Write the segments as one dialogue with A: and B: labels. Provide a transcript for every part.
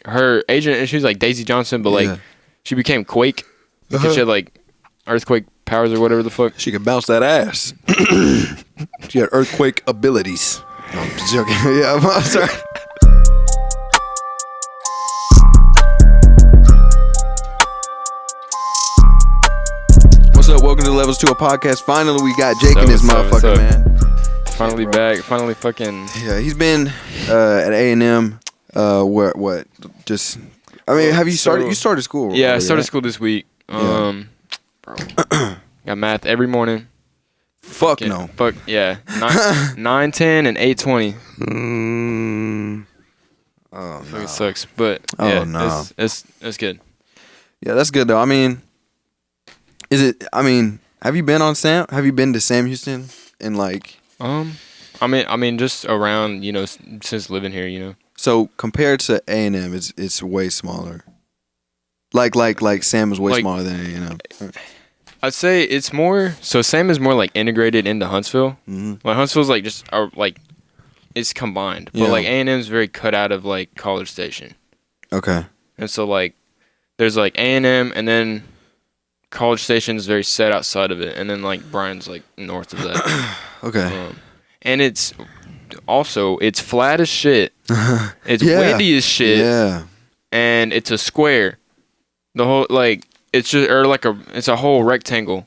A: her agent, and she was like Daisy Johnson, but like she became Quake because she had like earthquake powers or whatever the fuck.
B: She could bounce that ass. She had earthquake abilities. No, I'm just joking. Yeah, I'm sorry. What's up? Welcome to Levels 2 a podcast. Finally, we got Jake in this motherfucker, man.
A: Finally back. Finally fucking.
B: Yeah, he's been at A&M. What? Just. I mean, have you started? You started school?
A: Yeah, I started school this week. Bro, got math every morning.
B: Fuck no.
A: Fuck yeah. 9, 10, and 8:20.
B: Oh no.
A: It sucks, but yeah,
B: no.
A: It's good.
B: Yeah, that's good though. I mean, have you been on Sam? Have you been to Sam Houston in like?
A: I mean, just around, since living here,
B: So compared to A&M, it's way smaller. Like Sam is way smaller than A&M.
A: I'd say it's more. So Sam is more like integrated into Huntsville.
B: Mm-hmm.
A: Like Huntsville's like just it's combined, but like A&M is very cut out of like College Station.
B: Okay.
A: And so like there's like A&M, and then College Station is very set outside of it, and then like Bryan's like north of that.
B: Okay.
A: And it's flat as shit. It's windy as shit.
B: Yeah.
A: And it's a square. The whole it's a whole rectangle.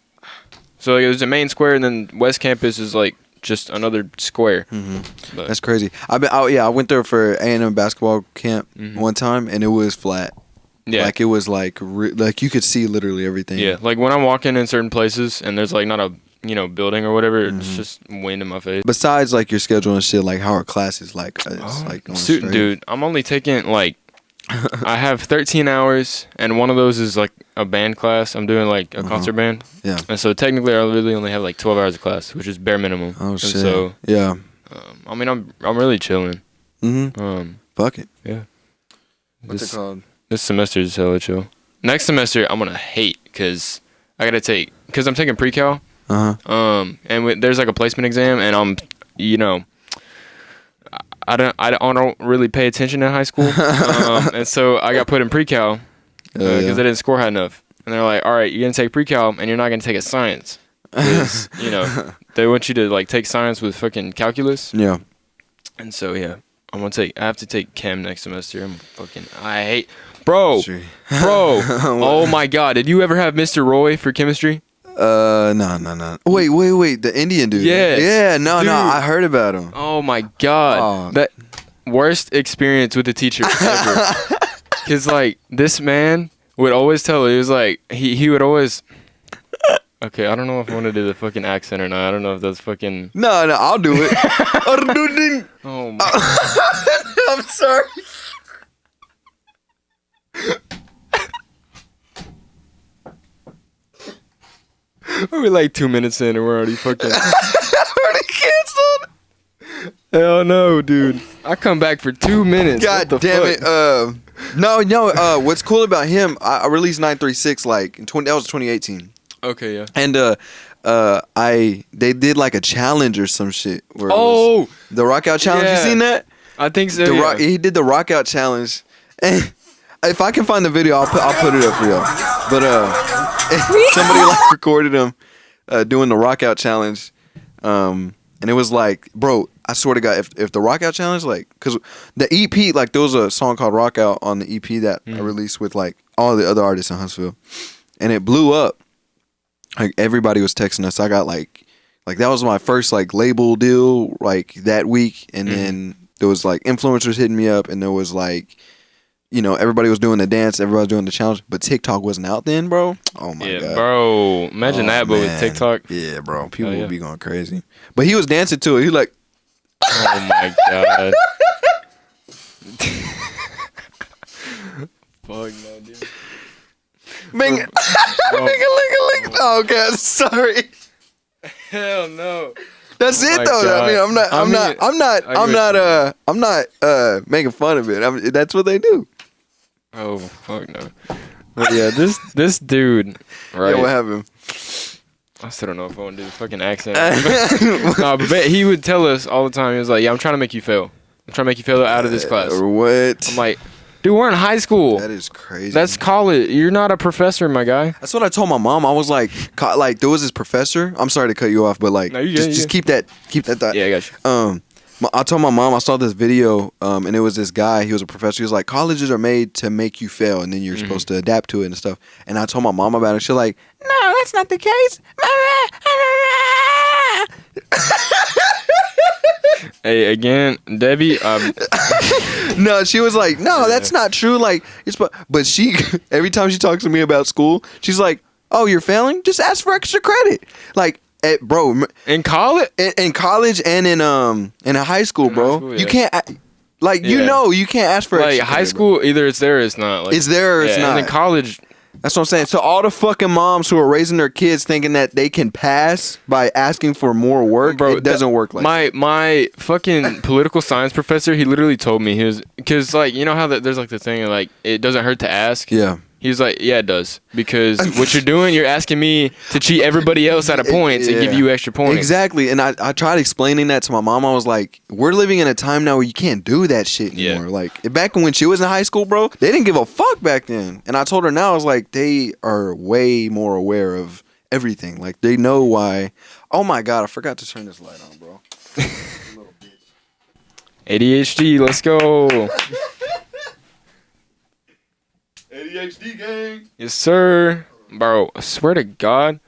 A: So like, there's a main square, and then West Campus is like just another square.
B: Mm-hmm. That's crazy. I went there for A&M basketball camp one time, and it was flat. Yeah, like it was like you could see literally everything.
A: Yeah, like when I'm walking in certain places, and there's like not a building or whatever, it's just wind in my face.
B: Besides like your schedule and shit, like how are classes like?
A: Dude, I'm only taking like. I have 13 hours, and one of those is like a band class. I'm doing like a concert band. Yeah. And so technically, I really only have like 12 hours of class, which is bare minimum.
B: Oh shit.
A: And so
B: yeah.
A: I mean, I'm really chilling.
B: Fuck it.
A: Yeah.
B: What's it called?
A: This semester is hella chill. Next semester, I'm gonna hate because I'm taking pre-cal. And there's like a placement exam, and I'm, I don't really pay attention in high school, and so I got put in pre-cal because I didn't score high enough. And they're like, "All right, you're gonna take pre-cal, and you're not gonna take a science, because they want you to like take science with fucking calculus."
B: Yeah.
A: And so I have to take chem next semester. I hate, bro. Oh my god, did you ever have Mr. Roy for chemistry?
B: No. Wait. The Indian dude.
A: Yes.
B: Yeah, no. I heard about him.
A: Oh my god. That worst experience with a teacher ever. Cause like this man would always tell her, he was like, he would always. Okay, I don't know if I want to do the fucking accent or not. I don't know if that's fucking.
B: No, I'll do it.
A: Oh my.
B: I'm sorry.
A: We're like 2 minutes in and we're already fucking.
B: Already canceled.
A: Hell no, dude. I come back for 2 minutes.
B: God damn it. No. What's cool about him? I released 936 like that was 2018.
A: Okay, yeah.
B: And they did like a challenge or some shit. Where it was the Rock Out Challenge.
A: Yeah.
B: You seen that?
A: I think so.
B: He did the Rock Out Challenge. And if I can find the video, I'll put it up for y'all. But somebody like recorded him doing the Rock Out Challenge, and it was like, bro, I swear to God, if the Rock Out Challenge, like, cause the EP, like, there was a song called Rock Out on the EP that I released with like all the other artists in Huntsville, and it blew up. Like everybody was texting us. I got like that was my first like label deal like that week, and then there was like influencers hitting me up, and there was like. Everybody was doing the dance, everybody was doing the challenge, but TikTok wasn't out then, bro. Oh my god,
A: bro! Imagine that, but with TikTok,
B: yeah, bro, people would be going crazy. But he was dancing to it. He like,
A: oh my god, fuck no, dude.
B: Bing, oh god, sorry.
A: Hell no.
B: That's it though. God. I mean, I'm not making fun of it. That's what they do.
A: Oh fuck no! But yeah, this dude, right?
B: Yeah, what happened?
A: I still don't know if I want to do the fucking accent. But he would tell us all the time. He was like, "Yeah, I'm trying to make you fail. I'm trying to make you fail out of this class."
B: What?
A: I'm like, Dude, we're in high school.
B: That is crazy.
A: That's college. You're not a professor, my guy.
B: That's what I told my mom. I was like there was this professor. I'm sorry to cut you off, but like,
A: no,
B: just keep that thought.
A: Yeah, I got you.
B: I told my mom I saw this video, and it was this guy. He was a professor. He was like, colleges are made to make you fail, and then you're supposed to adapt to it and stuff. And I told my mom about it. She's like, no, that's not the case.
A: Hey, again, Debbie.
B: No, she was like, no, that's not true. Like, but she every time she talks to me about school, she's like, oh, you're failing? Just ask for extra credit. Like, bro,
A: in college,
B: in college, and in high school, bro, you can't. Like, you can't ask for
A: like high school. Either it's there or it's not. Like,
B: it's there or it's not.
A: And in college.
B: That's what I'm saying. So all the fucking moms who are raising their kids thinking that they can pass by asking for more work, bro, it doesn't work like that.
A: My fucking political science professor, he literally told me, he was, because like, you know how there's like the thing like it doesn't hurt to ask.
B: Yeah.
A: He's like, yeah, it does, because what you're doing, you're asking me to cheat everybody else out of points and give you extra points.
B: Exactly. And I tried explaining that to my mom. I was like, we're living in a time now where you can't do that shit anymore. Yeah. Like, back when she was in high school, bro, they didn't give a fuck back then. And I told her now, I was like, they are way more aware of everything. Like, they know why. Oh my God, I forgot to turn this light on, bro. Little bitch.
A: ADHD, let's go.
B: ADHD gang.
A: Yes, sir. Bro, I swear to God.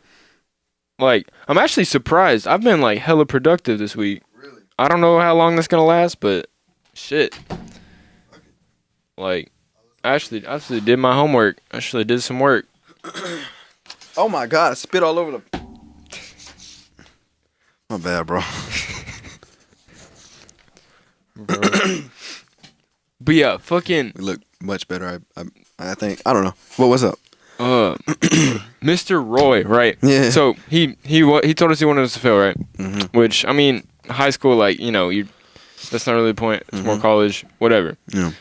A: Like, I'm actually surprised. I've been, like, hella productive this week.
B: Really?
A: I don't know how long that's going to last, but shit. Like, I actually did my homework. I actually did some work.
B: Oh, my God. I spit all over the... My bad, bro.
A: But yeah, fucking...
B: We look much better, I think. I don't know. What's up?
A: Mr. Roy, right?
B: Yeah.
A: So he told us he wanted us to fail, right?
B: Mm-hmm.
A: Which, I mean, high school, like, you know, that's not really the point. It's more college, whatever.
B: Yeah.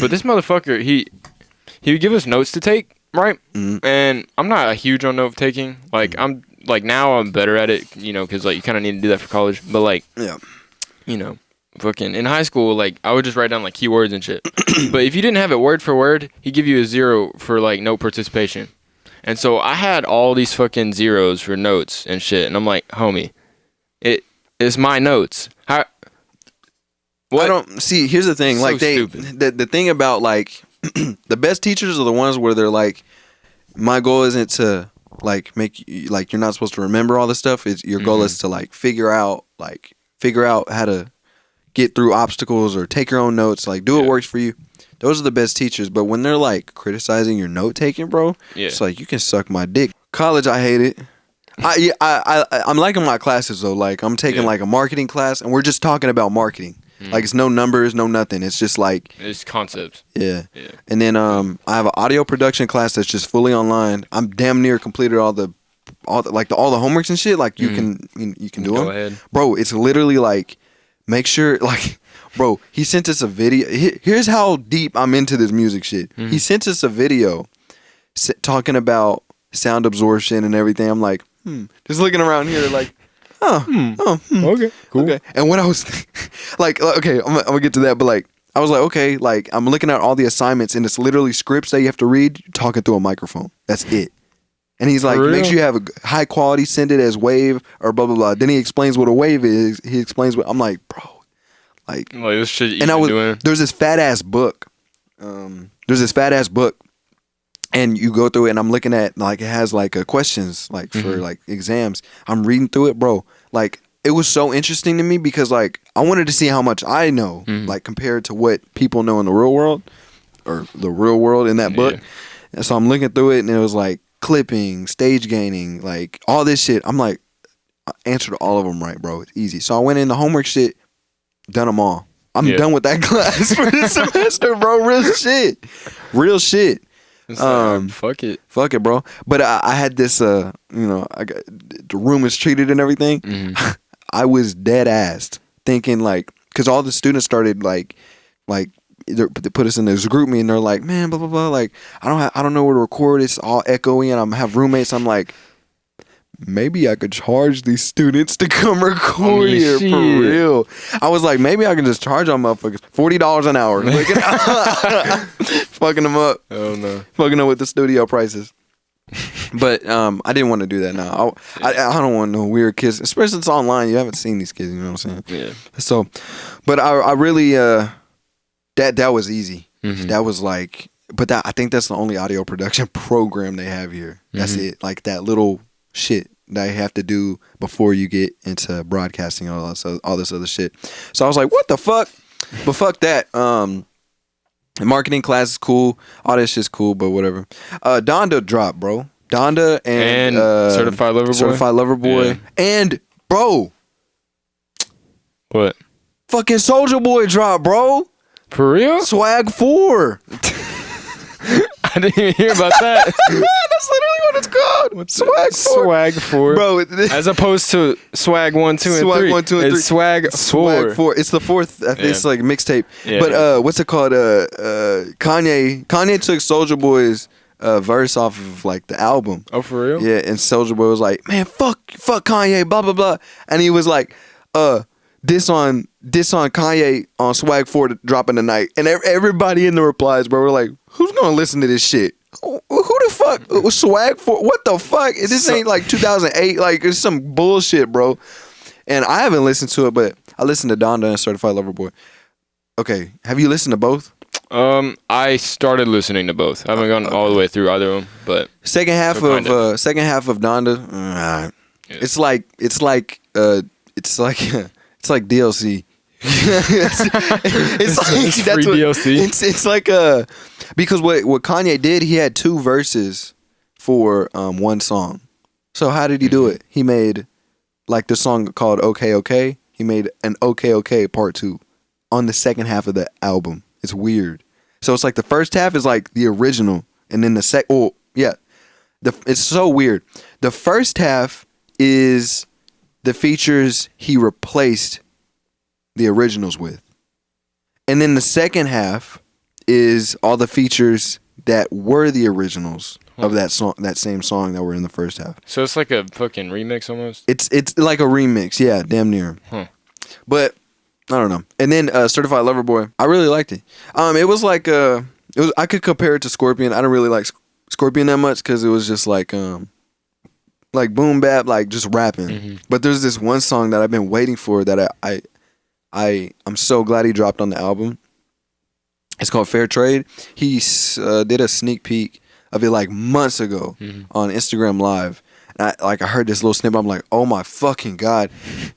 A: But this motherfucker, he would give us notes to take, right?
B: Mm-hmm.
A: And I'm not a huge on note taking. Like, I'm like, now I'm better at it, you know, because like you kind of need to do that for college. But like,
B: yeah,
A: you know. Fucking in high school, like I would just write down like keywords and shit. But if you didn't have it word for word, he'd give you a 0 for like no participation. And so I had all these fucking 0s for notes and shit. And I'm like, homie, it's my notes. How? What?
B: I don't see. Here's the thing.
A: So
B: like the thing about like the best teachers are the ones where they're like, my goal isn't to like make you, like, you're not supposed to remember all this stuff. It's your goal is to like figure out how to get through obstacles or take your own notes, like do what works for you. Those are the best teachers. But when they're like criticizing your note taking, bro, it's like, you can suck my dick. College, I hate it. I'm liking my classes though. Like, I'm taking like a marketing class, and we're just talking about marketing. Like, it's no numbers, no nothing. It's just like,
A: it's concepts.
B: Yeah. And then I have an audio production class that's just fully online. I'm damn near completed all the homeworks and shit. Like, you can do them. Go ahead, bro. It's literally like, make sure, like, bro, he sent us a video. Here's how deep I'm into this music shit. He sent us a video talking about sound absorption and everything. I'm like, just looking around here like, okay, cool. Okay. And when I was like, okay, I'm gonna get to that, but like, I was like, okay, like, I'm looking at all the assignments, and it's literally scripts that you have to read talking through a microphone. That's it. And he's like, make sure you have a high quality, send it as wave or blah, blah, blah. Then he explains what a wave is. He explains what, I'm like, bro, like
A: this shit
B: and there's this fat ass book. And you go through it, and I'm looking at, like, it has like questions like for like exams. I'm reading through it, bro. Like, it was so interesting to me because like I wanted to see how much I know, like, compared to what people know in the real world, or the real world in that book. And so I'm looking through it, and it was like clipping, stage gaining, like all this shit. I'm like, I answered all of them right, bro. It's easy. So I went in the homework shit, done them all. I'm done with that class for this semester, bro. Real shit.
A: Fuck it,
B: bro. But I had this, I got the room is treated and everything. I was dead assed thinking, like, because all the students started like they put us in this group meeting. They're like, man, blah blah blah. Like, I don't know where to record. It's all echoey, and I'm have roommates. I'm like, maybe I could charge these students to come record here for real. I was like, maybe I can just charge them motherfuckers $40 an hour. Fucking them up.
A: Oh no.
B: Fucking up with the studio prices. But I didn't want to do that now. I don't want no weird kids, especially since it's online. You haven't seen these kids, you know what I'm saying?
A: Yeah.
B: So, but I really that was easy. Mm-hmm. That was like, but I think that's the only audio production program they have here. That's it. Like that little shit that you have to do before you get into broadcasting and all this other shit. So I was like, what the fuck? But fuck that. Marketing class is cool. All that shit's cool, but whatever. Donda dropped, bro. Donda and
A: Certified Lover Boy.
B: Certified Lover Boy. Yeah. And, bro.
A: What?
B: Fucking Soulja Boy dropped, bro.
A: For real?
B: Swag 4.
A: I didn't even hear about that.
B: That's literally what it's called. What's Swag 4.
A: Swag 4.
B: Bro,
A: as opposed to Swag 1, 2, and 3.
B: Swag 1, 2, and 3.
A: It's Swag 4.
B: Swag 4. It's the fourth. It's like mixtape. Yeah. But what's it called? Kanye took Soulja Boy's verse off of like the album.
A: Oh, for real?
B: Yeah, and Soulja Boy was like, man, fuck Kanye, blah blah blah. And he was like, This on Kanye on Swag 4 dropping tonight. And everybody in the replies, bro, were like, who's gonna listen to this shit? Who the fuck? Swag 4? What the fuck? This ain't like 2008. Like, it's some bullshit, bro. And I haven't listened to it, but I listened to Donda and Certified Lover Boy. Okay, have you listened to both?
A: I started listening to both. I haven't gone all the way through either of them, but
B: second half of Donda.
A: Yeah.
B: It's like DLC.
A: it's free DLC.
B: It's like because what Kanye did, he had 2 verses for one song. So how did he do it? He made like the song called "Okay Okay." He made an "Okay Okay" part 2 on the second half of the album. It's weird. So it's like the first half is like the original, and then the it's so weird. The first half is the features he replaced the originals with. And then the second half is all the features that were the originals of that song, that same song that were in the first half.
A: So it's like a fucking remix almost?
B: It's like a remix, yeah, damn near. But I don't know. And then Certified Lover Boy, I really liked it. It was like I could compare it to Scorpion. I don't really like Scorpion that much because it was just like boom bap, like just rapping. Mm-hmm. But there's this one song that I've been waiting for that I'm so glad he dropped on the album. It's called Fair Trade. He did a sneak peek of it like months ago on Instagram Live. And I heard this little snippet. I'm like, oh my fucking God.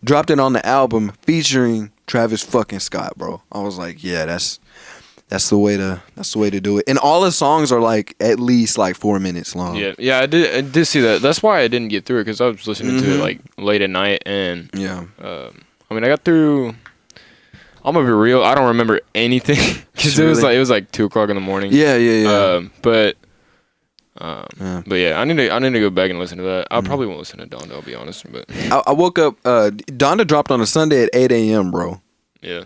B: Dropped it on the album featuring Travis fucking Scott, bro. I was like, yeah, that's the way to do it. And all the songs are like at least like 4 minutes long.
A: Yeah, I did see that. That's why I didn't get through it, because I was listening to it like late at night, and I got through. I'm gonna be real. I don't remember anything because it was like 2 o'clock in the morning.
B: Yeah.
A: But yeah, I need to go back and listen to that. I probably won't listen to Donda, I'll be honest. But
B: I woke up. Donda dropped on a Sunday at 8 a.m., bro.
A: Yeah.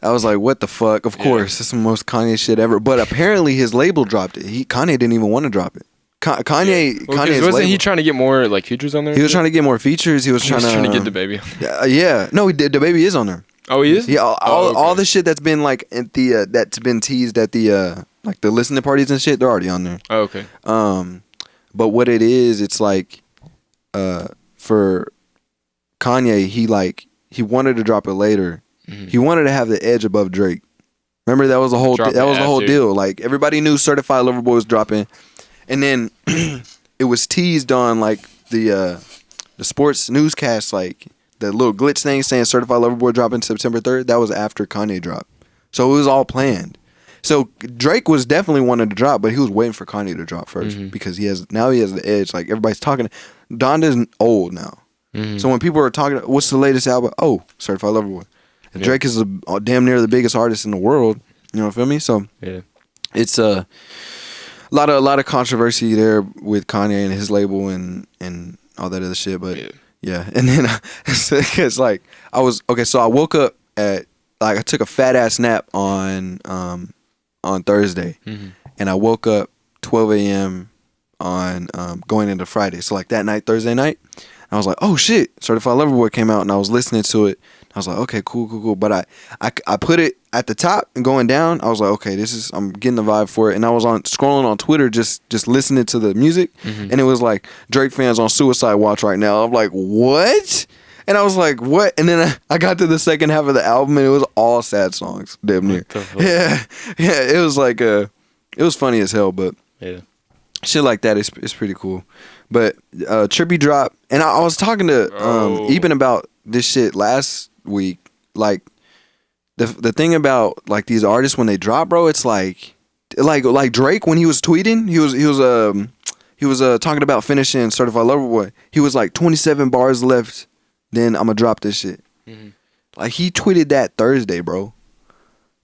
B: I was like, what the fuck? Of course, it's the most Kanye shit ever. But apparently his label dropped it. Kanye didn't even want to drop it. Kanye's
A: wasn't
B: label.
A: he trying to get more like features on there?
B: He was trying to get more features. He was trying
A: to get the baby.
B: Yeah. No, he did. The baby is on there.
A: Oh, he is?
B: Yeah. All the shit that's been like at the that's been teased at the like the listening parties and shit, they're already on there.
A: Oh, okay.
B: But what it is, it's like for Kanye, he wanted to drop it later. He wanted to have the edge above Drake. Remember, that was the whole deal. Like, everybody knew Certified Lover Boy was dropping, and then it was teased on like the sports newscast, like the little glitch thing saying Certified Lover Boy dropping September 3rd. That was after Kanye dropped, so it was all planned. So Drake was definitely wanting to drop, but he was waiting for Kanye to drop first because he has the edge. Like, everybody's talking. Donda's old now, so when people are talking, what's the latest album? Oh, Certified Lover Boy. And Drake is damn near the biggest artist in the world. You know what I mean? So it's a lot of controversy there with Kanye and his label and all that other shit. But yeah. And then it's like so I woke up at I took a fat ass nap on Thursday, and I woke up 12 a.m. on going into Friday. So like that night, Thursday night, I was like, oh shit, Certified Lover Boy came out, and I was listening to it. I was like, okay, cool. But I put it at the top and going down. I was like, okay, I'm getting the vibe for it. And I was scrolling on Twitter, just listening to the music, and it was like Drake fans on suicide watch right now. I'm like, what? And I was like, what? And then I got to the second half of the album, and it was all sad songs, damn near. Yeah. It was like it was funny as hell, but
A: yeah,
B: shit like that is pretty cool. But Trippy drop, and I was talking to Eben about this shit last week. Like the thing about like these artists when they drop, bro, it's like Drake when he was tweeting, he was talking about finishing Certified Lover Boy. He was like 27 bars left, then I'm gonna drop this shit. Mm-hmm. Like he tweeted that Thursday, bro,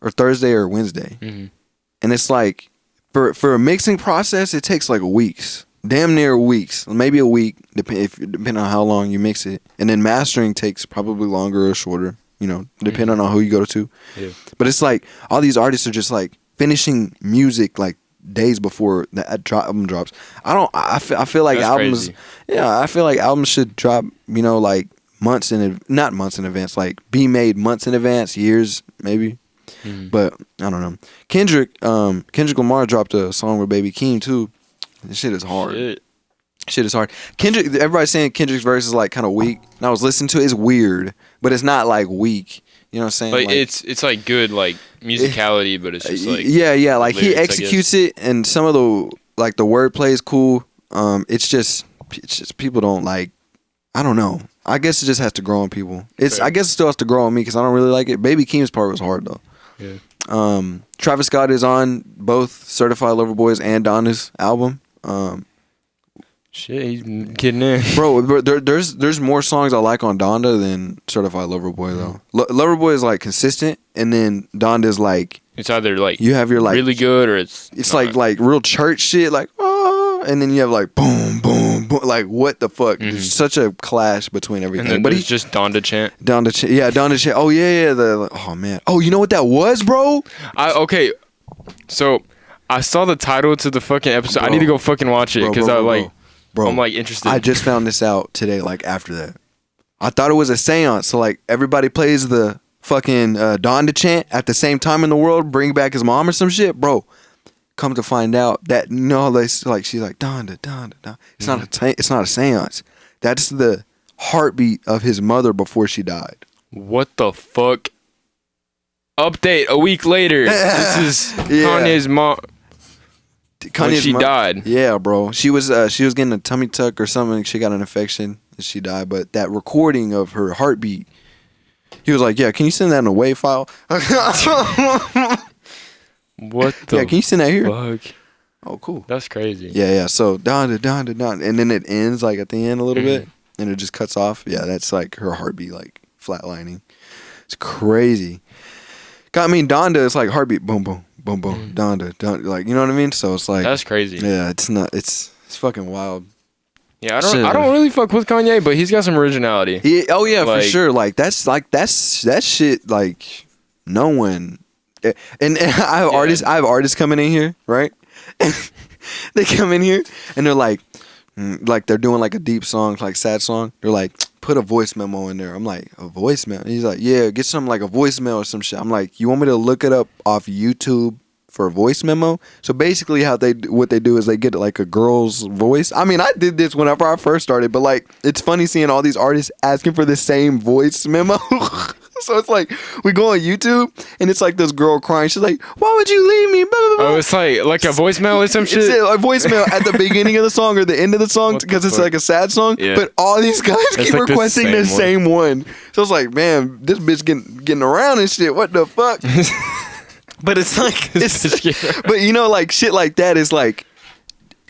B: or Thursday or Wednesday, and it's like for a mixing process, it takes like weeks. Damn near weeks, maybe a week, depending on how long you mix it. And then mastering takes probably longer or shorter, depending on who you go to. Yeah. But it's like all these artists are just like finishing music like days before the album drops. I feel like
A: That's
B: albums,
A: crazy.
B: yeah, I feel like albums should drop, like not months in advance, like be made months in advance, years maybe. But I don't know. Kendrick Lamar dropped a song with Baby Keem too. This shit is hard. Shit is hard. Everybody's saying Kendrick's verse is like kind of weak. And I was listening to it. It's weird, but it's not like weak. You know what I'm saying?
A: Like it's like good like musicality, but it's just like
B: yeah. Like
A: lyrics,
B: he executes it, and some of the like the wordplay is cool. It's just people don't like. I don't know. I guess it just has to grow on people. I guess it still has to grow on me because I don't really like it. Baby Keem's part was hard though. Yeah. Travis Scott is on both Certified Lover Boys and Donda's album.
A: Shit, he's getting in.
B: Bro, there's more songs I like on Donda than Certified Lover Boy though. Lover Boy is like consistent, and then Donda is like
A: it's either like
B: you have your like
A: really good or it's
B: like real church shit, like and then you have like boom boom boom, like what the fuck? There's such a clash between everything.
A: And then
B: but
A: he's just Donda chant.
B: Yeah, Donda chant. Oh yeah. Oh man. Oh, you know what that was, bro?
A: Okay, so I saw the title to the fucking episode. I need to go fucking watch it because I'm like interested.
B: I just found this out today. Like after that, I thought it was a seance. So like everybody plays the fucking Donda chant at the same time in the world. Bring back his mom or some shit, bro. Come to find out that she's like Donda. It's not a seance. That's the heartbeat of his mother before she died.
A: What the fuck? Update a week later. This is Kanye's mom. When she died.
B: Yeah, bro. She was getting a tummy tuck or something. She got an infection and she died. But that recording of her heartbeat, he was like, "Yeah, can you send that in a WAV file?"
A: What the?
B: Yeah, can you send that here?
A: Fuck.
B: Oh, cool.
A: That's crazy.
B: Yeah. So Donda, and then it ends like at the end a little bit, and it just cuts off. Yeah, that's like her heartbeat like flatlining. It's crazy. I mean, Donda is like heartbeat, boom, boom, boom, boom, Donda, like, you know what I mean? So it's like
A: that's crazy.
B: Yeah, it's fucking wild.
A: Yeah, I don't really fuck with Kanye, but he's got some originality.
B: For sure. Like that shit. Like no one. And I have artists coming in here, right? They come in here and they're like they're doing like a deep song, like sad song. They're like, put a voice memo in there. I'm like, a voice memo? He's like, yeah, get something like a voicemail or some shit. I'm like, you want me to look it up off YouTube for a voice memo? So basically what they do is they get like a girl's voice. I mean, I did this whenever I first started, but like, it's funny seeing all these artists asking for the same voice memo. So it's like, we go on YouTube and it's like this girl crying. She's like, why would you leave me? Blah, blah, blah.
A: Oh, it's like a voicemail or some shit?
B: It's a voicemail at the beginning of the song or the end of the song because it's like a sad song. Yeah. But all these guys keep like requesting the same one. So it's like, man, this bitch getting around and shit. What the fuck? But it's like, but you know, like shit like that is like,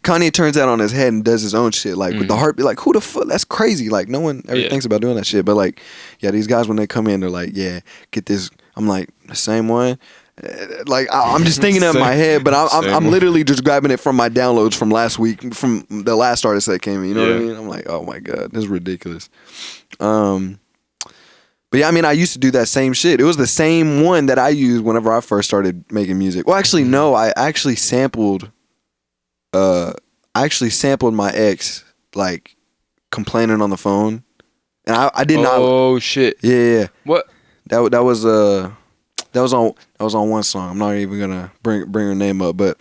B: Kanye turns that on his head and does his own shit, like with the heartbeat. Like, who the fuck? That's crazy. Like, no one ever thinks about doing that shit. But like, yeah, these guys when they come in, they're like, yeah, get this. I'm like, the same one. Like, I'm just thinking it in my head, but I'm literally just grabbing it from my downloads from last week, from the last artist that came in. You know what I mean? I'm like, oh my god, this is ridiculous. But yeah, I mean, I used to do that same shit. It was the same one that I used whenever I first started making music. Well, actually, no, I actually sampled. I actually sampled my ex like complaining on the phone, and I did not.
A: Oh shit!
B: Yeah.
A: What?
B: That was on one song. I'm not even gonna bring her name up, but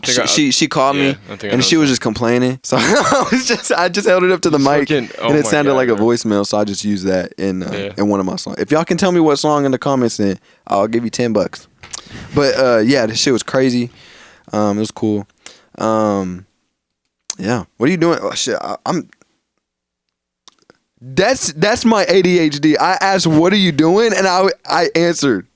B: she called me and she was just complaining. So I just held it up to the mic and it sounded like a voicemail. So I just used that in one of my songs. If y'all can tell me what song in the comments, then I'll give you $10. But yeah, this shit was crazy. It was cool. Yeah. What are you doing? Oh, shit. That's my ADHD. I asked, "What are you doing?" and I answered.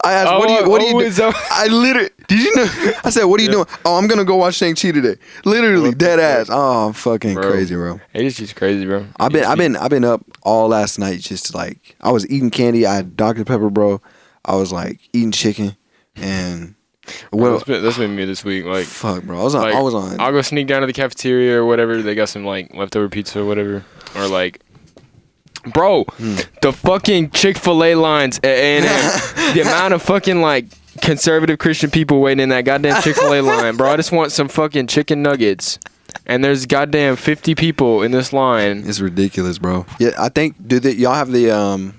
B: I asked, "What are you doing?" I literally, did you know? I said, "What are you doing?" "Oh, I'm gonna go watch Shang-Chi today." Literally, dead ass. Oh, I'm fucking crazy, bro.
A: It's just crazy, bro.
B: I've been up all last night, just like I was eating candy. I had Dr. Pepper, bro. I was like eating chicken, and
A: that's been me this week. Like,
B: fuck, bro. I was on.
A: I'll go sneak down to the cafeteria or whatever. They got some like leftover pizza or whatever, or like. Bro, the fucking Chick-fil-A lines at A&M, the amount of fucking like conservative Christian people waiting in that goddamn Chick-fil-A line, bro. I just want some fucking chicken nuggets, and there's goddamn 50 people in this line.
B: It's ridiculous, bro. Yeah, I think y'all have the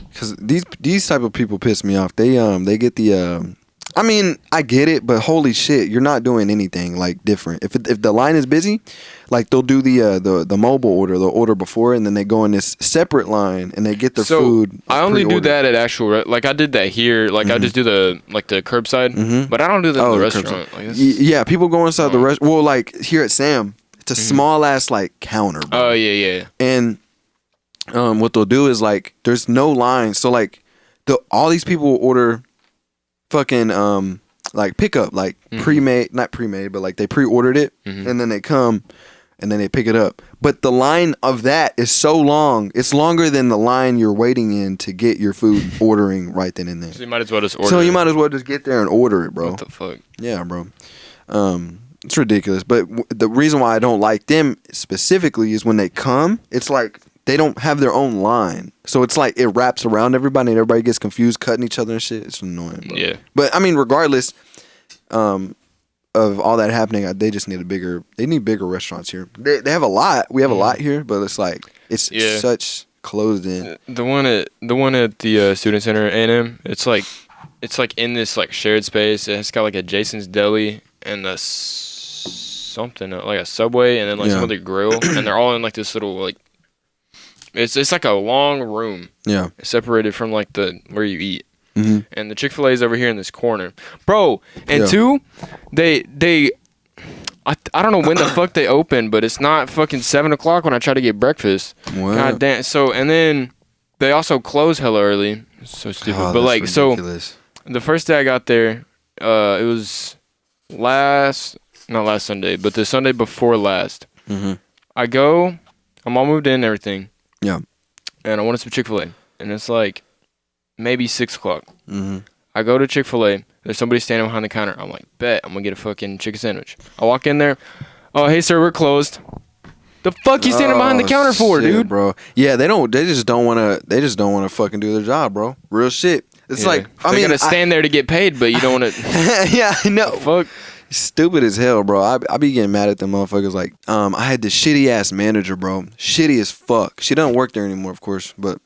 B: because these type of people piss me off. They get the I mean, I get it, but holy shit, you're not doing anything like different. If the line is busy, like they'll do the mobile order, they'll order before, and then they go in this separate line and they get their food.
A: I only do that at actual like I did that here. Like I just do the curbside, but I don't do that in the restaurant. Like,
B: yeah, people go inside the restaurant. Well, like here at Sam, it's a small ass like counter. Bro.
A: Oh yeah.
B: And what they'll do is like there's no line, so like all these people will order. Fucking like pickup, like pre-made, not pre-made, but like they pre-ordered it and then they come and then they pick it up. But the line of that is so long, it's longer than the line you're waiting in to get your food ordering right then and there.
A: So you might as well just order.
B: So you might as well just get there and order it, bro.
A: What the fuck?
B: Yeah, bro. It's ridiculous. But the reason why I don't like them specifically is when they come, it's like they don't have their own line. So it's like it wraps around everybody and everybody gets confused, cutting each other and shit. It's annoying, bro. Yeah. But I mean, regardless of all that happening, they just need bigger restaurants here. They have a lot. We have a lot here, but it's like it's such closed in.
A: The one at the student center at A&M, it's like in this like shared space. It's got like a Jason's Deli and something like a Subway and then like some other grill, and they're all in like this little like. It's like a long room. Yeah. Separated from like where you eat. Mm-hmm. And the Chick-fil-A is over here in this corner. Bro, and two, I don't know when the fuck they open, but it's not fucking 7 o'clock when I try to get breakfast. What? God damn. So, and then they also close hella early. It's so stupid. But like, ridiculous. So the first day I got there, it was not last Sunday, but the Sunday before last. Mm-hmm. I'm all moved in and everything. Yeah. And I wanted some Chick-fil-A. And it's like maybe 6 o'clock. Mm-hmm. I go to Chick-fil-A. There's somebody standing behind the counter. I'm like, bet. I'm going to get a fucking chicken sandwich. I walk in there. Oh, hey, sir, we're closed. The fuck you standing behind the counter for, dude?
B: Bro. Yeah, they just don't want to fucking do their job, bro. Real shit. It's like, I mean.
A: They're going to stand there to get paid, but you don't want to.
B: Yeah, I know.
A: Fuck.
B: Stupid as hell, bro. I be getting mad at them motherfuckers. Like, I had this shitty ass manager, bro. Shitty as fuck. She doesn't work there anymore, of course, but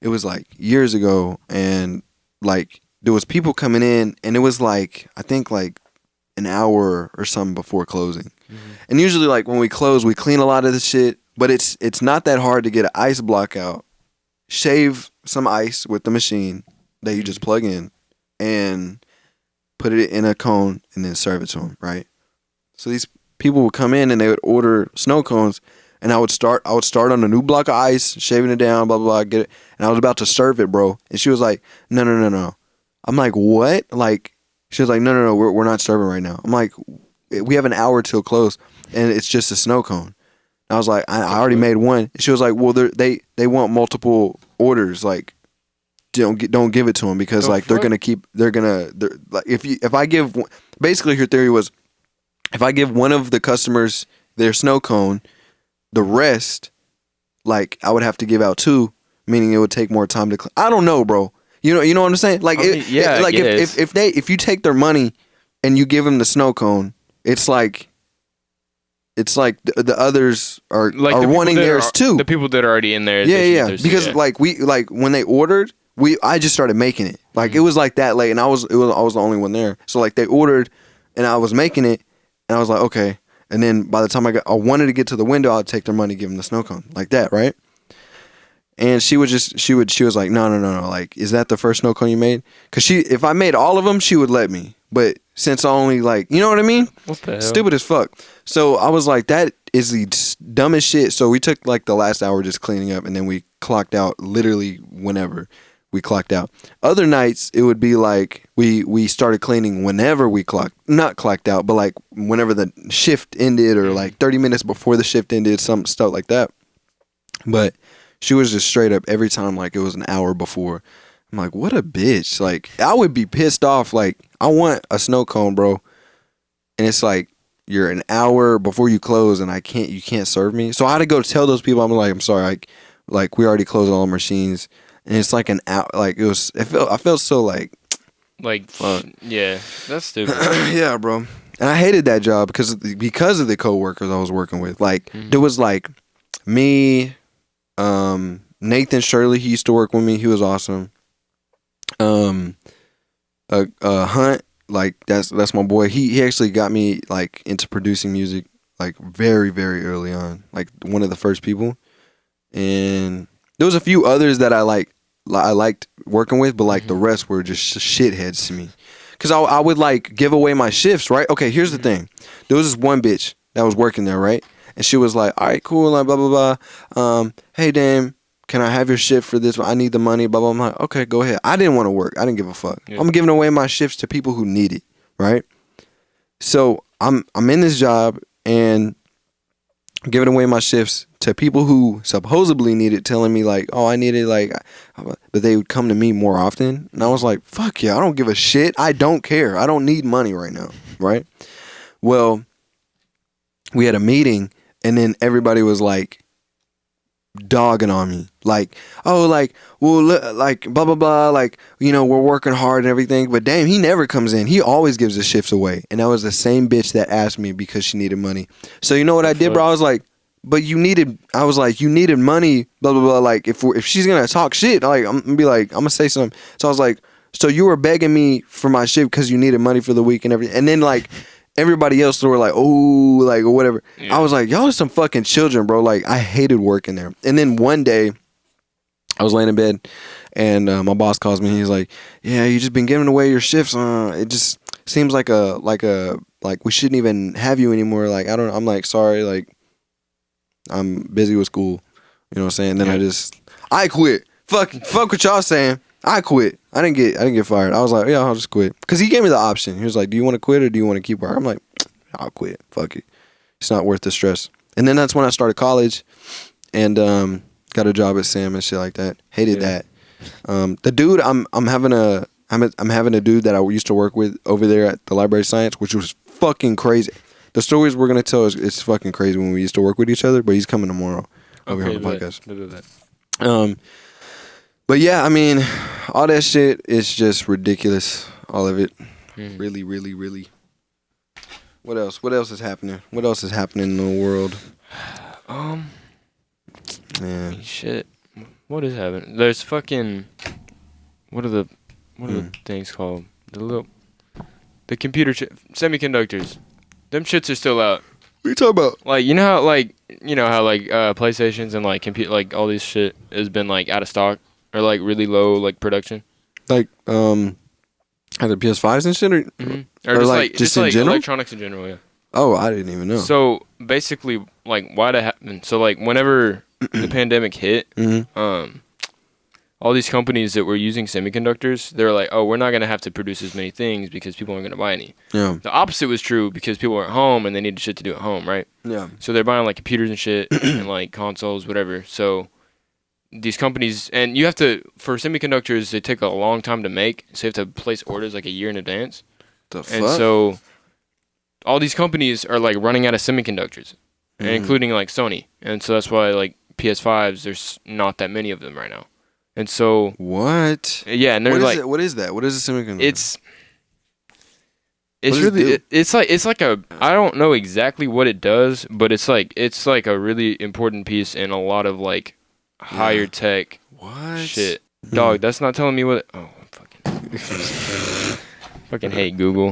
B: it was like years ago, and like there was people coming in, and it was like I think like an hour or something before closing. Mm-hmm. And usually, like when we close, we clean a lot of the shit, but it's not that hard to get an ice block out, shave some ice with the machine that you just plug in, and put it in a cone and then serve it to them, right? So these people would come in and they would order snow cones, and I would start on a new block of ice, shaving it down, blah blah blah, get it, and I was about to serve it, bro. And she was like, "No." I'm like, "What?" Like she was like, "No, we're not serving right now." I'm like, "We have an hour till close, and it's just a snow cone." And I was like, "I already made one." And she was like, "Well, they want multiple orders, like." Don't give it to them because like they're like if I give, basically her theory was if I give one of the customers their snow cone, the rest like I would have to give out 2, meaning it would take more time to I don't know, bro. You know what I'm saying? Like if you take their money and you give them the snow cone, it's like it's like the others are
A: Like
B: are wanting theirs too.
A: The people that are already in there.
B: Yeah.
A: Theirs,
B: Because like when they ordered, I just started making it. Like it was like that late, and I was the only one there. So like they ordered, and I was making it, and I was like, okay. And then by the time I wanted to get to the window, I'd take their money, give them the snow cone, like that, right? And she was like, no, like, is that the first snow cone you made? Because if I made all of them, she would let me. But since I only like, you know what I mean?
A: What the hell?
B: Stupid as fuck. So I was like, that is the dumbest shit. So we took like the last hour just cleaning up, and then we clocked out literally whenever we clocked out. Other nights it would be like we started cleaning whenever we not clocked out, but like whenever the shift ended, or like 30 minutes before the shift ended, some stuff like that. But she was just straight up every time like it was an hour before. I'm like, what a bitch. Like, I would be pissed off. Like, I want a snow cone, bro. And it's like, you're an hour before you close, and you can't serve me. So I had to go tell those people, I'm sorry, like we already closed all the machines. And it's like an hour, like I felt so like fuck.
A: Yeah, that's stupid.
B: Yeah, bro. And I hated that job because of the coworkers I was working with. Like, there was like me, Nathan Shirley, he used to work with me. He was awesome. Hunt, like that's my boy. He actually got me like into producing music like very, very early on. Like one of the first people. And there was a few others that I liked working with, but like the rest were just shitheads to me. Cause I would like give away my shifts, right? Okay, here's the thing. There was this one bitch that was working there, right? And she was like, all right, cool, like, blah, blah, blah. Hey, Dame, can I have your shift for this? I need the money, blah, blah. I'm like, okay, go ahead. I didn't want to work. I didn't give a fuck. Yeah. I'm giving away my shifts to people who need it, right? So I'm in this job, and giving away my shifts to people who supposedly need it, telling me like, oh, I need it, like, but they would come to me more often. And I was like, fuck yeah, I don't give a shit. I don't care. I don't need money right now, right? Well, we had a meeting, and then everybody was like dogging on me, like, oh, like, well, like, blah, blah, blah, like, you know, we're working hard and everything, but damn, he never comes in. He always gives the shifts away. And that was the same bitch that asked me because she needed money. So you know what I did, bro? I was like, but you needed money, blah, blah, blah. Like, if she's gonna talk shit, like, I'm gonna be like, I'm gonna say something. So I was like, so you were begging me for my shift because you needed money for the week and everything. And then like everybody else were like, oh, like, or whatever. Yeah. I was like, y'all are some fucking children, bro. Like, I hated working there. And then one day I was laying in bed, and my boss calls me, and he's like, yeah, you just been giving away your shifts. It just seems like we shouldn't even have you anymore. Like, I'm like, sorry, like, I'm busy with school. You know what I'm saying? Then I quit. Fuck what y'all saying. I quit. I didn't get fired. I was like, yeah, I'll just quit. Because he gave me the option. He was like, do you want to quit or do you want to keep working? I'm like, I'll quit. Fuck it. It's not worth the stress. And then that's when I started college, and got a job at Sam and shit like that. Hated that. The dude, I'm having a dude that I used to work with over there at the Library of Science, which was fucking crazy. The stories we're gonna tell is fucking crazy when we used to work with each other. But he's coming tomorrow over here on the podcast. But yeah, I mean, all that shit is just ridiculous. All of it, really, really, really. What else? What else is happening? What else is happening in the world? Man,
A: shit. What is happening? There's fucking. What are the things called? The computer semiconductors. Them shits are still out.
B: What are you talking about?
A: Like, you know how PlayStations and like like all this shit has been like out of stock or like really low like production.
B: Like either PS5s and shit,
A: or just in general, electronics in general. Yeah.
B: Oh, I didn't even know.
A: So basically, like, why'd it happen? So like, whenever the pandemic hit, all these companies that were using semiconductors, they're like, oh, we're not going to have to produce as many things because people aren't going to buy any. Yeah. The opposite was true because people were at home and they needed shit to do at home, right? Yeah. So they're buying like computers and shit and like consoles, whatever. So these companies, and you have to, for semiconductors, they take a long time to make. So you have to place orders like a year in advance.
B: The fuck?
A: And so all these companies are like running out of semiconductors, including like Sony. And so that's why like PS5s, there's not that many of them right now. And so
B: what?
A: Yeah, and they're
B: what is that? What is a semiconductor?
A: It's It's really it's like a I don't know exactly what it does, but it's like a really important piece in a lot of like higher tech shit. Dog, that's not telling me what. Oh, fucking hate Google.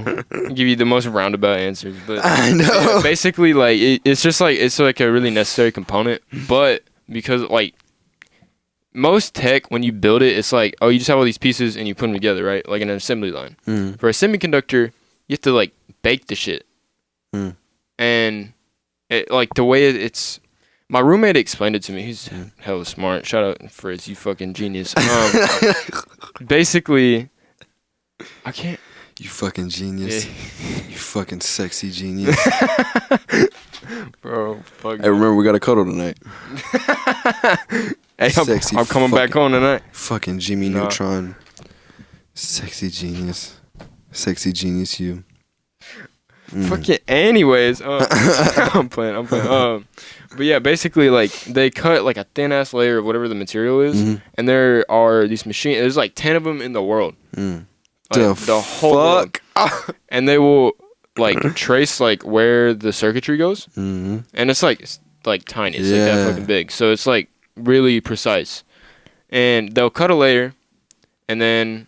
A: Give you the most roundabout answers, but
B: I know.
A: Yeah, basically, like it's just like it's like a really necessary component, but because like most tech, when you build it, it's like, oh, you just have all these pieces and you put them together, right? Like in an assembly line. For a semiconductor, you have to like bake the shit, and it, like the way it's. My roommate explained it to me. He's hella smart. Shout out Frizz, you fucking genius. Basically, I can't.
B: You fucking genius. Yeah. You fucking sexy genius.
A: Bro, fuck.
B: Hey, remember we got a cuddle tonight.
A: Hey, I'm coming back on tonight.
B: Fucking Jimmy Neutron. Sexy genius. Sexy genius, you.
A: Fucking anyways. I'm playing. But yeah, basically, like, they cut, like, a thin-ass layer of whatever the material is, and there are these machines, there's, like, 10 of them in the world. Like, the whole world. And they will, like, trace, like, where the circuitry goes, and it's, like, tiny. It's, like, that fucking big. So it's, like, really precise. And they'll cut a layer, and then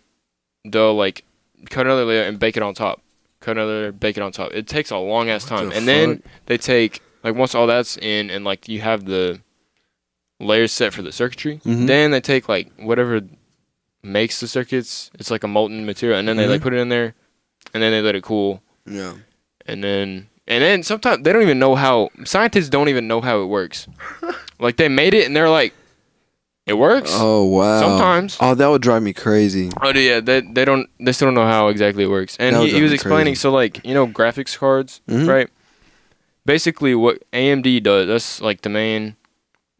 A: they'll, like, cut another layer and bake it on top. Cut another layer, bake it on top. It takes a long-ass time. And then they take... Like, once all that's in and, like, you have the layers set for the circuitry, then they take, like, whatever makes the circuits. It's, like, a molten material. And then they, like, put it in there. And then they let it cool. Yeah. And then sometimes they don't even know how... Scientists don't even know how it works. Like, they made it, and they're like, it works?
B: Oh, wow.
A: Sometimes.
B: Oh, that would drive me crazy.
A: Oh, yeah. They still don't know how exactly it works. And he was explaining, so, like, you know, graphics cards, right? Basically, what AMD does, that's, like, the main,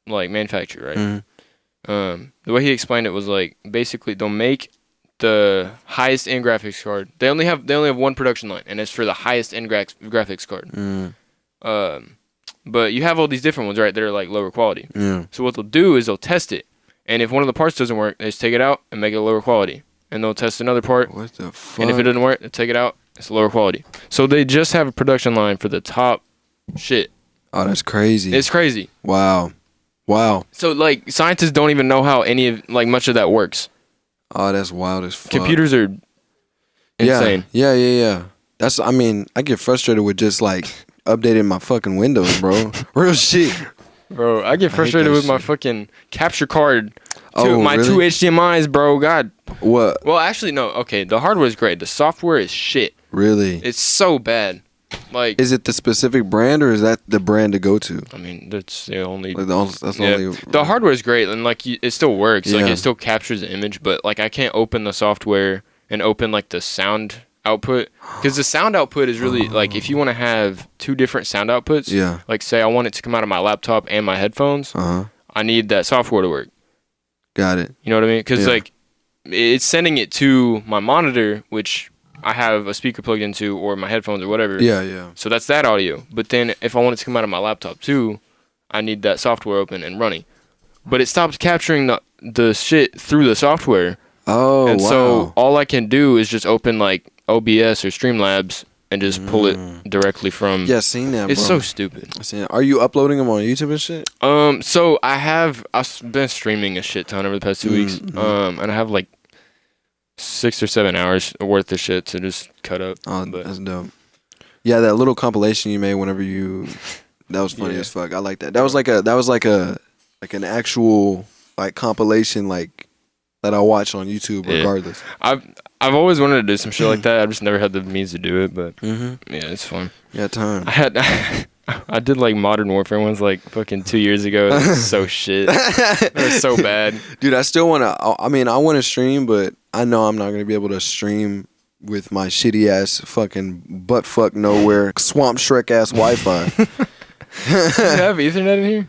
A: like, manufacturer, right? The way he explained it was, like, basically, they'll make the highest-end graphics card. They only have one production line, and it's for the highest-end graphics card. But you have all these different ones, right, that are, like, lower quality. So what they'll do is they'll test it. And if one of the parts doesn't work, they just take it out and make it lower quality. And they'll test another part.
B: What the fuck?
A: And if it doesn't work, they take it out. It's lower quality. So they just have a production line for the top shit.
B: Oh, that's crazy.
A: It's crazy.
B: Wow.
A: So, like, scientists don't even know how any of, like, much of that works.
B: Oh, that's wild as fuck.
A: Computers are insane.
B: Yeah. That's, I mean, I get frustrated with just, like, updating my fucking Windows, bro. Real shit.
A: Bro, I get frustrated with my fucking capture card. My
B: really?
A: 2 HDMIs, bro. God.
B: What?
A: Well, actually, no. Okay, the hardware is great. The software is shit.
B: Really?
A: It's so bad. Like,
B: is it the specific brand, or is that the brand to go to?
A: I mean, that's the only.
B: Like that's only.
A: The hardware is great, and like it still works. Yeah. Like it still captures the image, but like I can't open the software and open like the sound output, because the sound output is really like if you want to have 2 different sound outputs. Yeah. Like say I want it to come out of my laptop and my headphones. I need that software to work.
B: Got it.
A: You know what I mean? Because like it's sending it to my monitor, which I have a speaker plugged into, or my headphones or whatever. Yeah. So that's that audio. But then if I want it to come out of my laptop too, I need that software open and running. But it stops capturing the shit through the software. Oh, and so all I can do is just open like OBS or Streamlabs and just pull it directly from.
B: Yeah, seen that.
A: It's so stupid.
B: I seen that. Are you uploading them on YouTube and shit?
A: So I've been streaming a shit ton over the past 2 weeks. And I have like 6 or 7 hours worth of shit to just cut up.
B: Oh, that's dope. Yeah, that little compilation you made whenever you, that was funny as fuck. I like that. That was like an actual like compilation like that I watch on YouTube regardless.
A: I've always wanted to do some shit like that. I've just never had the means to do it, but yeah, it's fun.
B: Yeah, time.
A: I did like Modern Warfare ones like fucking 2 years ago. It was so shit. It was so bad.
B: Dude, I still want to, I mean, I want to stream, but I know I'm not going to be able to stream with my shitty ass fucking butt fuck nowhere swamp Shrek ass Wi-Fi.
A: You have Ethernet in here?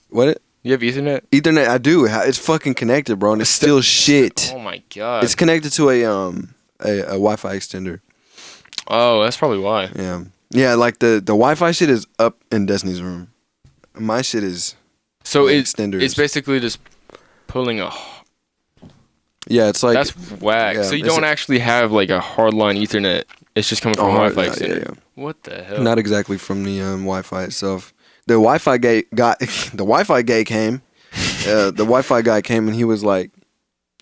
B: What?
A: You have Ethernet?
B: Ethernet, I do. It's fucking connected, bro, and it's still shit.
A: Oh my god.
B: It's connected to a Wi-Fi extender.
A: Oh, that's probably why.
B: Yeah. Yeah, like the Wi-Fi shit is up in Destiny's room. My shit is extenders. It's basically
A: just pulling a.
B: Yeah, it's like
A: that's whack. Yeah, so you don't actually have like a hardline Ethernet it's just coming from Wi-Fi extender.
B: Yeah.
A: What the hell?
B: Not exactly from the Wi-Fi itself. The Wi-Fi guy came. The Wi-Fi guy came and he was like,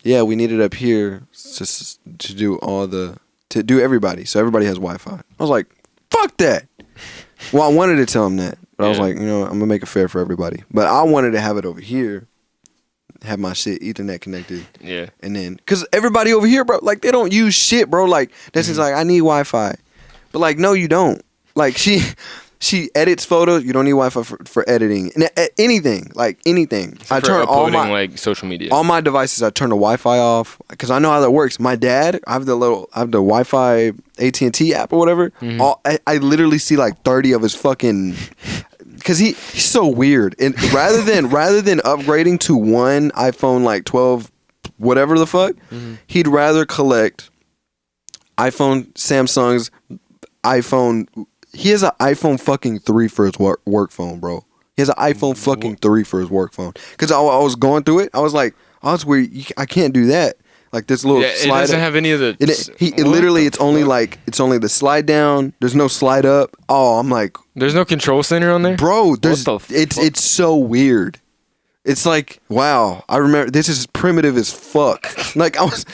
B: "Yeah, we need it up here to do everybody, so everybody has Wi-Fi." I was like, "Fuck that." Well, I wanted to tell him that, but I was like, I'm gonna make it fair for everybody. But I wanted to have it over here, have my shit Ethernet connected.
A: Yeah.
B: And then, cause everybody over here, bro, like they don't use shit, bro. Like that's just like I need Wi-Fi, but like no, you don't. Like she edits photos. You don't need Wi-Fi for editing and anything. Like anything. I turn all my
A: like social media.
B: All my devices. I turn the Wi-Fi off because I know how that works. My dad, I have the Wi-Fi AT&T app or whatever. I literally see like 30 of his fucking. Because he's so weird. And rather than upgrading to one iPhone like 12, whatever the fuck, he'd rather collect Samsung's iPhone. He has an iPhone fucking 3 for his work phone, bro. He has an iPhone fucking 3 for his work phone. Because I was going through it. I was like, oh, it's weird. I can't do that. Like this little slide.
A: It doesn't have any of the.
B: It's only the slide down. There's no slide up. Oh, I'm like.
A: There's no control center on there,
B: bro. It's so weird. It's like, wow. I remember this is primitive as fuck. Like I was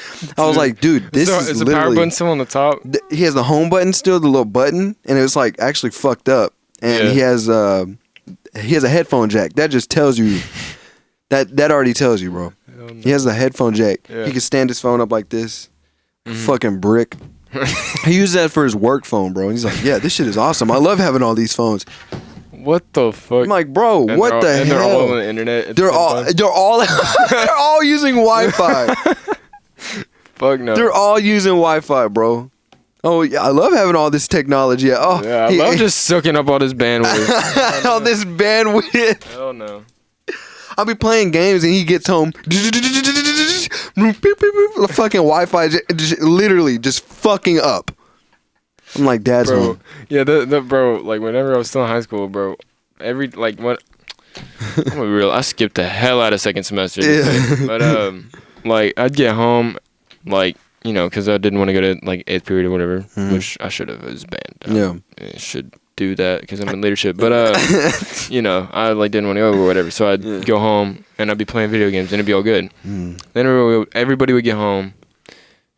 B: like, dude, this is
A: the power button still on the top?
B: He has the home button still, the little button, and it was like actually fucked up. And he has a headphone jack. That just tells you. That already tells you, bro. No. He has a headphone jack. Yeah. He can stand his phone up like this. Fucking brick. He uses that for his work phone, bro. And he's like, yeah, this shit is awesome. I love having all these phones.
A: What the fuck?
B: I'm like, bro, what the hell?
A: They're all on the internet.
B: They're all using Wi-Fi.
A: Fuck no.
B: They're all using Wi-Fi, bro. Oh yeah, I love having all this technology. Oh
A: yeah, I love just soaking up all this bandwidth.
B: All this bandwidth.
A: Hell no.
B: I'll be playing games and he gets home. Fucking Wi-Fi literally just fucking up. I'm like, Dad's home.
A: Yeah, the bro, like whenever I was still in high school, bro, I'm gonna be real, I skipped the hell out of second semester.
B: Yeah.
A: But like I'd get home, like, you know, because I didn't want to go to like 8th period or whatever, which I should have as band. I should do that because I'm in leadership. But you know, I like didn't want to go or whatever, so I'd go home and I'd be playing video games and it'd be all good. Then everybody would get home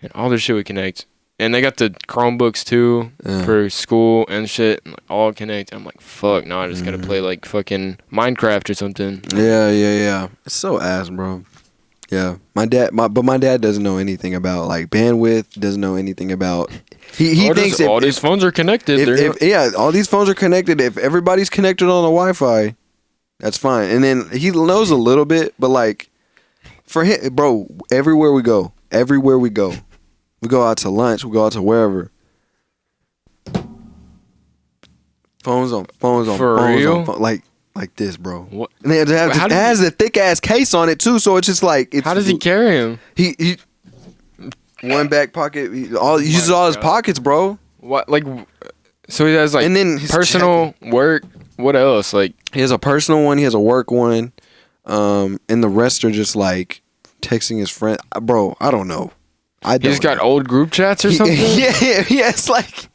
A: and all their shit would connect. And they got the Chromebooks too for school and shit, and like, all connect. I'm like, fuck, no, I just gotta play like fucking Minecraft or something.
B: Yeah. It's so ass, bro. Yeah, my dad doesn't know anything about like bandwidth. Doesn't know anything about. He thinks
A: all these phones are connected.
B: All these phones are connected. If everybody's connected on the Wi-Fi, that's fine. And then he knows a little bit, but like for him, bro, everywhere we go. We go out to lunch. We go out to wherever. Phones on.
A: For real?
B: Like this, bro.
A: What?
B: And it has a thick ass case on it too, so it's just like.
A: How does he carry him?
B: He one back pocket. He uses all his pockets, bro.
A: What like? So he has like
B: and then
A: personal work. What else? Like
B: he has a personal one. He has a work one. And the rest are just like texting his friend. Bro, I don't know.
A: He's got old group chats or something?
B: Yeah, it's like...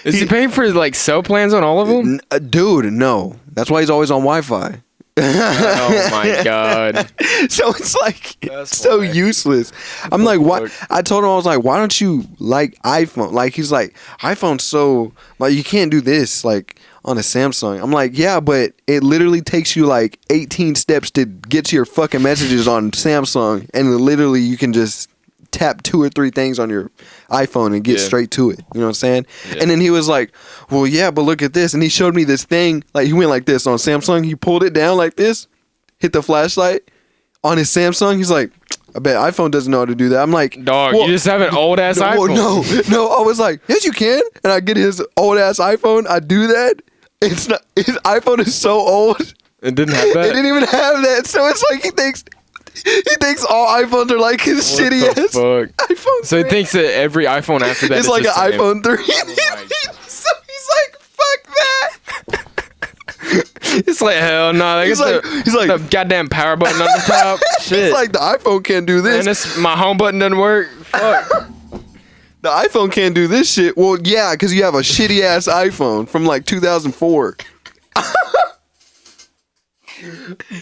A: Is he paying for like cell plans on all of them?
B: Dude, no. That's why he's always on Wi-Fi.
A: Oh my God.
B: So it's like, it's so useless. I'm like, why? I told him, I was like, why don't you like iPhone? Like, he's like, iPhone's so... Like, you can't do this, like, on a Samsung. I'm like, yeah, but it literally takes you like 18 steps to get to your fucking messages on Samsung. And literally you can just... tap 2 or 3 things on your iPhone and get straight to it. You know what I'm saying? Yeah. And then he was like, well, yeah, but look at this. And he showed me this thing. Like, he went like this on Samsung. He pulled it down like this, hit the flashlight on his Samsung. He's like, I bet iPhone doesn't know how to do that. I'm like,
A: dog, you just have an old-ass iPhone.
B: No. I was like, yes, you can. And I get his old-ass iPhone. I do that. It's not. His iPhone is so old.
A: It didn't have that?
B: It didn't even have that. So it's like he thinks all iPhones are like his shitty ass iPhone 3.
A: So he thinks that every iPhone after that
B: is like an iPhone 3. So he's like, fuck that.
A: It's like, hell no. He's like the goddamn power button on the top. Shit.
B: It's like the iPhone can't do this.
A: And my home button doesn't work. Fuck.
B: The iPhone can't do this shit. Well, yeah, because you have a shitty ass iPhone from like 2004.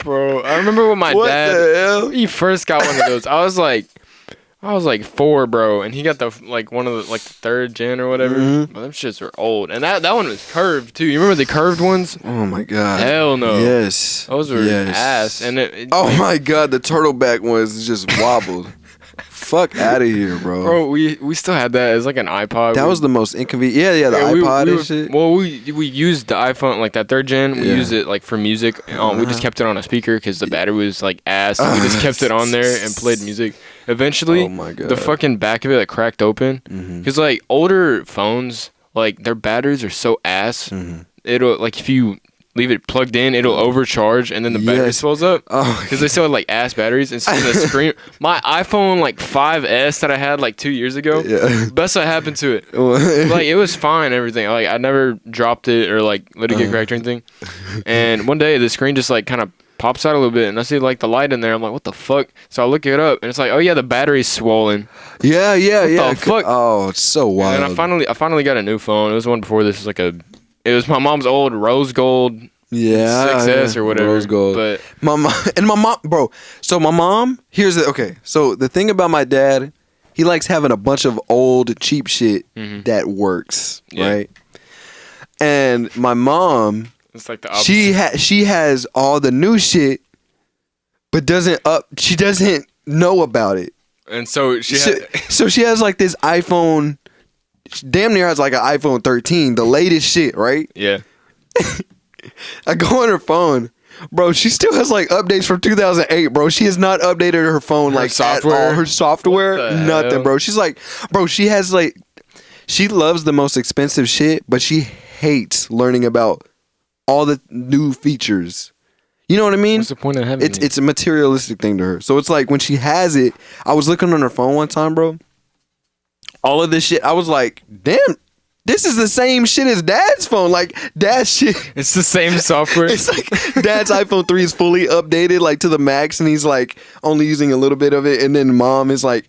A: Bro, I remember when my dad, he first got one of those. I was like 4, bro, and he got one of the the 3rd gen or whatever.
B: Mm-hmm.
A: But them shits were old, and that one was curved too. You remember the curved ones?
B: Oh my god.
A: Hell no.
B: Yes.
A: Those were ass. And
B: oh my god, the turtleback ones just wobbled. Fuck out of here, bro.
A: Bro, we still had that as like an iPod.
B: That was the most inconvenient. Yeah, the iPod and shit.
A: Well, we used the iPhone, like that 3rd gen. We used it like for music. We just kept it on a speaker because the battery was like ass. So we just kept it on there and played music. Eventually, the fucking back of it like cracked open. Because like older phones, like their batteries are so ass. It'll like if you leave it plugged in, it'll overcharge, and then the battery swells up. Because they still had like ass batteries, and so the screen. My iPhone like 5S that I had like 2 years ago, best that happened to it. Like it was fine, everything. Like I never dropped it or like let it get cracked or anything. And one day the screen just like kind of pops out a little bit, and I see like the light in there. I'm like, what the fuck? So I look it up, and it's like, oh yeah, the battery's swollen.
B: Yeah.
A: What the fuck?
B: Oh, it's so wild.
A: And I finally got a new phone. It was one before this. It was my mom's old rose gold 6S or whatever.
B: Rose gold.
A: But
B: my mom, bro. So my mom, so the thing about my dad, he likes having a bunch of old cheap shit that works, right? And my mom,
A: it's like the opposite.
B: She has all the new shit, but she doesn't know about it.
A: And so
B: she has like this iPhone. She damn near has like an iPhone 13, the latest shit, right?
A: Yeah.
B: I go on her phone, bro. She still has like updates from 2008, bro. She has not updated her phone like software. At all. Her software, nothing, hell? Bro. She's like, bro. She has like, she loves the most expensive shit, but she hates learning about all the new features. You know what I mean?
A: What's the point of having it?
B: It's a materialistic thing to her. So it's like when she has it, I was looking on her phone one time, bro. All of this shit, I was like, damn, this is the same shit as Dad's phone. Like, Dad's shit.
A: It's the same software.
B: It's like Dad's iPhone 3 is fully updated, like, to the max, and he's, like, only using a little bit of it. And then Mom is, like,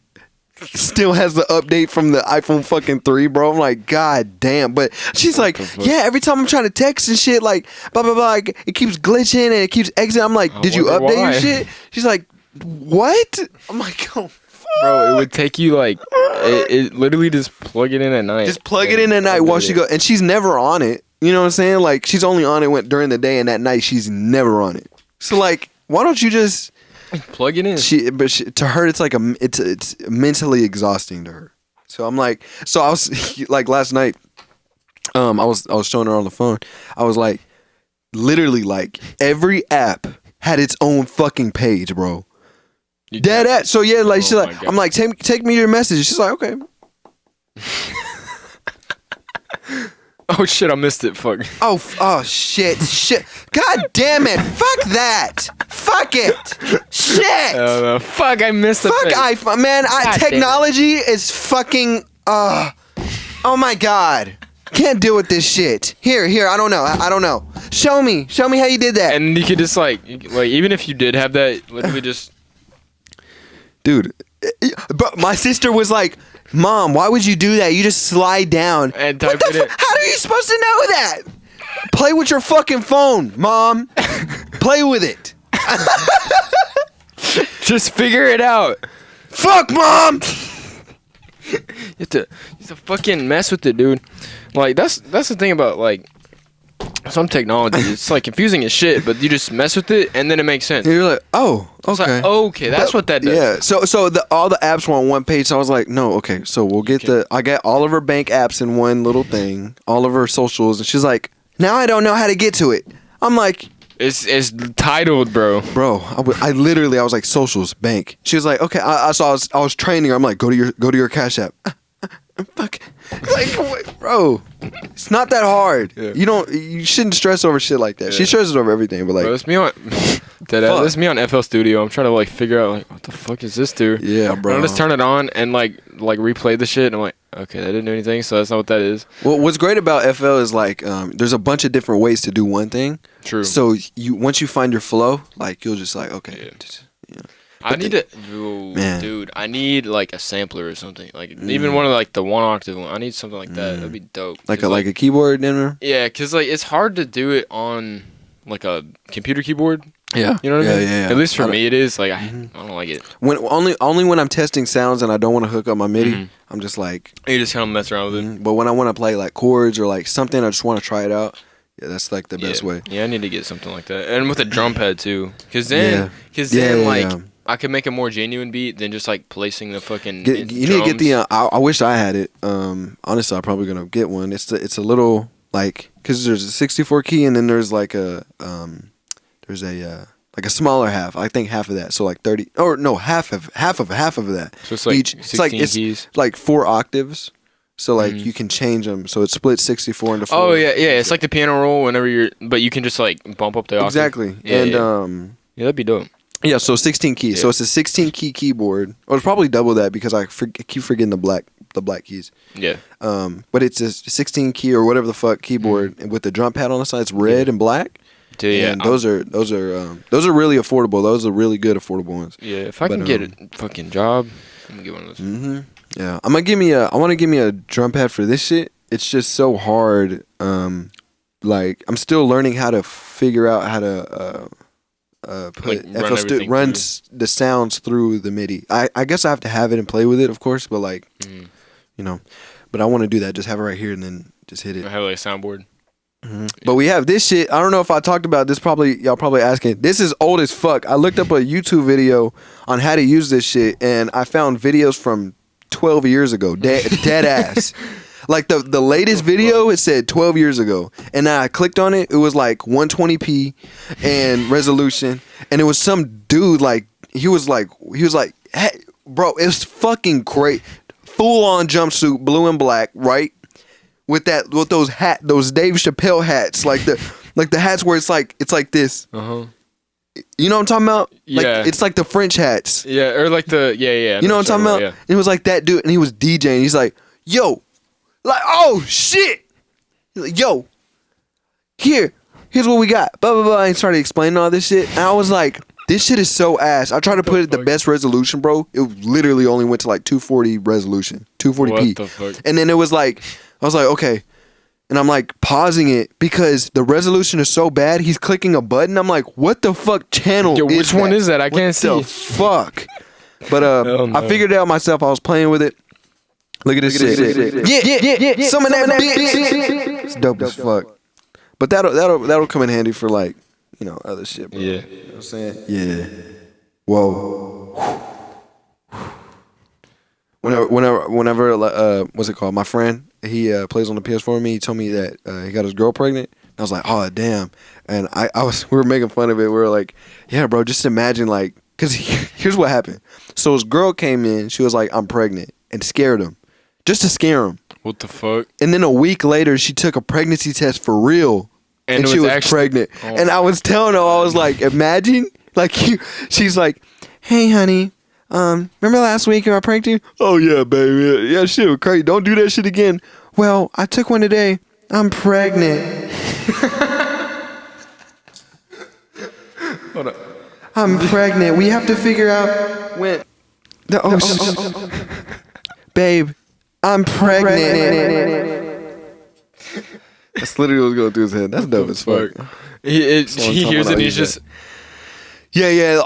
B: still has the update from the iPhone fucking 3, bro. I'm like, God damn. But she's like, yeah, every time I'm trying to text and shit, like, blah, blah, blah, like, it keeps glitching and it keeps exiting. I'm like, did you update your shit? She's like, what? I'm like, oh,
A: bro, it would take you like it literally just plug it in at night.
B: Just plug it in at night while she go, and she's never on it. You know what I'm saying? Like she's only on it during the day, and at night she's never on it. So like, why don't you just
A: plug it in?
B: To her, it's like it's mentally exhausting to her. So I'm like, I was like last night, I was showing her on the phone. I was like, literally like every app had its own fucking page, bro. Dead at. So yeah, like she's like, I'm like, take me your message. She's like, okay.
A: Oh shit, I missed it. Fuck.
B: Oh shit. God damn it. Fuck that. Fuck it. Shit.
A: Fuck, I missed it.
B: Fuck iPhone, man. Technology is fucking. Oh my god. Can't deal with this shit. Here. I don't know. Show me how you did that.
A: And you could just like even if you did have that, literally just.
B: Dude, but my sister was like, Mom, why would you do that? You just slide down.
A: And type it in.
B: How are you supposed to know that? Play with your fucking phone, Mom. Play with it.
A: Just figure it out.
B: Fuck, Mom.
A: You have to fucking mess with it, dude. Like, that's the thing about, like, some technology. It's like confusing as shit, but you just mess with it and then it makes sense.
B: And you're like, oh, okay.
A: Like, okay, that's what that does.
B: Yeah. So all the apps were on one page. So I was like, no, okay. So we'll get I got all of her bank apps in one little thing, all of her socials, and she's like, now I don't know how to get to it. I'm like,
A: it's titled, bro.
B: Bro, I was like, socials, bank. She was like, okay. I was training her. I'm like, go to your Cash App. Fuck. Like, bro, it's not that hard. Yeah. You shouldn't stress over shit like that. Yeah. She stresses over everything, but like,
A: bro, it's me on FL Studio. I'm trying to like figure out like what the fuck is this do?
B: Yeah, bro.
A: And I just turn it on and like replay the shit. And I'm like, okay, that didn't do anything, so that's not what that is.
B: Well, what's great about FL is like, there's a bunch of different ways to do one thing.
A: True.
B: So once you find your flow, like you'll just like, okay, yeah.
A: I need to, dude. I need like a sampler or something. Like even one of like the 1 octave one. I need something like that. That'd be dope.
B: Like a keyboard, dinner.
A: Yeah, cause like it's hard to do it on like a computer keyboard.
B: Yeah,
A: you know what I mean.
B: Yeah.
A: At least for me, it is. Like I don't like it.
B: When only when I'm testing sounds and I don't want to hook up my MIDI, I'm just like
A: you just kind of mess around with it.
B: But when I want to play like chords or like something, I just want to try it out. Yeah, that's like the best way.
A: Yeah, I need to get something like that, and with a drum pad too, cause then I could make a more genuine beat than just like placing the fucking.
B: You need to get the. I wish I had it. Honestly, I'm probably gonna get one. It's a little like because there's a 64 key and then there's like a like a smaller half. I think half of that. So like 30 or no half of that.
A: So it's like 16 keys.
B: It's like 4 octaves. So like you can change them. So it splits 64 into 4.
A: Oh yeah. It's like the piano roll whenever but you can just like bump up the octave.
B: Exactly.
A: Yeah,
B: and
A: yeah, that'd be dope.
B: Yeah, so 16 keys.
A: Yeah.
B: So it's a 16 key keyboard. Or it's probably double that because I keep forgetting the black keys.
A: Yeah.
B: But it's a 16 key or whatever the fuck keyboard with the drum pad on the side. It's red and black.
A: Dude, yeah.
B: And those are really affordable. Those are really good affordable ones.
A: Yeah, if I can get a fucking job, I'm gonna get one of those.
B: Yeah, I want to give me a drum pad for this shit. It's just so hard. Like I'm still learning how to figure out how to put
A: like
B: runs the sounds through the MIDI. I guess I have to have it and play with it, of course, but like you know, but I want to do that. Just have it right here and then just hit it.
A: I have like a soundboard.
B: But we have this shit. I don't know if I talked about this. Y'all probably asking. This is old as fuck. I looked up a YouTube video on how to use this shit, and I found videos from 12 years ago. Dead ass. Like the latest video, it said 12 years ago, and I clicked on it. It was like 120p and resolution, and it was some dude like he was like, hey, bro, it's fucking great. Full on jumpsuit, blue and black, right? With those Dave Chappelle hats, like the hats where it's like this. You know what I'm talking about? Like,
A: yeah.
B: It's like the French hats.
A: Yeah, or like the
B: You know what I'm talking about?
A: Yeah.
B: And it was like that dude, and he was DJing. He's like, yo, like, oh shit, he's like, yo, here's what we got. Blah blah blah. And started explaining all this shit, and I was like, this shit is so ass. I tried to put it the best resolution, bro. It literally only went to like 240 resolution, 240p.
A: What the fuck?
B: And then it was like, I was like, okay. And I'm like pausing it because the resolution is so bad. He's clicking a button. I'm like, what the fuck channel
A: Yo, which one is that? I
B: what
A: can't see.
B: the fuck? But
A: no.
B: I figured it out myself. I was playing with it. Look at this shit. Yeah. Some of that bitch. It's dope as fuck. But that'll come in handy for like, you know, other shit, bro.
A: Yeah.
B: You know what I'm saying? Yeah. Whoa. Whenever what's it called? My friend, he plays on the PS4 with me. He told me that he got his girl pregnant. I was like, oh damn. And we were making fun of it. We were like, yeah, bro, just imagine like, cause here's what happened. So his girl came in. She was like, I'm pregnant, and scared him, just to scare him.
A: What the fuck?
B: And then a week later, she took a pregnancy test for real, and she was pregnant. Oh. And I was telling her, I was like, imagine, like she's like, hey, honey. Remember last week I pranked you? Oh yeah, baby. Yeah, shit was crazy. Don't do that shit again. Well, I took one today. I'm pregnant.
A: Hold up.
B: I'm pregnant. We have to figure out when. Babe, I'm pregnant. That's literally what's going through his head. That's dope as fuck.
A: He hears it and he's just.
B: Yeah, and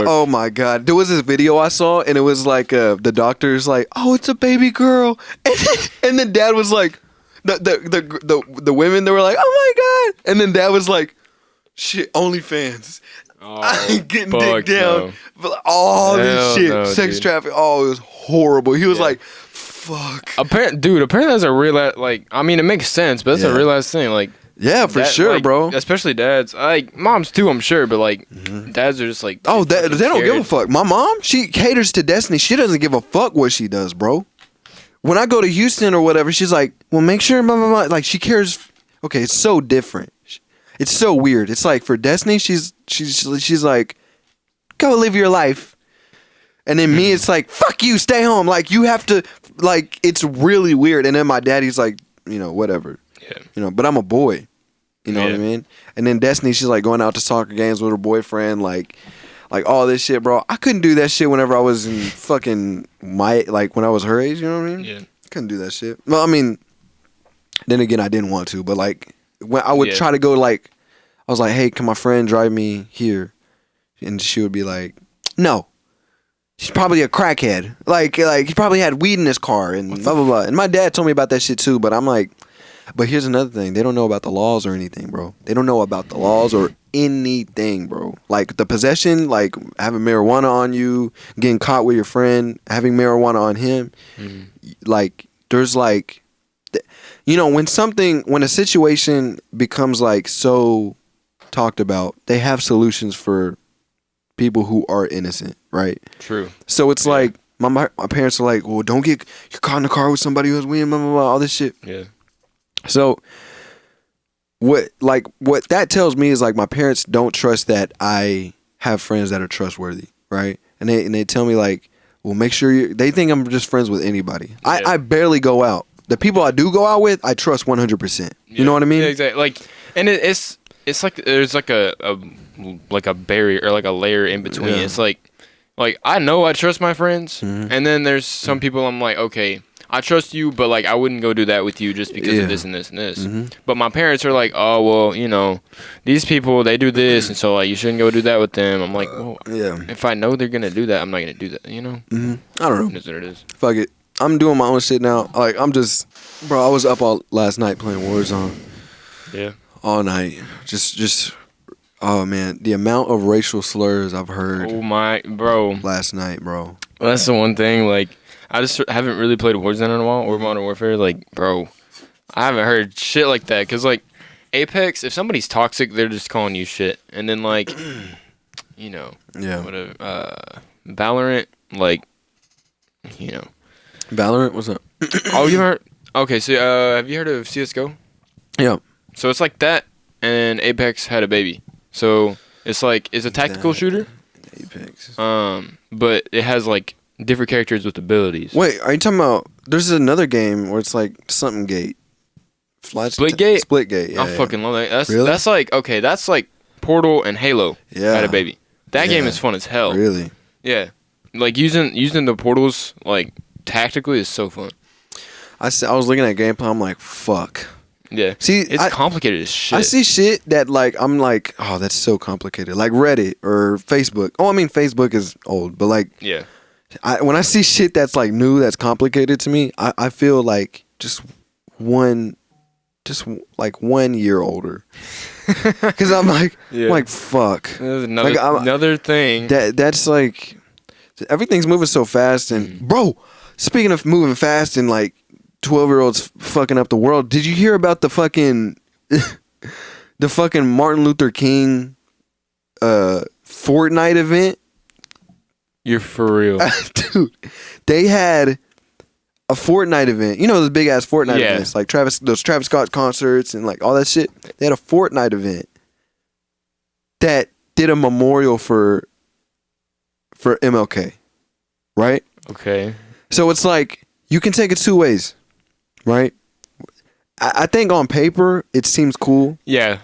B: oh my god, there was this video I saw, and it was like the doctor's like, oh, it's a baby girl, and then dad was like, the women, they were like, oh my god, and then dad was like, shit, OnlyFans, I'm getting dick down, all this shit, sex trafficking, oh, it was horrible. He was like, fuck.
A: Apparently that's a real like. I mean, it makes sense, but that's a real ass thing, like.
B: Yeah, for sure,
A: like,
B: bro.
A: Especially dads. Like moms too, I'm sure, but like dads are just like,
B: oh, they don't give a fuck. My mom, she caters to Destiny. She doesn't give a fuck what she does, bro. When I go to Houston or whatever, she's like, well, make sure, blah, blah, blah. Like she cares. Okay, it's so different. It's so weird. It's like for Destiny, she's like, go live your life. And then me, it's like, fuck you, stay home. Like you have to, like, it's really weird. And then my daddy's like, you know, whatever.
A: Yeah.
B: You know, but I'm a boy. You know what I mean? And then Destiny, she's like going out to soccer games with her boyfriend. Like like all this shit, bro. I couldn't do that shit whenever I was in fucking like when I was her age. You know what I mean?
A: Yeah.
B: Couldn't do that shit. Well, I mean, then again, I didn't want to, but like when I would try to go, like I was like, hey, can my friend drive me here? And she would be like, no. She's probably a crackhead. Like he probably had weed in his car and blah blah blah. And my dad told me about that shit too. But I'm like, but here's another thing. They don't know about the laws or anything, bro. They don't know about the laws or anything, bro. Like the possession, like having marijuana on you, getting caught with your friend, having marijuana on him. Like there's like, you know, when a situation becomes like so talked about, they have solutions for people who are innocent, right?
A: True.
B: So it's like my parents are like, well, don't get you're caught in the car with somebody who's weed, blah blah blah, all this shit.
A: Yeah.
B: So what that tells me is like my parents don't trust that I have friends that are trustworthy, right? And they tell me like, well, make sure they think I'm just friends with anybody. Yeah. I barely go out. The people I do go out with, I trust 100%. You know what I mean?
A: Yeah, exactly. Like, and it's like there's like a barrier or like a layer in between. Yeah. It's like I know I trust my friends, and then there's some people I'm like, okay, I trust you, but like I wouldn't go do that with you just because of this and this and this. But my parents are like, oh well, you know, these people they do this, and so like you shouldn't go do that with them. I'm like, well, if I know they're gonna do that, I'm not gonna do that. You know?
B: I don't know.
A: It is what it is. Fuck
B: it. I'm doing my own shit now. Like I'm just, bro. I was up all last night playing Warzone.
A: Yeah.
B: All night. Just. Oh man, the amount of racial slurs I've heard.
A: Oh my, bro.
B: Last night, bro.
A: Well, that's the one thing. Like, I just haven't really played Warzone in a while, or Modern Warfare. Like, bro, I haven't heard shit like that. Cause like, Apex, if somebody's toxic, they're just calling you shit. And then like, you know, whatever. Valorant, like, you know.
B: Valorant, what's up?
A: Oh, you heard? Okay, so have you heard of CS:GO?
B: Yeah.
A: So it's like that, and Apex had a baby. So it's like it's a tactical shooter.
B: Apex.
A: But it has like different characters with abilities.
B: Wait, are you talking about? There's another game where it's like something gate.
A: Splitgate.
B: Splitgate. Yeah,
A: I fucking love that.
B: Really?
A: That's like okay. That's like Portal and Halo.
B: Yeah.
A: Had a baby. That game is fun as hell.
B: Really?
A: Yeah. Like using the portals like tactically is so fun.
B: I was looking at gameplay. I'm like, fuck.
A: Yeah. See, it's complicated as shit.
B: I see shit that like I'm like, oh, that's so complicated. Like Reddit or Facebook. Oh, I mean Facebook is old, but like when I see shit that's like new, that's complicated to me, I feel like just 1 year older. Because I'm like fuck.
A: There's another thing.
B: That's like everything's moving so fast, and bro, speaking of moving fast and like 12-year-olds fucking up the world. Did you hear about the fucking Martin Luther King Fortnite event?
A: You're for real.
B: Dude, they had a Fortnite event. You know those big ass Fortnite events, like those Travis Scott concerts and like all that shit. They had a Fortnite event that did a memorial for MLK. Right?
A: Okay.
B: So it's like you can take it two ways. Right, I think on paper it seems cool.
A: Yeah,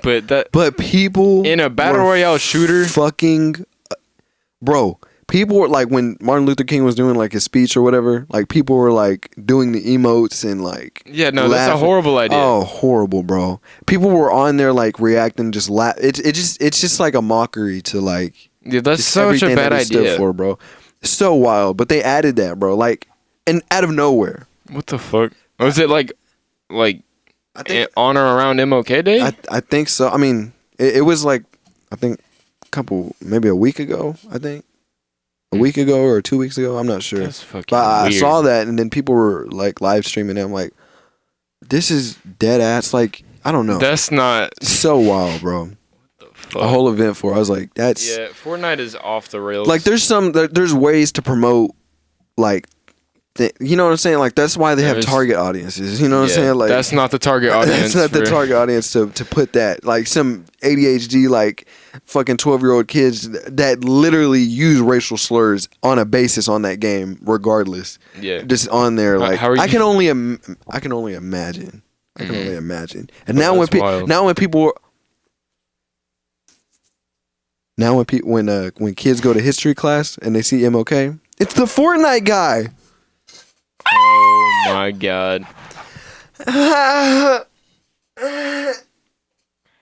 A: but
B: people
A: in a battle royale shooter,
B: fucking bro. People were like when Martin Luther King was doing like his speech or whatever. Like people were like doing the emotes and like
A: laughing. That's a horrible idea.
B: Oh, horrible, bro. People were on there like reacting, just laugh. It's just like a mockery to like
A: that's such a bad idea,
B: for bro. So wild, but they added that, bro. Like and out of nowhere.
A: What the fuck? Was it like I think, on or around MLK Day?
B: I think so. I mean, it was like I think maybe a week ago. I think a week ago or 2 weeks ago. I'm not sure.
A: That's fucking
B: but
A: weird.
B: I saw that, and then people were like live streaming it. I'm like, this is dead ass. Like I don't know.
A: That's not
B: so wild, bro. What the fuck? A whole event for. I was like, that's
A: Fortnite is off the rails.
B: Like there's ways to promote like. You know what I'm saying? Like that's why they have target audiences. You know what I'm saying? Like
A: that's not the target audience.
B: That's not the target audience to put that. Like some ADHD like fucking 12-year-old kids that literally use racial slurs on a basis on that game, regardless.
A: Yeah,
B: just on there. Like I can only imagine. I can only imagine. And now when people Now when kids go to history class and they see MLK, it's the Fortnite guy.
A: Oh my god.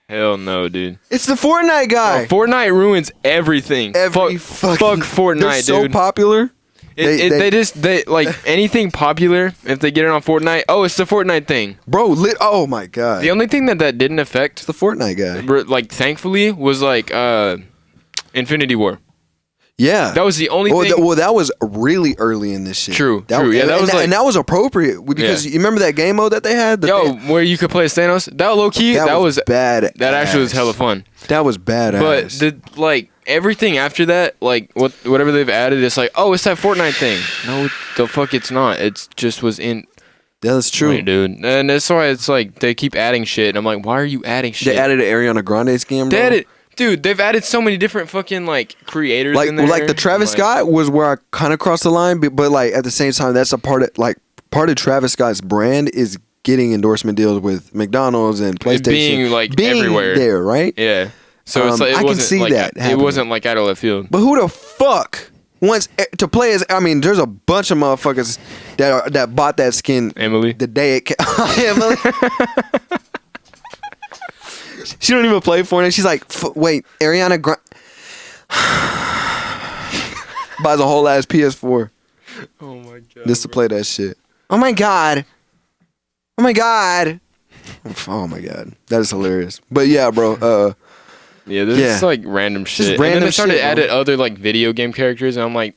A: Hell no, dude.
B: It's the Fortnite guy.
A: Bro, Fortnite ruins everything. Fuck Fortnite,
B: they're so
A: dude.
B: popular.
A: They like anything popular. If they get it on Fortnite, oh, it's the Fortnite thing,
B: bro. Oh my god.
A: The only thing that didn't affect
B: it's the Fortnite guy,
A: like thankfully, was like Infinity War.
B: Yeah,
A: that was the only thing.
B: Well, that was really early in this shit.
A: True. Yeah,
B: and that was appropriate because you remember that game mode that they had.
A: Where you could play as Thanos. That low key. That was bad. That actually was hella fun.
B: That was badass.
A: But everything after that, like whatever they've added, it's like, oh, it's that Fortnite thing. No, the fuck, it's not. It just was in.
B: That's true,
A: right, dude. And that's why it's like they keep adding shit, and I'm like, why are you adding shit?
B: They added an Ariana Grande skin, bro.
A: Dude, they've added so many different fucking like creators in there.
B: Like the Travis Scott was where I kind of crossed the line, but like at the same time, that's a part of Travis Scott's brand is getting endorsement deals with McDonald's and PlayStation, being
A: everywhere
B: there, right?
A: Yeah. So it's like
B: I can see that happening.
A: It wasn't like out of left field.
B: But who the fuck wants to play as? I mean, there's a bunch of motherfuckers that bought that skin.
A: Emily,
B: the day it came. Emily. She don't even play Fortnite. She's like, wait, Ariana Grande buys a whole ass PS4.
A: Oh my god!
B: Just to play that shit. Oh my god! Oh my god! Oh my god! That is hilarious. But yeah, bro.
A: This is like random shit. And then they started adding other like video game characters, and I'm like,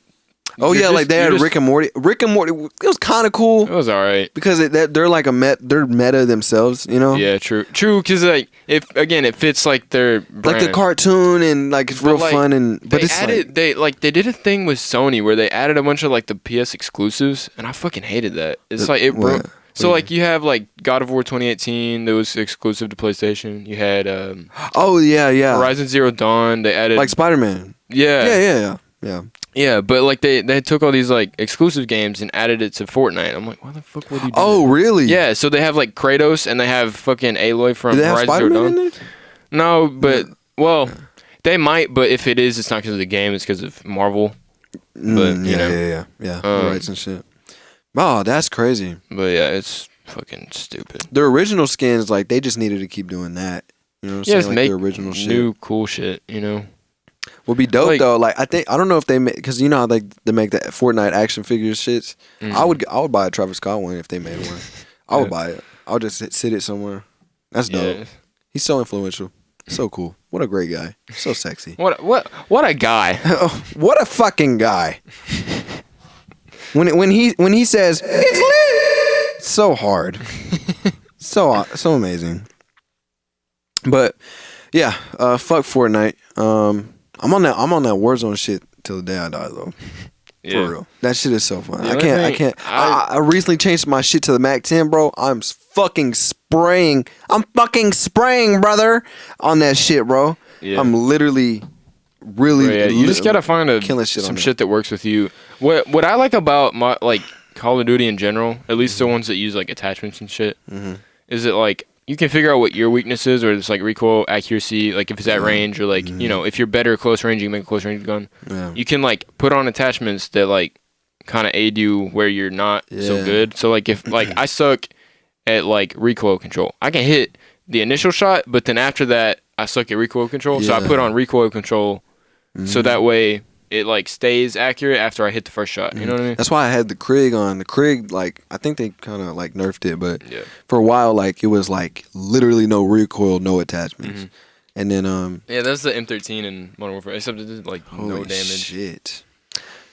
B: oh yeah, like they had Rick and Morty. Rick and Morty, it was kind of cool.
A: It was alright
B: because they're like they're meta themselves, you know.
A: Yeah, true. Because like it fits like their brand.
B: Like the cartoon and like it's real fun and but it's
A: they did a thing with Sony where they added a bunch of like the PS exclusives, and I fucking hated that. It's like it broke. So like you have like God of War 2018 that was exclusive to PlayStation. You had Horizon Zero Dawn. They added
B: like Spider-Man.
A: Yeah.
B: Yeah,
A: but like they took all these like exclusive games and added it to Fortnite. I'm like, why the fuck would you do
B: Oh,
A: that?
B: really?
A: Yeah, so they have like Kratos and they have fucking Aloy from
B: Do they have
A: Horizon Zero
B: Spider-Man
A: Dawn.
B: in there?
A: No, but well, they might, but if it is, it's not because of the game, it's because of Marvel. But
B: yeah. Rights and shit. Oh, that's crazy.
A: But yeah, it's fucking stupid.
B: The original skins, like they just needed to keep doing that. You know what I'm saying? Like
A: make
B: the original
A: new
B: shit.
A: cool shit, you know.
B: Would be dope though. Like I don't know if they make because you know how they make that Fortnite action figure shits. I would buy a Travis Scott one if they made one. I would buy it. I'll just sit it somewhere. That's dope. Yeah. He's so influential. So cool. What a great guy. So sexy.
A: What a guy.
B: What a fucking guy. When he says it's lit, so hard. so amazing. But yeah, fuck Fortnite. I'm on that Warzone shit till the day I die though. Yeah. For real. That shit is so fun. I recently changed my shit to the Mac 10, bro. I'm fucking spraying, brother, on that shit, bro. Yeah. I'm literally
A: you just gotta find some shit that works with you. What I like about my like Call of Duty in general, at least the ones that use like attachments and shit, is that like you can figure out what your weakness is, or it's like recoil accuracy, like if it's at range, or like you know, if you're better at close range, you can make a close range gun. Yeah. You can like put on attachments that like kind of aid you where you're not so good. So like if like I suck at like recoil control, I can hit the initial shot, but then after that I suck at recoil control. So I put on recoil control, so that way it like stays accurate after I hit the first shot. You know what I mean?
B: That's why I had the Krieg on. The Krieg, like I think they kind of like nerfed it, but for a while, like it was like literally no recoil, no attachments. And then
A: yeah, that's the M13 in Modern Warfare. Except it did like no damage.
B: Shit.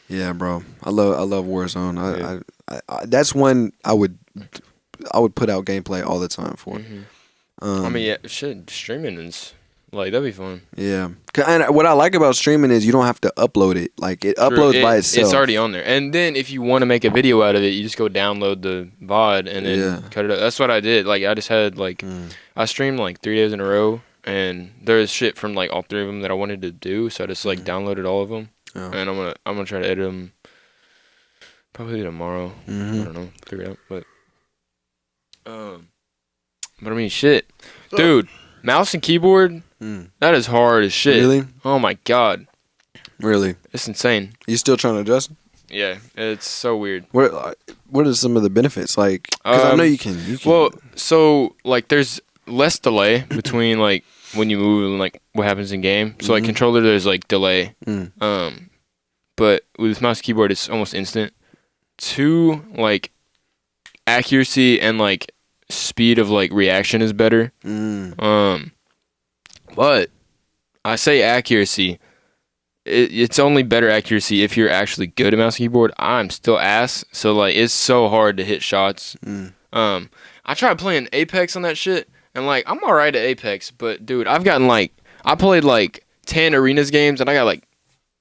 B: Yeah, bro. I love Warzone. I that's one I would put out gameplay all the time for.
A: I mean, yeah, shit, streaming is. Like, that'd be fun. Yeah.
B: And what I like about streaming is you don't have to upload it. Like, it uploads by itself.
A: It's already on there. And then if you want to make a video out of it, you just go download the VOD and then cut it up. That's what I did. Like, I just had, like, I streamed, like, 3 days in a row. And there's shit from, like, all 3 of them that I wanted to do. So I just, like, downloaded all of them. Yeah. And I'm gonna try to edit them probably tomorrow. I don't know. Figure it out. But I mean, shit. Dude, mouse and keyboard That is hard as shit.
B: Really?
A: Oh my god.
B: Really?
A: It's insane.
B: You still trying to adjust?
A: Yeah, it's so weird.
B: What are some of the benefits? Like, because I know you can.
A: Well, so like there's less delay between like when you move and like what happens in game. So like controller, there's like delay. But with mouse and keyboard, it's almost instant. 2, like accuracy and like speed of like reaction is better. But I say accuracy. It's only better accuracy if you're actually good at mouse and keyboard. I'm still ass, so like it's so hard to hit shots. I tried playing Apex on that shit, and like I'm alright at Apex, but dude, I've gotten like I played like 10 arenas games, and I got like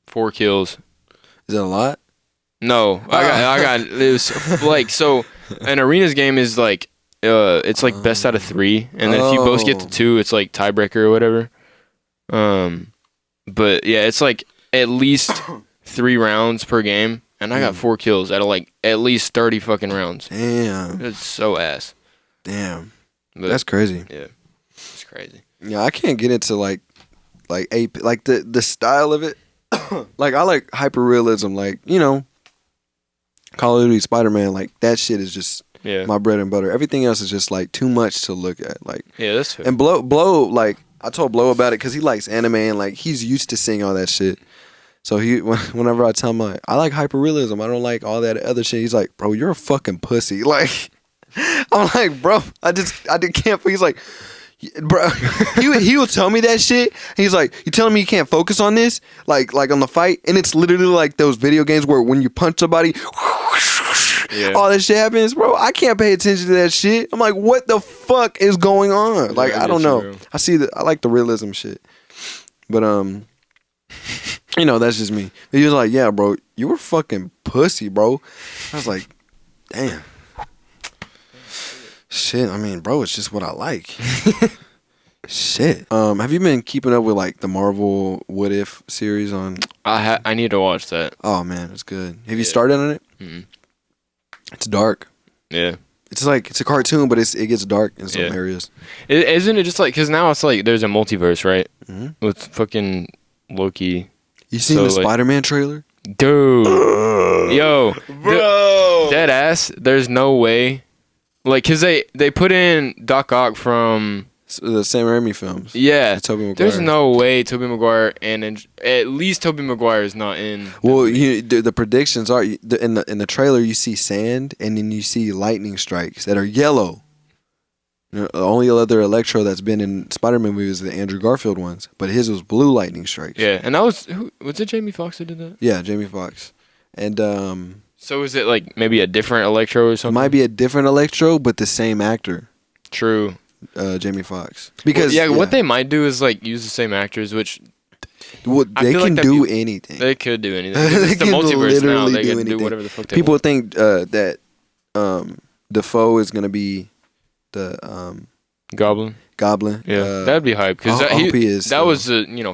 A: 4 kills.
B: Is that a lot?
A: No, I got it was like so. An arenas game is like it's like best out of 3, and then if you both get to 2, it's like tiebreaker or whatever. But yeah, it's like at least 3 rounds per game, and I got 4 kills out of like at least 30 fucking rounds.
B: Damn.
A: It's so ass.
B: Damn.
A: But,
B: that's crazy.
A: Yeah, it's crazy.
B: Yeah, I can't get into like the style of it. Like I like hyper realism, like Call of Duty, Spider-Man, like that shit is just my bread and butter. Everything else is just like too much to look at. Like
A: that's fair.
B: And Blow, like I told Blow about it because he likes anime and like he's used to seeing all that shit. So whenever I tell him like, I like hyperrealism, I don't like all that other shit. He's like, bro, you're a fucking pussy. Like I'm like, bro, I can't. He's like, bro, he will tell me that shit. He's like, you telling me you can't focus on this, like on the fight, and it's literally like those video games where when you punch somebody. All that shit happens, bro. I can't pay attention to that shit. I'm like, what the fuck is going on? Like, I don't know. I like the realism shit. But that's just me. He was like, yeah, bro, you were fucking pussy, bro. I was like, damn. Shit, I mean, bro, it's just what I like. Shit. Have you been keeping up with like the Marvel What If series on?
A: I need to watch that.
B: Oh man, it's good. Have you started on it? It's dark.
A: Yeah.
B: It's like it's a cartoon, but it gets dark in some areas.
A: Isn't it just like because now it's like there's a multiverse, right? With fucking Loki.
B: You seen the Spider-Man trailer?
A: Dude. Yo.
B: Bro.
A: Dead ass. There's no way. Like, because they put in Doc Ock from
B: the Sam Raimi films.
A: Yeah.
B: Tobey Maguire.
A: There's no way Tobey Maguire and at least Tobey Maguire is not in.
B: Well, the predictions are in the trailer you see sand and then you see lightning strikes that are yellow. The only other Electro that's been in Spider-Man movies is the Andrew Garfield ones, but his was blue lightning strikes.
A: Yeah, and that was it Jamie Foxx that did that?
B: Yeah, Jamie Foxx. And
A: so is it like maybe a different Electro or something?
B: It might be a different Electro, but the same actor.
A: True.
B: Jamie Foxx. Because
A: what they might do is like use the same actors, which
B: they can do anything.
A: They could do anything. It's the multiverse now. They can do whatever the fuck they want.
B: People think that Defoe is gonna be the
A: Goblin. Yeah, that'd be hype because that was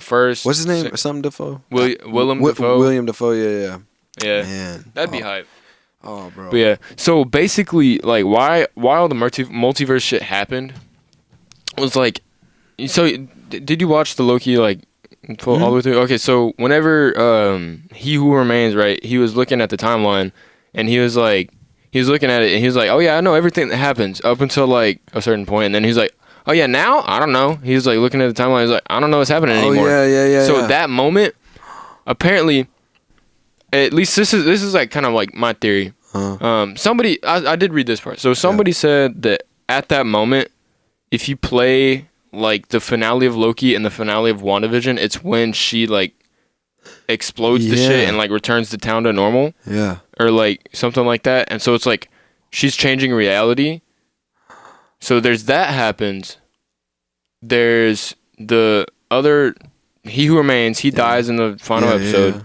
A: first.
B: What's his name? Something Defoe.
A: Willem Dafoe.
B: William Dafoe. Yeah.
A: Man, that'd be hype.
B: Oh, bro.
A: But yeah, so basically, like, why all the multiverse shit happened was like, so did you watch the Loki like all the way through? Okay, so whenever He Who Remains, right, he was looking at the timeline, and he was looking at it, and he was like, oh yeah, I know everything that happens up until like a certain point, and then he's like, oh yeah, now I don't know. He's like looking at the timeline, he's like, I don't know what's happening anymore.
B: Yeah.
A: So that moment, apparently. At least this is like kind of like my theory. Somebody I did read this part. So somebody said that at that moment, if you play like the finale of Loki and the finale of WandaVision, it's when she like explodes the shit and like returns the town to normal.
B: Yeah.
A: Or like something like that. And so it's like she's changing reality. So there's that happens. There's the other He Who Remains, he dies in the final episode. Yeah.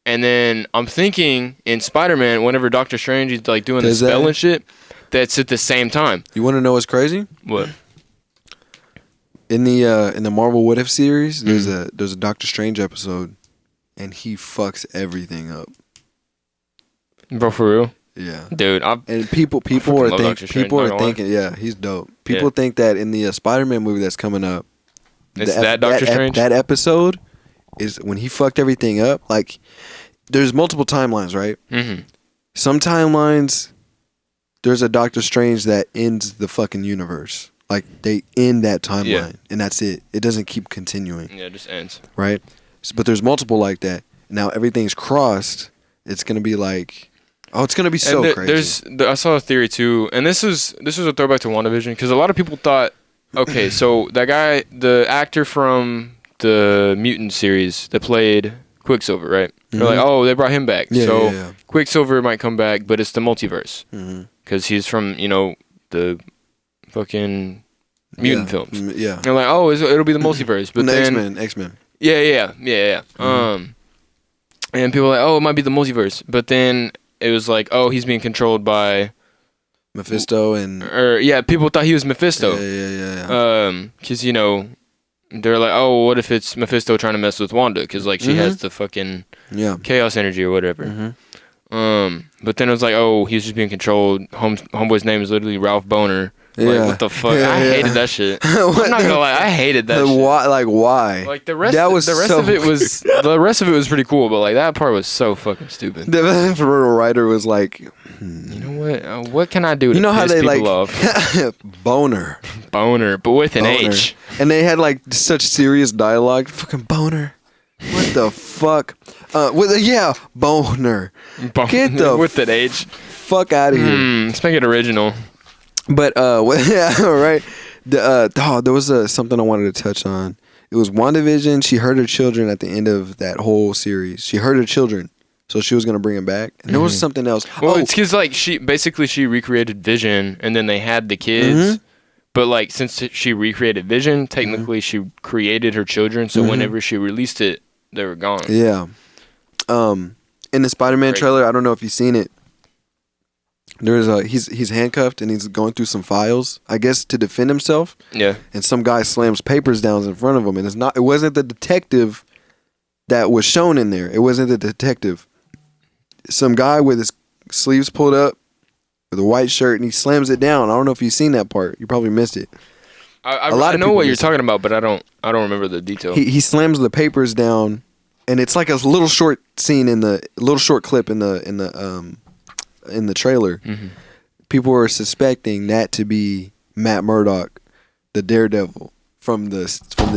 A: And then I'm thinking in Spider-Man, whenever Doctor Strange is like doing the spell and shit, that's at the same time.
B: You want to know what's crazy?
A: What?
B: In the Marvel What If series, there's a Doctor Strange episode, and he fucks everything up.
A: Bro, for real?
B: Yeah,
A: dude.
B: And people are thinking, yeah, he's dope. People think that in the Spider-Man movie that's coming up,
A: It's that Doctor Strange?
B: That episode is when he fucked everything up. Like, there's multiple timelines, right?
A: Mm-hmm.
B: Some timelines, there's a Doctor Strange that ends the fucking universe. Like, they end that timeline, and that's it. It doesn't keep continuing.
A: Yeah, it just ends.
B: Right? But there's multiple like that. Now, everything's crossed. It's going to be like... Oh, it's going to be so crazy.
A: I saw a theory, too, and this was a throwback to WandaVision, because a lot of people thought, okay, so that guy, the actor from the Mutant series that played Quicksilver, right? Mm-hmm. They're like, oh, they brought him back. So Quicksilver might come back, but it's the multiverse. Because he's from, the fucking mutant films.
B: Yeah.
A: They're like, oh, it'll be the multiverse. But then
B: X-Men.
A: Yeah. Mm-hmm. And people are like, oh, it might be the multiverse. But then it was like, oh, he's being controlled by
B: Mephisto and...
A: people thought he was Mephisto.
B: Yeah.
A: Because, they're like, oh, what if it's Mephisto trying to mess with Wanda? Because, like, she has the fucking chaos energy or whatever. But then it was like, oh, he's just being controlled. Homeboy's name is literally Ralph Boner. Like, what the fuck? I hated that shit. I'm not gonna lie, I hated that shit.
B: Why? Like, why?
A: Like, the rest of it was pretty cool, but, like, that part was so fucking stupid.
B: The writer was like...
A: You know what can I do to
B: piss
A: people
B: like,
A: off?
B: Boner,
A: but with an H.
B: And they had, like, such serious dialogue. Fucking boner. What the fuck? Boner. Get the
A: with an H.
B: Fuck out of here.
A: Let's make it original.
B: But right. There was something I wanted to touch on. It was WandaVision. She heard her children at the end of that whole series. She heard her children, so she was gonna bring them back. And there was something else.
A: Well, it's because like she recreated Vision, and then they had the kids. But like since she recreated Vision, technically she created her children. So whenever she released it, they were gone.
B: Yeah. In the Spider-Man trailer, I don't know if you've seen it. There's he's handcuffed and he's going through some files, I guess, to defend himself.
A: Yeah. And
B: some guy slams papers down in front of him, and it wasn't the detective that was shown in there. It wasn't the detective. Some guy with his sleeves pulled up with a white shirt, and he slams it down. I don't know if you've seen that part. You probably missed it.
A: I know what you're talking about, but I don't remember the detail.
B: He slams the papers down, and it's like a little short scene short clip in the trailer. People were suspecting that to be Matt Murdock, the Daredevil from the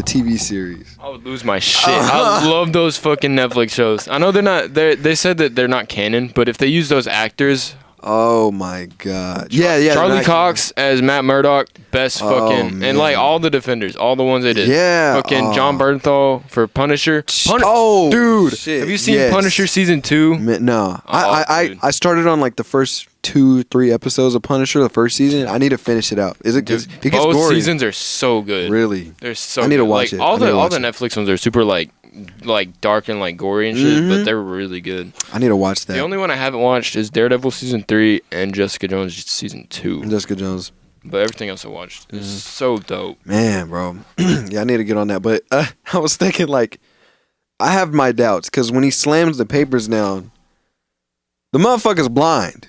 B: TV series.
A: I would lose my shit. I love those fucking Netflix shows. I know they said that they're not canon, but if they use those actors,
B: oh my god, yeah.
A: Charlie Cox as Matt Murdock, best fucking, and like all the Defenders, all the ones they did.
B: Yeah,
A: fucking John Bernthal for Punisher. Dude,
B: shit.
A: Have you seen Punisher season 2?
B: No, I started on like the first 2-3 episodes of Punisher, the first season. I need to finish it out. It gets
A: both
B: gory.
A: Seasons are so good.
B: Really,
A: they're so.
B: I need
A: to
B: watch it.
A: All the Netflix ones are super like dark and like gory and shit, but they're really good.
B: I need to watch that.
A: The only one I haven't watched is Daredevil season 3 and Jessica Jones season 2.
B: Jessica Jones.
A: But everything else I watched is so dope.
B: Man, bro. Yeah, I need to get on that. But I was thinking like, I have my doubts because when he slams the papers down, the motherfucker's blind.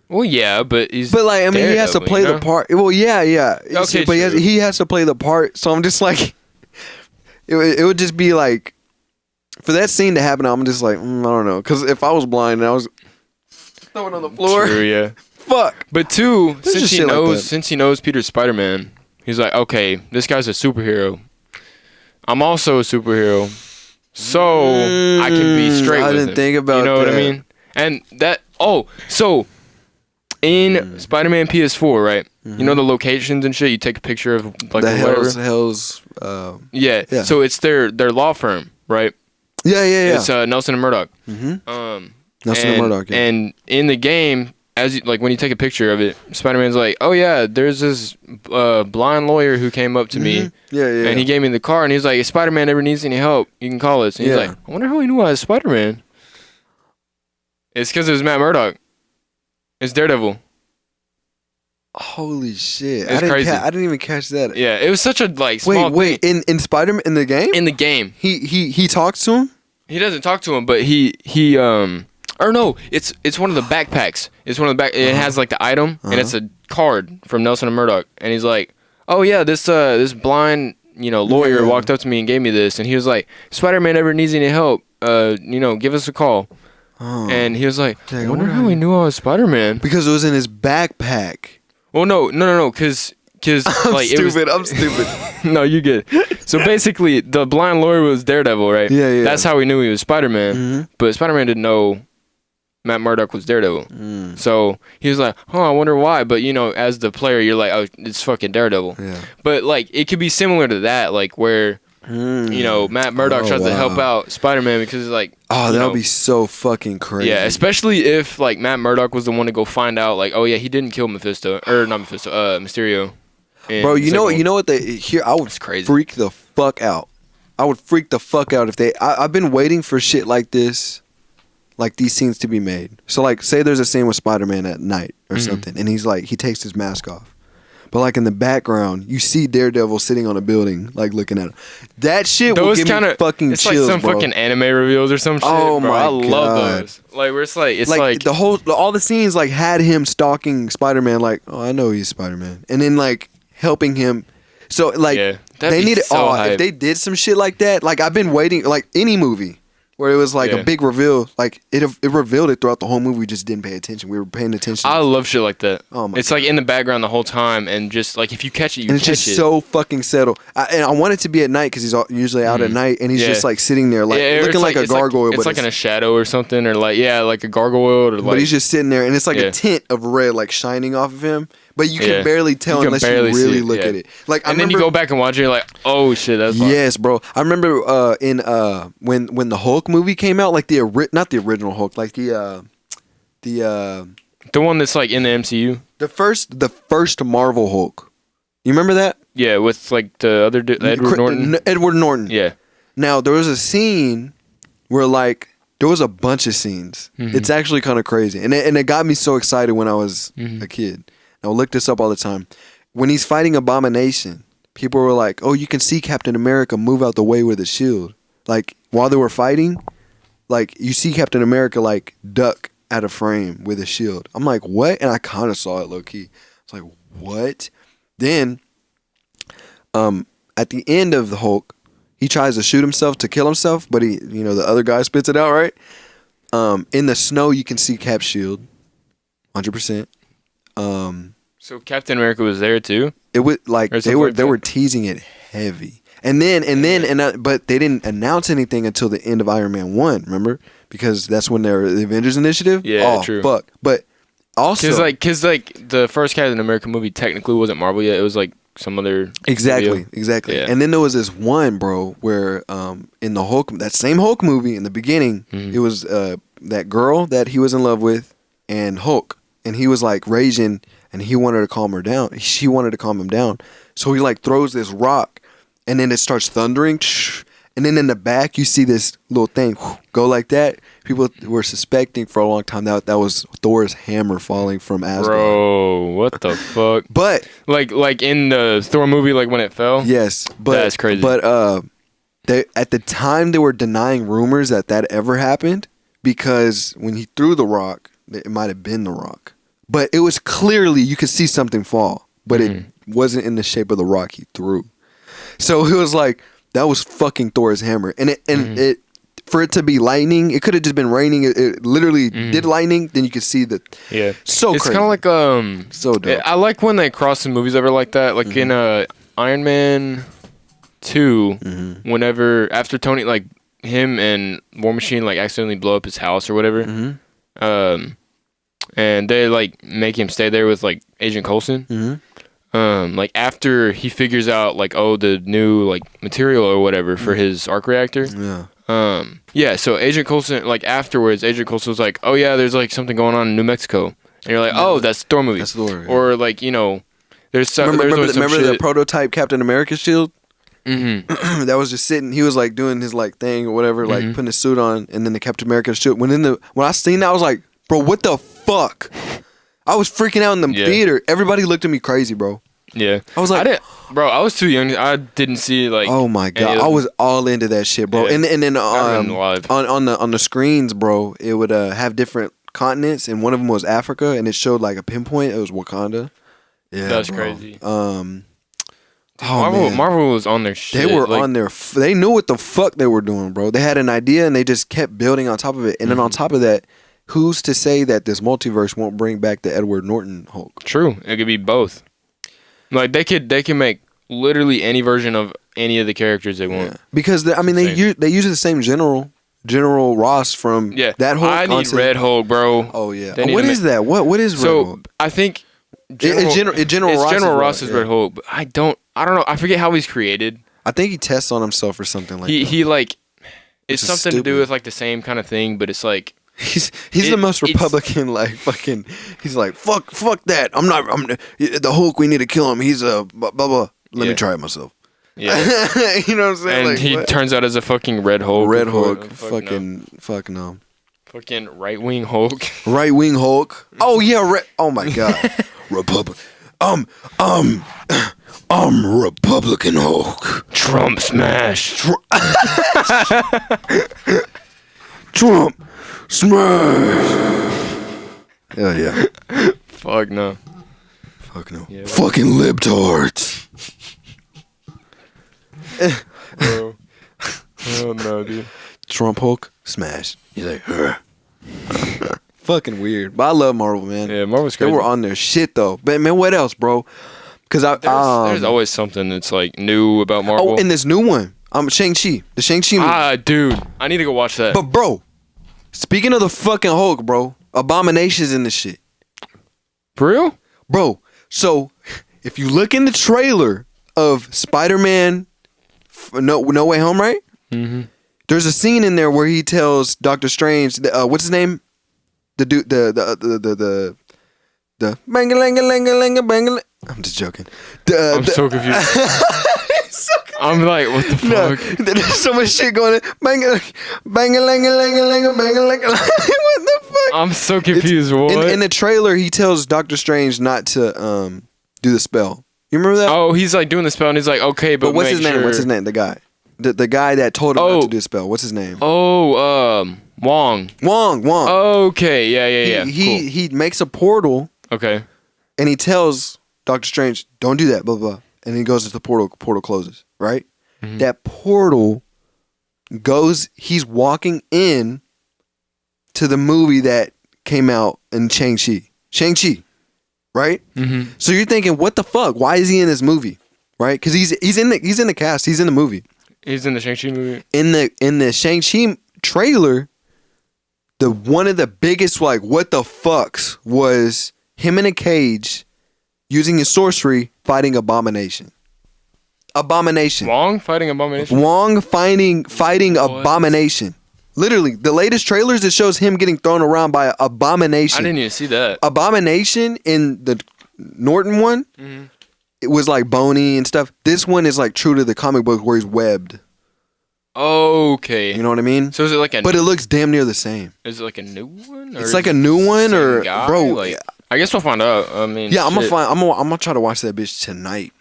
A: Well, yeah, but he's.
B: But like, I mean, he has to play the part. Well, yeah.
A: Okay,
B: but he has to play the part. So I'm just like, it would just be like, for that scene to happen, I'm just like, I don't know, because if I was blind and I was throwing on the floor,
A: true, yeah,
B: fuck.
A: But two, since he knows Peter's Spider-Man, he's like, okay, this guy's a superhero. I'm also a superhero, so I can be straight with him. I didn't
B: think about that.
A: You know what I mean? And that. Oh, so. In Spider-Man PS4, right? You know the locations and shit. You take a picture of like
B: the
A: Hell's. Yeah. So it's their law firm, right?
B: Yeah.
A: It's Nelson and Murdoch.
B: Nelson and Murdoch. Yeah.
A: And in the game, when you take a picture of it, Spider-Man's like, oh yeah, there's this blind lawyer who came up to me.
B: Yeah.
A: And he gave me the car, and he's like, if Spider-Man ever needs any help, you can call us. And he's like, I wonder how he knew I was Spider-Man. It's because it was Matt Murdock. It's Daredevil.
B: Holy shit!
A: It's crazy.
B: I didn't even catch that.
A: Yeah, it was such a small
B: Wait. In Spider-Man in the game?
A: In the game,
B: he talks to him.
A: He doesn't talk to him, but he or no, it's one of the backpacks. It's one of the back. It has like the item, and it's a card from Nelson and Murdoch, and he's like, oh yeah, this blind lawyer walked up to me and gave me this, and he was like, Spider-Man ever needs any help, give us a call. Oh. And he was like, I wonder how he knew I was Spider-Man.
B: Because it was in his backpack.
A: Well, no, because
B: I'm stupid.
A: No, you get it. So basically, the blind lawyer was Daredevil, right?
B: Yeah.
A: That's how we knew he was Spider-Man. But Spider-Man didn't know Matt Murdock was Daredevil. So he was like, I wonder why. But, as the player, you're like, oh, it's fucking Daredevil. Yeah. But, it could be similar to that, where, Matt Murdock tries to help out Spider-Man because it's like...
B: Oh, that would be so fucking crazy.
A: Yeah, especially if, Matt Murdock was the one to go find out, he didn't kill Mephisto. Or, not Mephisto, Mysterio. And
B: bro, you know what I would freak the fuck out. I would freak the fuck out if I've been waiting for shit like this, these scenes to be made. So say there's a scene with Spider-Man at night or something, and he's he takes his mask off. But in the background, you see Daredevil sitting on a building, looking at him. That shit will give me fucking chills,
A: it's some
B: bro.
A: fucking anime reveals or some shit.
B: Oh
A: bro.
B: my God.
A: I love those. Where it's
B: all the scenes had him stalking Spider-Man. I know he's Spider-Man, and then helping him. So they need it. So if they did some shit like that, I've been waiting. Any movie where it was a big reveal, it revealed it throughout the whole movie. We just didn't pay attention. We were paying attention.
A: I love shit like that.
B: Oh my
A: it's
B: God.
A: In the background the whole time, and just if you catch it,
B: and it's just so fucking settled. And I want it to be at night because he's usually out at night, and he's just sitting there looking like a gargoyle.
A: It's in a shadow or something, or like a gargoyle, or
B: But he's just sitting there, and it's a tint of red shining off of him. But you can barely tell unless you really look at it.
A: And then you go back and watch it, you're like, oh shit, that's
B: yes, bro. I remember when the Hulk movie came out, not the original Hulk, the
A: one that's in the MCU.
B: The first Marvel Hulk. You remember that?
A: Yeah, with the other Edward Norton.
B: Edward Norton.
A: Yeah. Now
B: there was a scene where there was a bunch of scenes. It's actually kind of crazy, and it got me so excited when I was a kid. I would look this up all the time. When he's fighting Abomination, people were like, "Oh, you can see Captain America move out the way with a shield." While they were fighting, you see Captain America duck out of frame with a shield. I'm like, "What?" And I kind of saw it low key. It's like, "What?" Then, at the end of the Hulk, he tries to shoot himself to kill himself, but the other guy spits it out, right? In the snow, you can see Cap's shield, 100%.
A: So Captain America was there too.
B: It was they were teasing it heavy, but they didn't announce anything until the end of Iron Man 1. Remember, because that's when they're the Avengers Initiative.
A: Yeah, true.
B: Fuck, but also
A: because the first Captain America movie technically wasn't Marvel yet. It was some other
B: exactly.
A: Yeah.
B: And then there was this one, bro, where in the Hulk, that same Hulk movie in the beginning, it was that girl that he was in love with and Hulk. And he was raging, and he wanted to calm her down. She wanted to calm him down. So he throws this rock, and then it starts thundering. And then in the back, you see this little thing go like that. People were suspecting for a long time that was Thor's hammer falling from Asgard.
A: Bro, what the fuck?
B: But
A: like in the Thor movie, when it fell.
B: Yes, but
A: that's crazy.
B: But they at the time they were denying rumors that ever happened because when he threw the rock, it might have been the rock. But it was clearly, you could see something fall, but it wasn't in the shape of the rock he threw. So it was that was fucking Thor's hammer. And it for it to be lightning, it could have just been raining. It literally did lightning, then you could see that.
A: Yeah.
B: So
A: it's
B: crazy.
A: It's kind of
B: so dope.
A: I like when they cross the movies over like that. In Iron Man 2, whenever, after Tony, him and War Machine, accidentally blow up his house or whatever. And they make him stay there with Agent Coulson. After he figures out the new material or whatever for his arc reactor. Yeah. So Agent Coulson afterwards, Agent Coulson was like, "Oh yeah, there's something going on in New Mexico," and you're like, "Oh, that's Thor movie."
B: That's Thor. Yeah.
A: Or there's some.
B: Remember
A: the
B: prototype Captain America shield? That was just sitting. He was doing his thing or whatever, putting his suit on, and then the Captain America shield. When I seen that, I was like, "Bro, what the fuck?" I was freaking out in the theater. Everybody looked at me crazy, bro.
A: Yeah.
B: I was like,
A: I was too young. I didn't see
B: oh my God. I was all into that shit, bro. Yeah. And then on the screens, bro, it would have different continents, and one of them was Africa, and it showed a pinpoint. It was Wakanda. Yeah.
A: That's crazy. Marvel was on their shit.
B: They were on their. They knew what the fuck they were doing, bro. They had an idea and they just kept building on top of it. And then on top of that, who's to say that this multiverse won't bring back the Edward Norton Hulk?
A: True, it could be both. Like they can make literally any version of any of the characters they want.
B: Because they use the same General Ross from that Hulk.
A: I need Red Hulk, bro.
B: Oh yeah. What is that? What is Red Hulk?
A: I think
B: General
A: Ross is Red Hulk, but I don't know. I forget how he's created.
B: I think he tests on himself or something like that.
A: He like it's something to do with like the same kind of thing, but it's like
B: he's the most Republican like fucking. He's like fuck that. I'm the Hulk. We need to kill him. He's a blah blah. Let me try it myself.
A: Yeah,
B: you know what I'm saying.
A: And he turns out as a fucking Red Hulk.
B: Red Hulk. Fucking no.
A: Fucking right wing Hulk.
B: Right wing Hulk. Oh yeah. Oh my god. Republic. I'm Republican Hulk.
A: Trump smash.
B: Trump smash. Hell yeah.
A: Fuck no.
B: Fuck no. Yeah, fucking libtards.
A: Bro. Oh no, dude.
B: Trump Hulk smash. He's like, fucking weird. But I love Marvel, man.
A: Yeah, Marvel's crazy.
B: They were on their shit though. But man, what else, bro? Because
A: there's always something that's like new about Marvel.
B: Oh, and this new one, Shang-Chi. The Shang-Chi movie.
A: Dude, I need to go watch that.
B: But bro, speaking of the fucking Hulk, bro, Abomination's in this shit.
A: For real?
B: Bro, so if you look in the trailer of Spider-Man No Way Home, right?
A: Mm-hmm.
B: There's a scene in there where he tells Doctor Strange, what's his name? The dude, the bang-a-lang-a-lang-a-lang-a-bang-a-lang. I'm just joking.
A: I'm so confused.
B: So
A: I'm like, what the fuck?
B: There's so much shit going on. Bang-a-lang-a-lang-a-lang-a-bang-a-lang. What the fuck?
A: I'm so confused. What?
B: In the trailer, he tells Doctor Strange not to do the spell. You remember that?
A: Oh, he's like doing the spell, and he's like, okay, but
B: what's his name?
A: sure.
B: What's his name? The guy. The guy that told him not to do the spell. What's his name?
A: Wong. Okay, yeah.
B: He makes a portal.
A: Okay.
B: And he tells Doctor Strange, don't do that, blah, blah. And he goes to the portal closes, right? Mm-hmm. That portal he's walking in to the movie that came out in Shang-Chi, right?
A: Mm-hmm.
B: So you're thinking, what the fuck? Why is he in this movie, right? Because he's in the cast, he's in the movie.
A: He's in the Shang-Chi movie?
B: In the Shang-Chi trailer, one of the biggest, like, what the fucks was him in a cage using his sorcery fighting Abomination.
A: Wong fighting Abomination?
B: Wong fighting Abomination. Literally, the latest trailers, it shows him getting thrown around by Abomination.
A: I didn't even see that.
B: Abomination in the Norton one, it was like bony and stuff. This one is like true to the comic book where he's webbed.
A: Okay.
B: You know what I mean?
A: So is it like
B: but it looks damn near the same.
A: Is it like a new one?
B: It's like a new one, or
A: guy?
B: Bro?
A: Like, I guess we'll find out. I mean,
B: yeah, I'm gonna try to watch that bitch tonight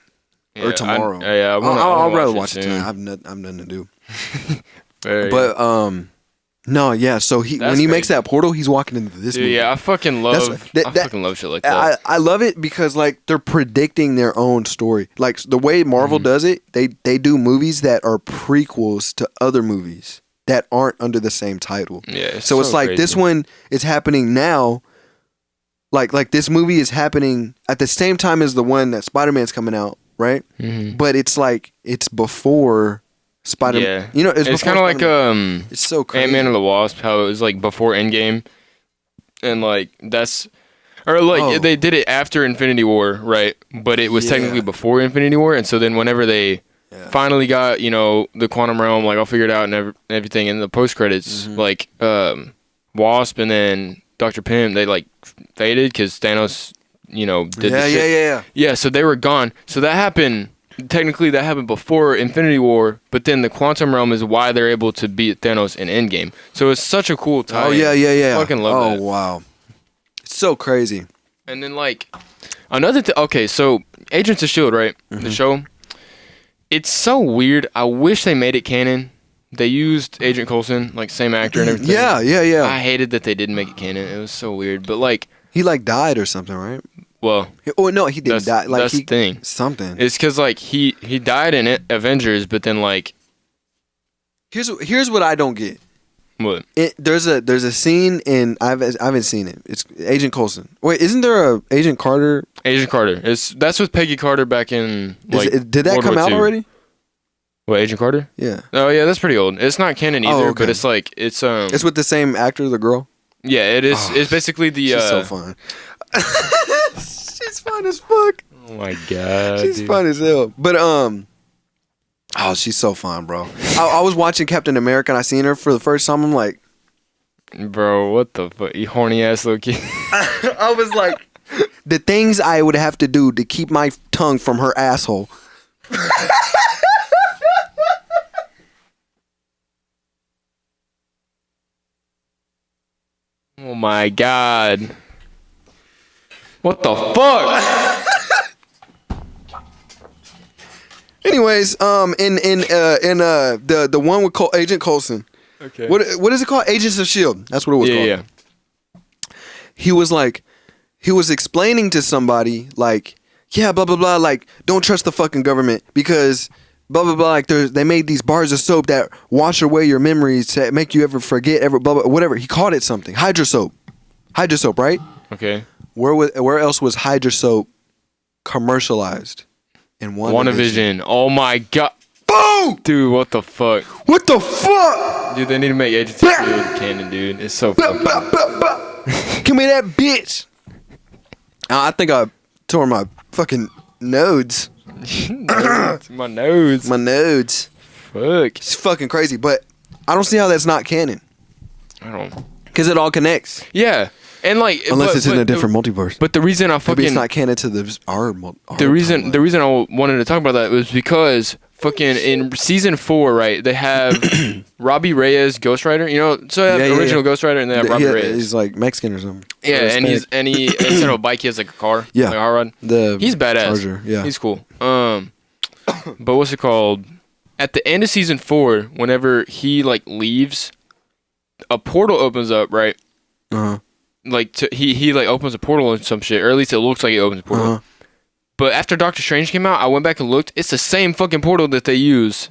B: or tomorrow. I'll rather watch it tonight. I've nothing to do. But no, yeah. So when he makes that portal, he's walking into this movie.
A: Yeah, I fucking love shit like that.
B: I love it because like they're predicting their own story. Like the way Marvel does it, they do movies that are prequels to other movies that aren't under the same title.
A: Yeah.
B: So it's like crazy. This one is happening now. Like this movie is happening at the same time as the one that Spider-Man's coming out, right? Mm-hmm. But it's like it's before Spider-Man.
A: Yeah.
B: You know,
A: it's kind of like
B: it's so crazy.
A: Ant-Man and the Wasp, how it was like before Endgame, and like they did it after Infinity War, right? But it was technically before Infinity War, and so then whenever they finally got the quantum realm, like all figured out and everything, in the post credits, like Wasp and then Dr. Pym, they like faded because Thanos, did the shit. Yeah, so they were gone. So that happened. Technically, that happened before Infinity War, but then the quantum realm is why they're able to beat Thanos in Endgame. So it's such a cool time.
B: Oh yeah.
A: I fucking love that.
B: Oh wow, it's so crazy.
A: And then like another okay, so Agents of S.H.I.E.L.D., right? The show. It's so weird. I wish they made it canon. They used Agent Coulson, like same actor and everything.
B: Yeah.
A: I hated that they didn't make it canon. It was so weird. But like
B: he like died or something, right?
A: Well,
B: oh no, he didn't die. Like
A: that's the thing.
B: Something.
A: It's because like he died in it, Avengers, but then like
B: here's what I don't get.
A: What?
B: There's a scene in I haven't seen it. It's Agent Coulson. Wait, isn't there a Agent Carter?
A: Agent Carter. That's with Peggy Carter back in like.
B: Did that
A: World
B: come
A: War
B: out
A: II.
B: already?
A: What, Agent Carter?
B: Yeah.
A: Oh yeah, that's pretty old. It's not canon either,
B: okay.
A: but it's like it's
B: It's with the same actor, the girl.
A: Yeah, it is. It's basically the.
B: She's so fun. She's fun as fuck.
A: Oh my god.
B: She's fun as hell. But oh, she's so fun, bro. I was watching Captain America and I seen her for the first time. I'm like,
A: bro, what the fuck, you horny ass little kid.
B: I was like, the things I would have to do to keep my tongue from her asshole.
A: Oh my god. What the fuck?
B: Anyways, in the one with Agent Coulson.
A: Okay.
B: What is it called? Agents of S.H.I.E.L.D. That's what it was called.
A: Yeah.
B: He was explaining to somebody like, yeah, blah blah blah, like don't trust the fucking government because blah blah blah. Like they made these bars of soap that wash away your memories to make you ever forget ever blah blah whatever. He called it something. Hydro soap, right?
A: Okay.
B: Where else was Hydro soap commercialized? In
A: WandaVision. Oh my god.
B: Boom!
A: Dude, what the fuck?
B: What the fuck?
A: Dude, they need to make Agents of S.H.I.E.L.D. canon, dude. It's so fucking.
B: Give me that bitch. I think I tore my fucking nodes.
A: My nose.
B: My nodes.
A: Fuck.
B: It's fucking crazy, but I don't see how that's not canon.
A: I don't.
B: Because it all connects.
A: Yeah. And like,
B: unless it's in a different multiverse.
A: But the reason I fucking
B: maybe it's not canon to the
A: the reason I wanted to talk about that was because fucking in season 4, right? They have Robbie Reyes, Ghost Rider. You know, so they have original Ghost Rider and they have Robbie Reyes.
B: He's like Mexican or something.
A: Yeah, and he instead of a bike, he has like a car.
B: Yeah,
A: like a hot rod. He's badass.
B: Charger, yeah,
A: he's cool. But what's it called? At the end of season 4, whenever he like leaves, a portal opens up, right? Like he like opens a portal or some shit, or at least it looks like he opens a portal. But after Doctor Strange came out, I went back and looked. It's the same fucking portal that they use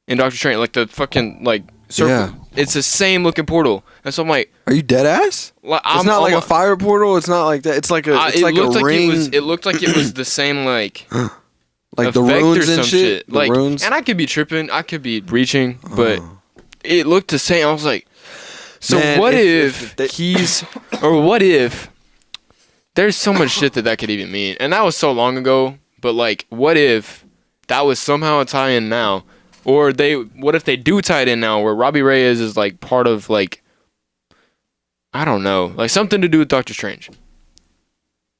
A: in Doctor Strange, like the fucking like circle. Yeah. It's the same looking portal, and so I'm like,
B: "Are you dead ass?"
A: Like,
B: it's not like a fire portal. It's not like that. It's like a. It's like a ring.
A: It looked like it was the same like.
B: Like the runes and shit.
A: Like, runes. And I could be tripping. I could be reaching, but it looked the same. I was like. So man, what if there's so much shit that could even mean, and that was so long ago. But like, what if that was somehow a tie-in now, or what if they do tie it in now, where Robbie Reyes is like part of like, I don't know, like something to do with Doctor Strange.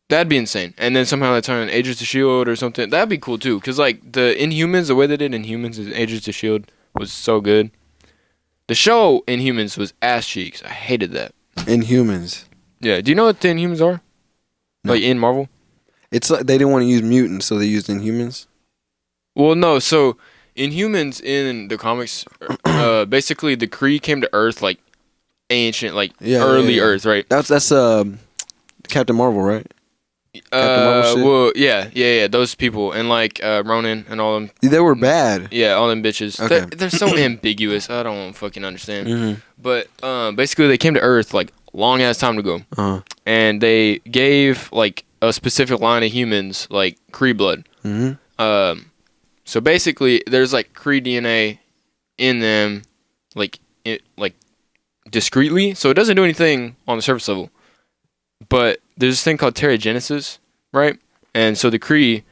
A: That'd be insane, and then somehow they tie in Agents of S.H.I.E.L.D. or something. That'd be cool too, cause like the Inhumans, the way they did Inhumans is Agents of S.H.I.E.L.D. was so good. The show Inhumans was ass cheeks. I hated that.
B: Inhumans.
A: Yeah. Do you know what the Inhumans are? No. Like in Marvel?
B: It's like they didn't want to use mutants, so they used Inhumans.
A: Well, no. So Inhumans in the comics, basically the Kree came to Earth like ancient, like early Earth, right?
B: That's Captain Marvel, right?
A: Well, yeah, those people and like Ronan and all them.
B: They were bad.
A: Yeah, all them bitches. Okay. They're so ambiguous. I don't fucking understand. Mm-hmm. But basically, they came to Earth like long ass time ago, and they gave like a specific line of humans like Kree blood. Mm-hmm. So basically, there's like Kree DNA in them, like discreetly. So it doesn't do anything on the surface level. But there's this thing called Terrigenesis, right? And so the Kree,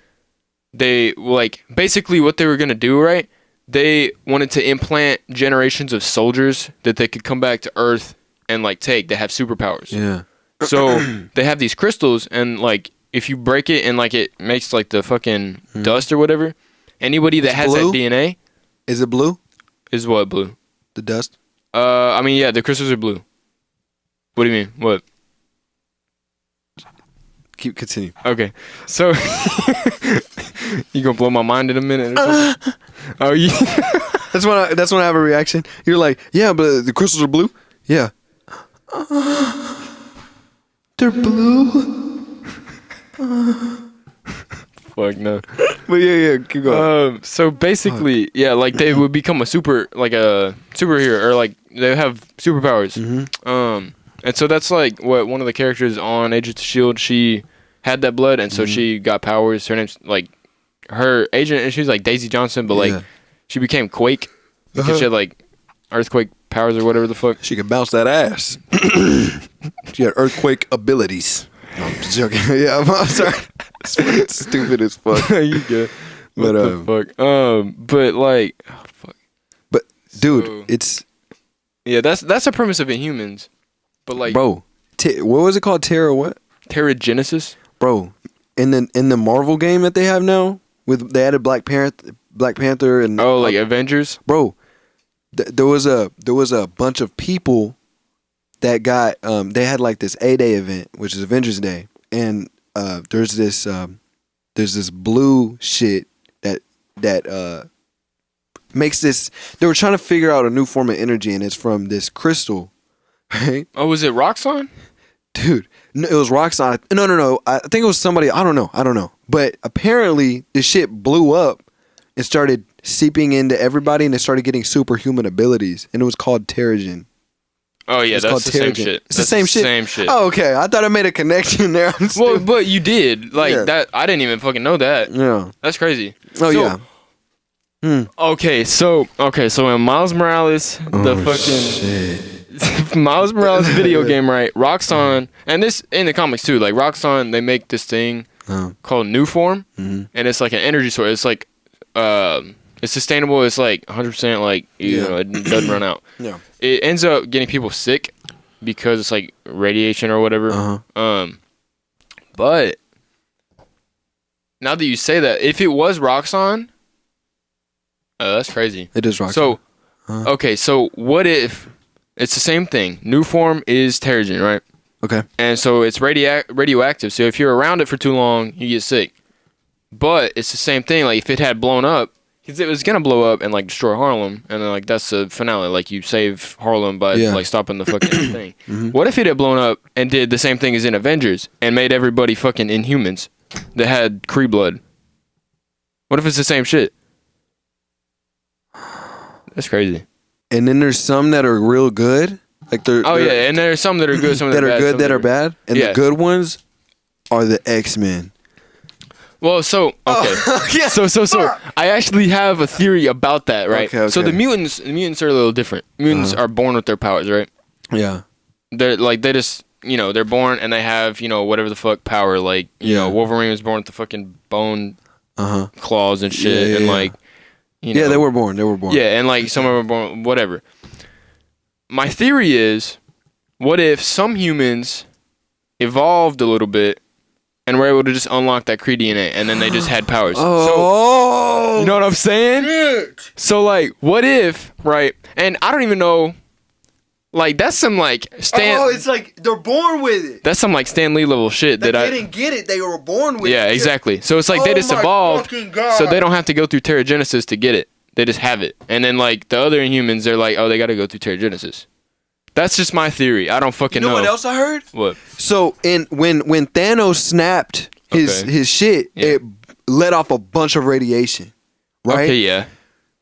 A: they like basically what they were gonna do, right? They wanted to implant generations of soldiers that they could come back to Earth and like take. They have superpowers.
B: Yeah.
A: So they have these crystals, and like if you break it and like it makes like the fucking dust or whatever, anybody that has
B: blue?
A: that DNA,
B: is it blue?
A: Is what blue?
B: The dust.
A: I mean, yeah, the crystals are blue. What do you mean? What?
B: Continue.
A: Okay, so you gonna blow my mind in a minute? Or something? Oh, yeah.
B: That's when I have a reaction. You're like, yeah, but the crystals are blue. Yeah. They're blue.
A: Fuck no.
B: But yeah, keep going.
A: So basically, yeah, like they would become a superhero, or like they have superpowers. And so that's like what one of the characters on Agents of S.H.I.E.L.D., she had that blood, and so she got powers. Her name's like her agent, and she's like Daisy Johnson, but like she became Quake because she had like earthquake powers or whatever the fuck.
B: She could bounce that ass. She had earthquake abilities. No, I'm just joking. Yeah, I'm sorry. It's stupid as fuck.
A: You good? What the fuck? But like, oh, fuck.
B: But dude,
A: So,
B: it's
A: that's the premise of Inhumans. But like,
B: bro, what was it called? Terra what?
A: Terragenesis.
B: Bro, in the Marvel game that they have now, they added Black Panther, and
A: like Avengers.
B: Bro, there was a bunch of people that got they had like this A-Day event, which is Avengers Day, and there's this blue shit that makes this. They were trying to figure out a new form of energy, and it's from this crystal, right?
A: Oh, was it Roxxon?
B: Dude, no, it was Roxxon. No. I think it was somebody. I don't know. But apparently, the shit blew up and started seeping into everybody, and it started getting superhuman abilities, and it was called Terrigen.
A: Oh yeah, that's the same shit.
B: It's the same shit.
A: Same shit.
B: Oh, okay. I thought I made a connection there.
A: Well, but you did that. I didn't even fucking know that.
B: Yeah,
A: that's crazy.
B: Oh yeah.
A: Okay, so in Miles Morales, Miles Morales video game, right? Roxxon, and this in the comics too. Like Roxxon, they make this thing called New Form, and it's like an energy source. It's like it's sustainable. It's like 100%. Like you know, it doesn't run out.
B: Yeah.
A: It ends up getting people sick because it's like radiation or whatever. But now that you say that, if it was Roxxon, that's crazy.
B: It is Roxxon.
A: So, okay, so what if it's the same thing? New Form is Terrigen, right?
B: Okay.
A: And so it's radioactive. So if you're around it for too long, you get sick. But it's the same thing. Like if it had blown up, because it was gonna blow up and like destroy Harlem, and then like that's the finale. Like you save Harlem by like stopping the fucking thing. What if it had blown up and did the same thing as in Avengers and made everybody fucking Inhumans that had Kree blood? What if it's the same shit? That's crazy.
B: And then there's some that are real good. Like they're
A: and there's some that are good, some
B: that are good, that are bad, and the good ones are the X-Men.
A: Well, so okay, so I actually have a theory about that, right?
B: Okay.
A: So the mutants are a little different. Mutants are born with their powers, right?
B: Yeah.
A: They're like they just they're born and they have whatever the fuck power. Like you know Wolverine was born with the fucking bone claws and shit, and like
B: they were born.
A: Yeah, and like some of them were born whatever. My theory is, what if some humans evolved a little bit and were able to just unlock that Kree DNA, and then they just had powers. So, you know what I'm saying?
B: Shit.
A: So, like, what if, right? And I don't even know, like, that's some, like,
B: it's like they're born with it.
A: That's some, like, Stan Lee level shit
B: they didn't get it. They were born with it.
A: Yeah, exactly. So, it's like they just evolved, so they don't have to go through Terrigenesis to get it. They just have it. And then, like, the other Inhumans, they're like, oh, they got to go through Terrigenesis. That's just my theory. I don't fucking know.
B: You know what else I heard?
A: What?
B: So when Thanos snapped his shit, it let off a bunch of radiation. Right?
A: Okay, yeah.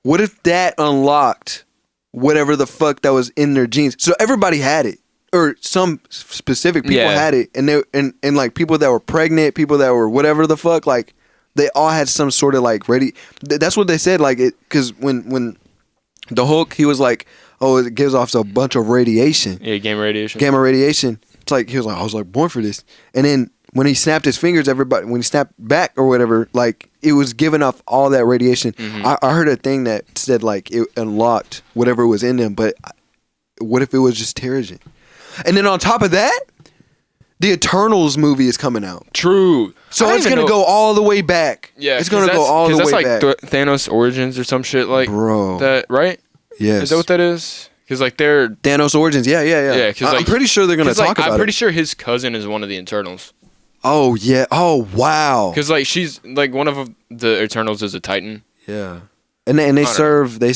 B: What if that unlocked whatever the fuck that was in their genes? So everybody had it. Or some specific people had it. And they and like people that were pregnant, people that were whatever the fuck, like they all had some sort of like that's what they said, like it, because when the Hulk, he was like, oh, it gives off a bunch of radiation.
A: Yeah, gamma radiation.
B: Gamma radiation. It's like, he was like, I was like born for this. And then when he snapped his fingers, when he snapped back or whatever, like it was giving off all that radiation. I heard a thing that said like it unlocked whatever was in them, but what if it was just Terrigen? And then on top of that, the Eternals movie is coming out.
A: True.
B: So it's going to go all the way back.
A: Yeah.
B: It's going to go all the way back.
A: That's like Thanos Origins or some shit like that, right?
B: Yes.
A: Is that what that is? Because like they're
B: Thanos Origins. Yeah.
A: Yeah,
B: I'm pretty sure they're going to talk about it.
A: I'm pretty sure his cousin is one of the Eternals.
B: Oh, yeah. Oh, wow.
A: Because like she's like one of the Eternals is a Titan.
B: Yeah. And they serve
A: I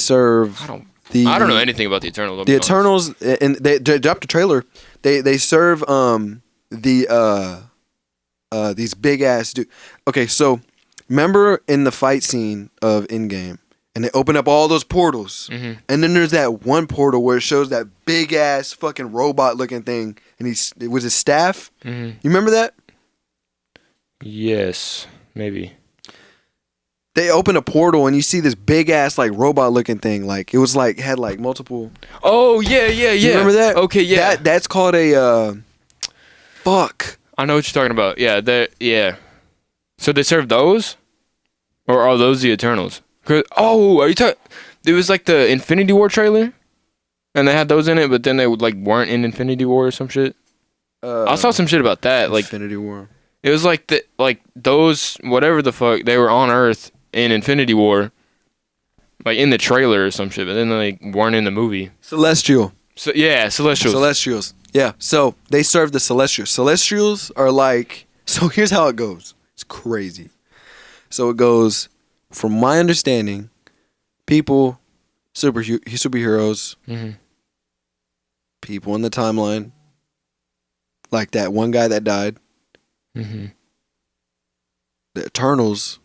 A: don't know anything about the Eternals.
B: The Eternals, and they dropped a trailer. They serve the these big ass dude. Okay, so remember in the fight scene of Endgame, and they open up all those portals, and then there's that one portal where it shows that big ass fucking robot looking thing, and it was his staff. You remember that?
A: Yes, maybe.
B: They open a portal and you see this big ass like robot looking thing. Like it was like had like multiple.
A: Oh yeah.
B: You remember that?
A: Okay, yeah.
B: That's called a fuck.
A: I know what you're talking about. Yeah. So they serve those, or are those the Eternals? Are you talking? It was like the Infinity War trailer, and they had those in it, but then they weren't in Infinity War or some shit. I saw some shit about that. Like
B: Infinity War.
A: It was like those whatever the fuck they were on Earth in Infinity War, like in the trailer or some shit, but then they weren't in the movie.
B: Celestial.
A: So yeah,
B: Celestials. Yeah. So they serve the Celestials. Celestials are like. So here's how it goes. It's crazy. So it goes, from my understanding, people, superheroes, people in the timeline, like that one guy that died, the Eternals,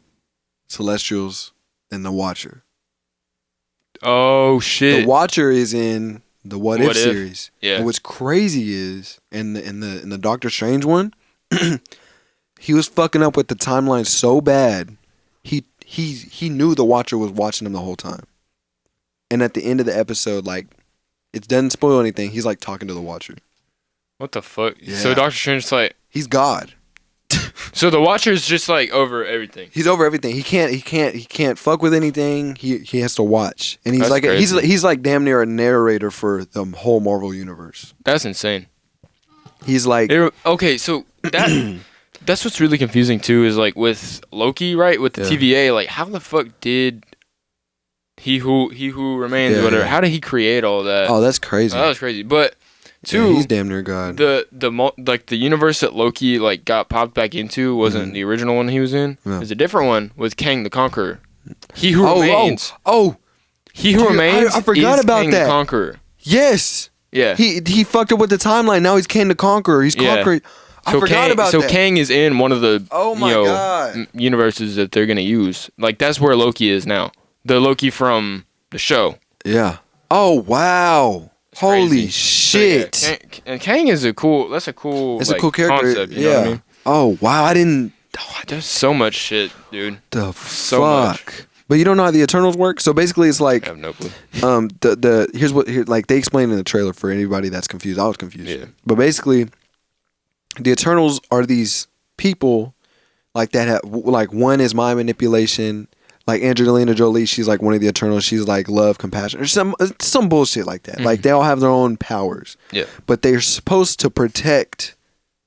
B: Celestials, and the Watcher.
A: Oh shit!
B: The Watcher is in the What If series.
A: Yeah.
B: And what's crazy is in the Doctor Strange one, he was fucking up with the timeline so bad. He knew the Watcher was watching him the whole time. And at the end of the episode, like, it doesn't spoil anything. He's like talking to the Watcher.
A: What the fuck?
B: Yeah.
A: So Doctor Strange's like,
B: he's God.
A: So the Watcher's just like over everything.
B: He's over everything. He can't fuck with anything. He has to watch. And he's
A: That's
B: he's like damn near a narrator for the whole Marvel universe.
A: That's insane.
B: He's like
A: okay, so that's what's really confusing too, is like with Loki, right? With the TVA, like how the fuck did he who remains, whatever, how did he create all that?
B: Oh, that's crazy.
A: That was crazy. But two,
B: he's damn near God.
A: The universe that Loki like got popped back into wasn't the original one he was in.
B: Yeah.
A: It was a different one with Kang the Conqueror. He who remains. He who remains.
B: I forgot
A: is
B: about
A: Kang
B: that.
A: The Conqueror.
B: Yes.
A: Yeah.
B: He fucked up with the timeline. Now he's Kang the Conqueror. He's conquering. I forgot about that.
A: So Kang is in one of the
B: God.
A: universes that they're gonna use. Like that's where Loki is now. The Loki from the show.
B: Yeah. Oh wow.
A: It's
B: Holy
A: crazy.
B: shit.
A: So, yeah, and Kang is a cool. That's a cool.
B: It's
A: like,
B: a cool character.
A: Concept, you know what I mean?
B: Oh wow. I didn't.
A: There's so much shit, dude.
B: The
A: So
B: fuck.
A: much.
B: But you don't know how the Eternals work. So basically, it's like
A: I have no clue.
B: here's what like they explained in the trailer for anybody that's confused. I was confused.
A: Yeah.
B: But basically, the Eternals are these people like that have like one is mind manipulation. Like Angelina Jolie, she's like one of the Eternals. She's like love, compassion, or some bullshit like that. Like they all have their own powers.
A: Yeah.
B: But they're supposed to protect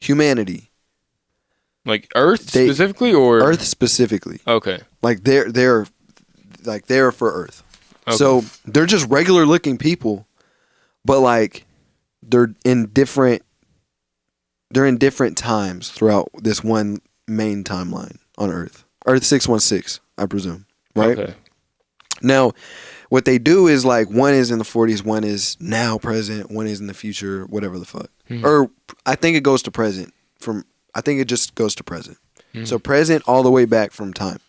B: humanity.
A: Like Earth specifically, or
B: Earth specifically.
A: Okay.
B: Like they're for Earth.
A: Okay.
B: So they're just regular looking people, but like they're in different times throughout this one main timeline on Earth. Earth 616, I presume. Right?
A: Okay.
B: Now, what they do is like one is in the 40s, one is now present, one is in the future, whatever the fuck. Or I think it goes to present I think it just goes to present. So present all the way back from time.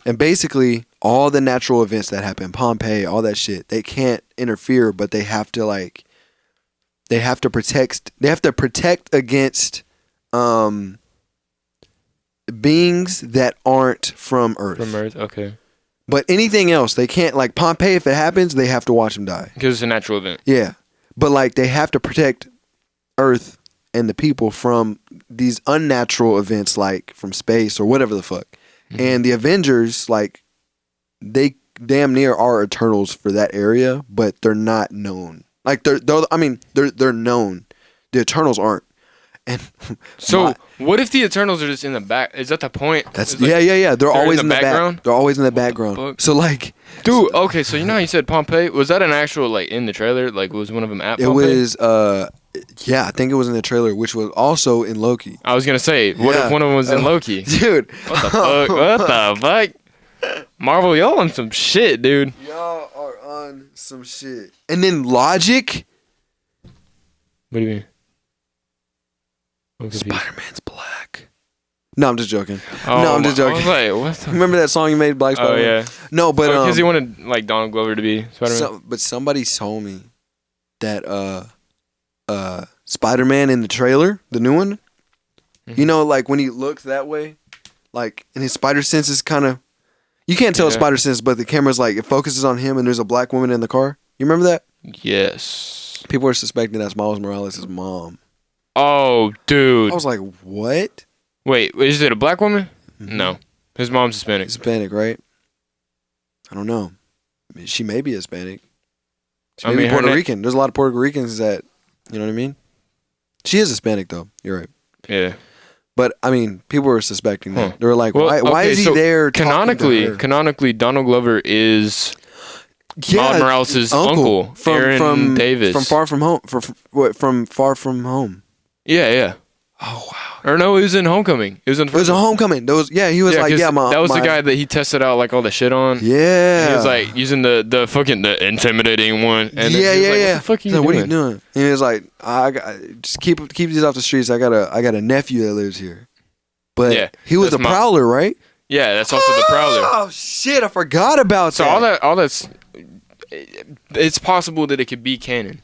B: And basically all the natural events that happen, Pompeii, all that shit, they can't interfere, but they have to protect against beings that aren't from Earth.
A: From Earth, okay.
B: But anything else, they can't, like Pompeii, if it happens, they have to watch them die.
A: Because it's a natural event.
B: Yeah. But like they have to protect Earth and the people from these unnatural events, like from space or whatever the fuck. And the Avengers, like, they damn near are Eternals for that area, but they're not known. Like they're known. The Eternals aren't. And
A: so what if the Eternals are just in the back? Is that the point?
B: That's yeah. They're always in the background. They're always in the background. So like,
A: dude, okay. So you know how you said Pompeii? Was that an actual like in the trailer? Like was one of them at Pompeii?
B: It was yeah, I think it was in the trailer, which was also in Loki.
A: I was gonna say, what if one of them was in Loki?
B: Dude,
A: what the fuck? What the fuck? Marvel, y'all on some shit, dude.
B: Y'all are on some shit. And then Logic.
A: What do you mean?
B: Spider-Man's black. No, I'm just joking.
A: Oh,
B: no, I'm just joking.
A: I was like, what the...
B: Remember that song you made, Black Spider?
A: Oh, yeah.
B: No, but
A: because he wanted like Donald Glover to be Spider-Man.
B: But somebody told me that Spider-Man in the trailer, the new one, you know, like when he looks that way, like, and his spider sense is kind of, you can't tell spider sense, but the camera's like, it focuses on him and there's a black woman in the car. You remember that?
A: Yes.
B: People are suspecting that's Miles Morales' mom.
A: Oh, dude.
B: I was like, what?
A: Wait, is it a black woman? Mm-hmm. No. His mom's Hispanic.
B: Hispanic, right? I don't know. I mean, she may be Hispanic. She may be Puerto Rican. There's a lot of Puerto Ricans that, you know what I mean? She is Hispanic, though. You're right.
A: Yeah.
B: But, I mean, people were suspecting that. They were like, why is he there
A: Canonically, Donald Glover is Miles Morales' uncle, Aaron Davis.
B: From Far From Home. From Far From Home.
A: Yeah.
B: Oh, wow.
A: Or no, it was in Homecoming. It was in
B: It was a Homecoming. He was like,
A: that was the guy that he tested out like all the shit on.
B: Yeah.
A: He was like using the fucking the intimidating one. And
B: yeah.
A: What the fuck are you doing?
B: What are you doing? And he was like, just keep these off the streets. I got a nephew that lives here. But he was the Prowler, right?
A: Yeah, that's also the Prowler.
B: Oh shit, I forgot about that. So
A: all that's it's possible that it could be canon.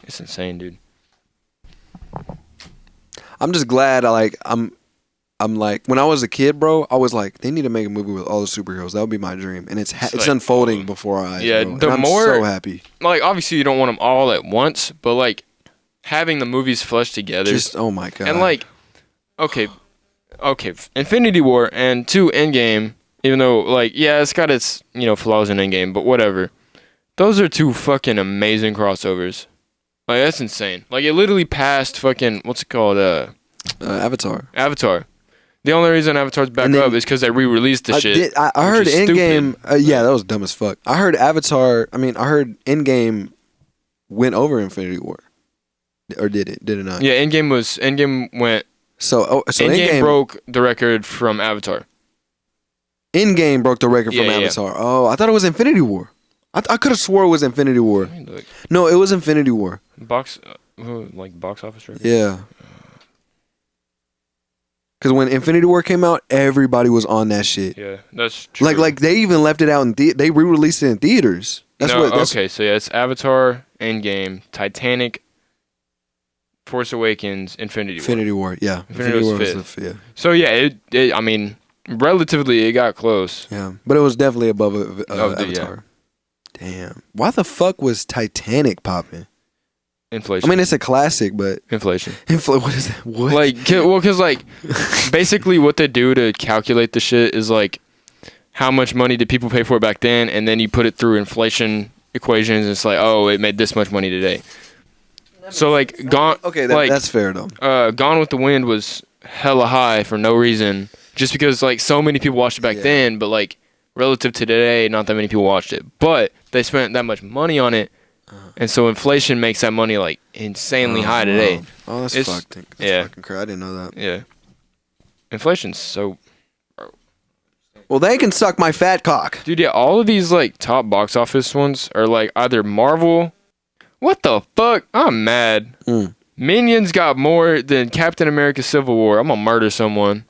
A: It's insane, dude.
B: I'm just glad I'm like, when I was a kid, bro, I was like, they need to make a movie with all the superheroes. That would be my dream. And it's like, unfolding before our eyes. Yeah, bro. I'm so happy. Like,
A: obviously you don't want them all at once, but like having the movies fleshed together.
B: Just, oh my God.
A: And like, okay, Infinity War and Endgame, even though like, yeah, it's got its, flaws in Endgame, but whatever. Those are two fucking amazing crossovers. Like, that's insane. Like, it literally passed fucking, what's it called?
B: Avatar.
A: The only reason Avatar's back up is because they re-released the shit.
B: I heard Endgame, that was dumb as fuck. I heard I heard Endgame went over Infinity War. Or did it? Did it not?
A: Yeah, Endgame went.
B: So
A: Endgame broke the record from Avatar.
B: Endgame broke the record from Avatar. Yeah. Oh, I thought it was Infinity War. I could have swore it was Infinity War. No, it was Infinity War.
A: Box office record?
B: Yeah. Because when Infinity War came out, everybody was on that shit.
A: Yeah, that's true.
B: Like they even left it out in they re-released it in theaters.
A: Okay, so yeah, it's Avatar, Endgame, Titanic, Force Awakens, Infinity War.
B: Yeah.
A: Infinity War was fifth. Yeah. So yeah, it I mean, relatively it got close.
B: Yeah, but it was definitely above Avatar. Yeah. Damn. Why the fuck was Titanic popping?
A: Inflation.
B: I mean, it's a classic, but...
A: Inflation.
B: What is that? What?
A: Like, because, like, basically what they do to calculate the shit is, like, how much money did people pay for it back then, and then you put it through inflation equations, and it's like, oh, it made this much money today. So, like, Gone...
B: Okay, that's fair, though.
A: Gone with the Wind was hella high for no reason, just because, like, so many people watched it back then, but, like, relative to today, not that many people watched it. But they spent that much money on it, and so inflation makes that money like insanely high today.
B: Oh, that's fucking crazy. I didn't know that.
A: Yeah, inflation's so.
B: Well, they can suck my fat cock,
A: dude. Yeah, all of these like top box office ones are like either Marvel. What the fuck? I'm mad. Minions got more than Captain America: Civil War. I'm gonna murder someone.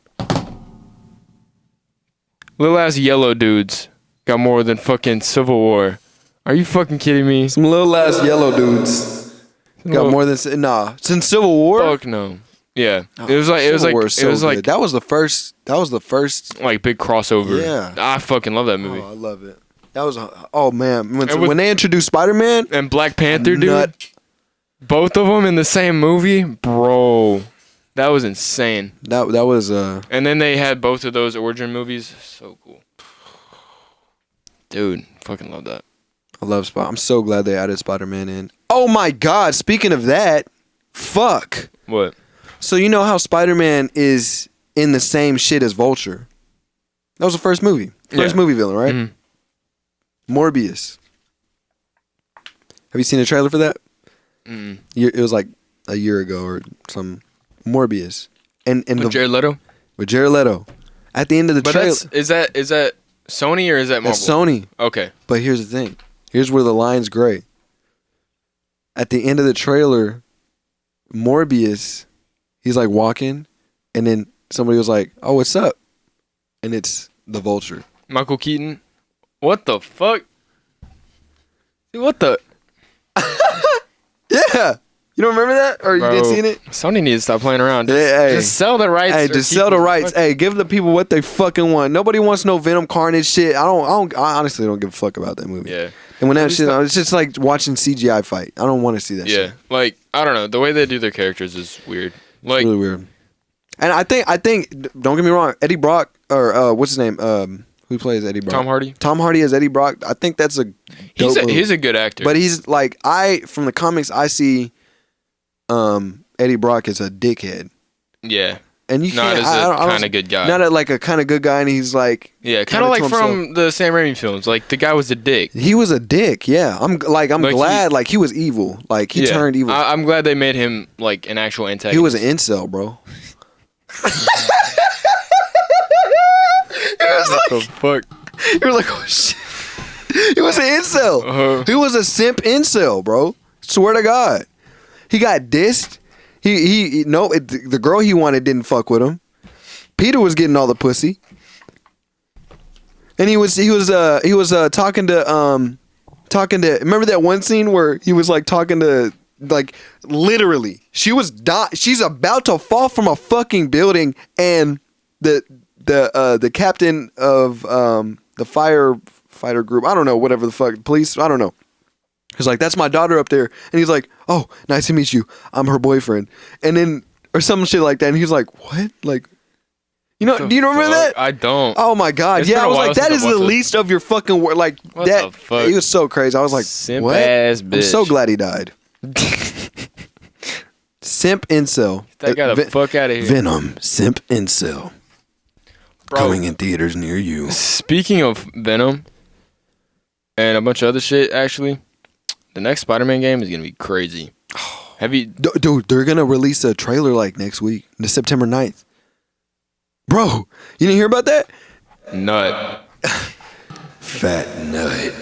A: Little ass yellow dudes got more than fucking Civil War. Are you fucking kidding me?
B: Some little ass yellow dudes got more than since Civil War.
A: Fuck no. Yeah, it was like
B: that was the first
A: like big crossover.
B: Yeah,
A: I fucking love that movie.
B: Oh, I love it. That was man when they introduced Spider-Man
A: and Black Panther, dude. Both of them in the same movie, bro. That was insane.
B: That was
A: And then they had both of those origin movies. So cool. Dude, fucking love that.
B: I love I'm so glad they added Spider-Man in. Oh my God, speaking of that, fuck.
A: What?
B: So you know how Spider-Man is in the same shit as Vulture? That was the first movie. First movie villain, right? Mm-hmm. Morbius. Have you seen the trailer for that?
A: Mm-mm.
B: It was like a year ago or some Morbius. And
A: with Jared Leto?
B: With Jared Leto. At the end of the trailer.
A: Is that Sony or is that Marvel?
B: It's Sony.
A: Okay.
B: But here's the thing. Here's where the line's gray. At the end of the trailer, Morbius, he's like walking, and then somebody was like, "Oh, what's up?" And it's the Vulture.
A: Michael Keaton. What the fuck? What the?
B: Yeah. You don't remember that? Or you did seen it?
A: Sony needs to stop playing around.
B: Just
A: sell the rights.
B: Hey, just sell the rights. Hey, give the people what they fucking want. Nobody wants no Venom Carnage shit. I honestly don't give a fuck about that movie.
A: Yeah.
B: And when that shit, it's just like watching CGI fight. I don't want to see that shit.
A: Yeah. Like, I don't know. The way they do their characters is weird. Like,
B: it's really weird. And I think, don't get me wrong, Eddie Brock, or what's his name? Who plays Eddie Brock?
A: Tom Hardy.
B: Tom Hardy as Eddie Brock. I think that's a dope move.
A: He's a good actor.
B: But he's like, from the comics, I see Eddie Brock as a dickhead.
A: Yeah.
B: And you
A: not
B: can't,
A: as a kind of good guy.
B: Not like a kind of good guy, and he's like,
A: yeah, kind of like from the Sam Raimi films. Like, the guy was a dick.
B: He was a dick. Yeah, I'm glad. He was evil. Like, he turned evil.
A: I'm glad they made him like an actual antagonist.
B: He was an incel, bro.
A: What the fuck?
B: He was like, oh shit. He was an incel.
A: Uh-huh.
B: He was a simp incel, bro. Swear to God. He got dissed. The girl he wanted didn't fuck with him. Peter was getting all the pussy. And he was talking to remember that one scene where he was like talking to, like, literally she's about to fall from a fucking building, and the captain of the firefighter group, I don't know, whatever the fuck, police, I don't know. He's like, that's my daughter up there. And he's like, oh, nice to meet you. I'm her boyfriend. And then, or some shit like that. And he's like, what? Like, do you remember that?
A: I don't.
B: Oh my God. Yeah, I was like, that is the least of your fucking work. Like,
A: what
B: that,
A: the fuck?
B: He was so crazy. I was like,
A: simp
B: what?
A: Ass bitch.
B: I'm so glad he died. Simp incel.
A: That got the fuck out of here.
B: Venom, simp incel.
A: Bro,
B: coming in theaters near you.
A: Speaking of Venom and a bunch of other shit, actually, the next Spider-Man game is gonna be crazy. Have you,
B: dude? They're gonna release a trailer like next week, the September 9th. Bro, you didn't hear about that?
A: Nut.
B: Fat nut.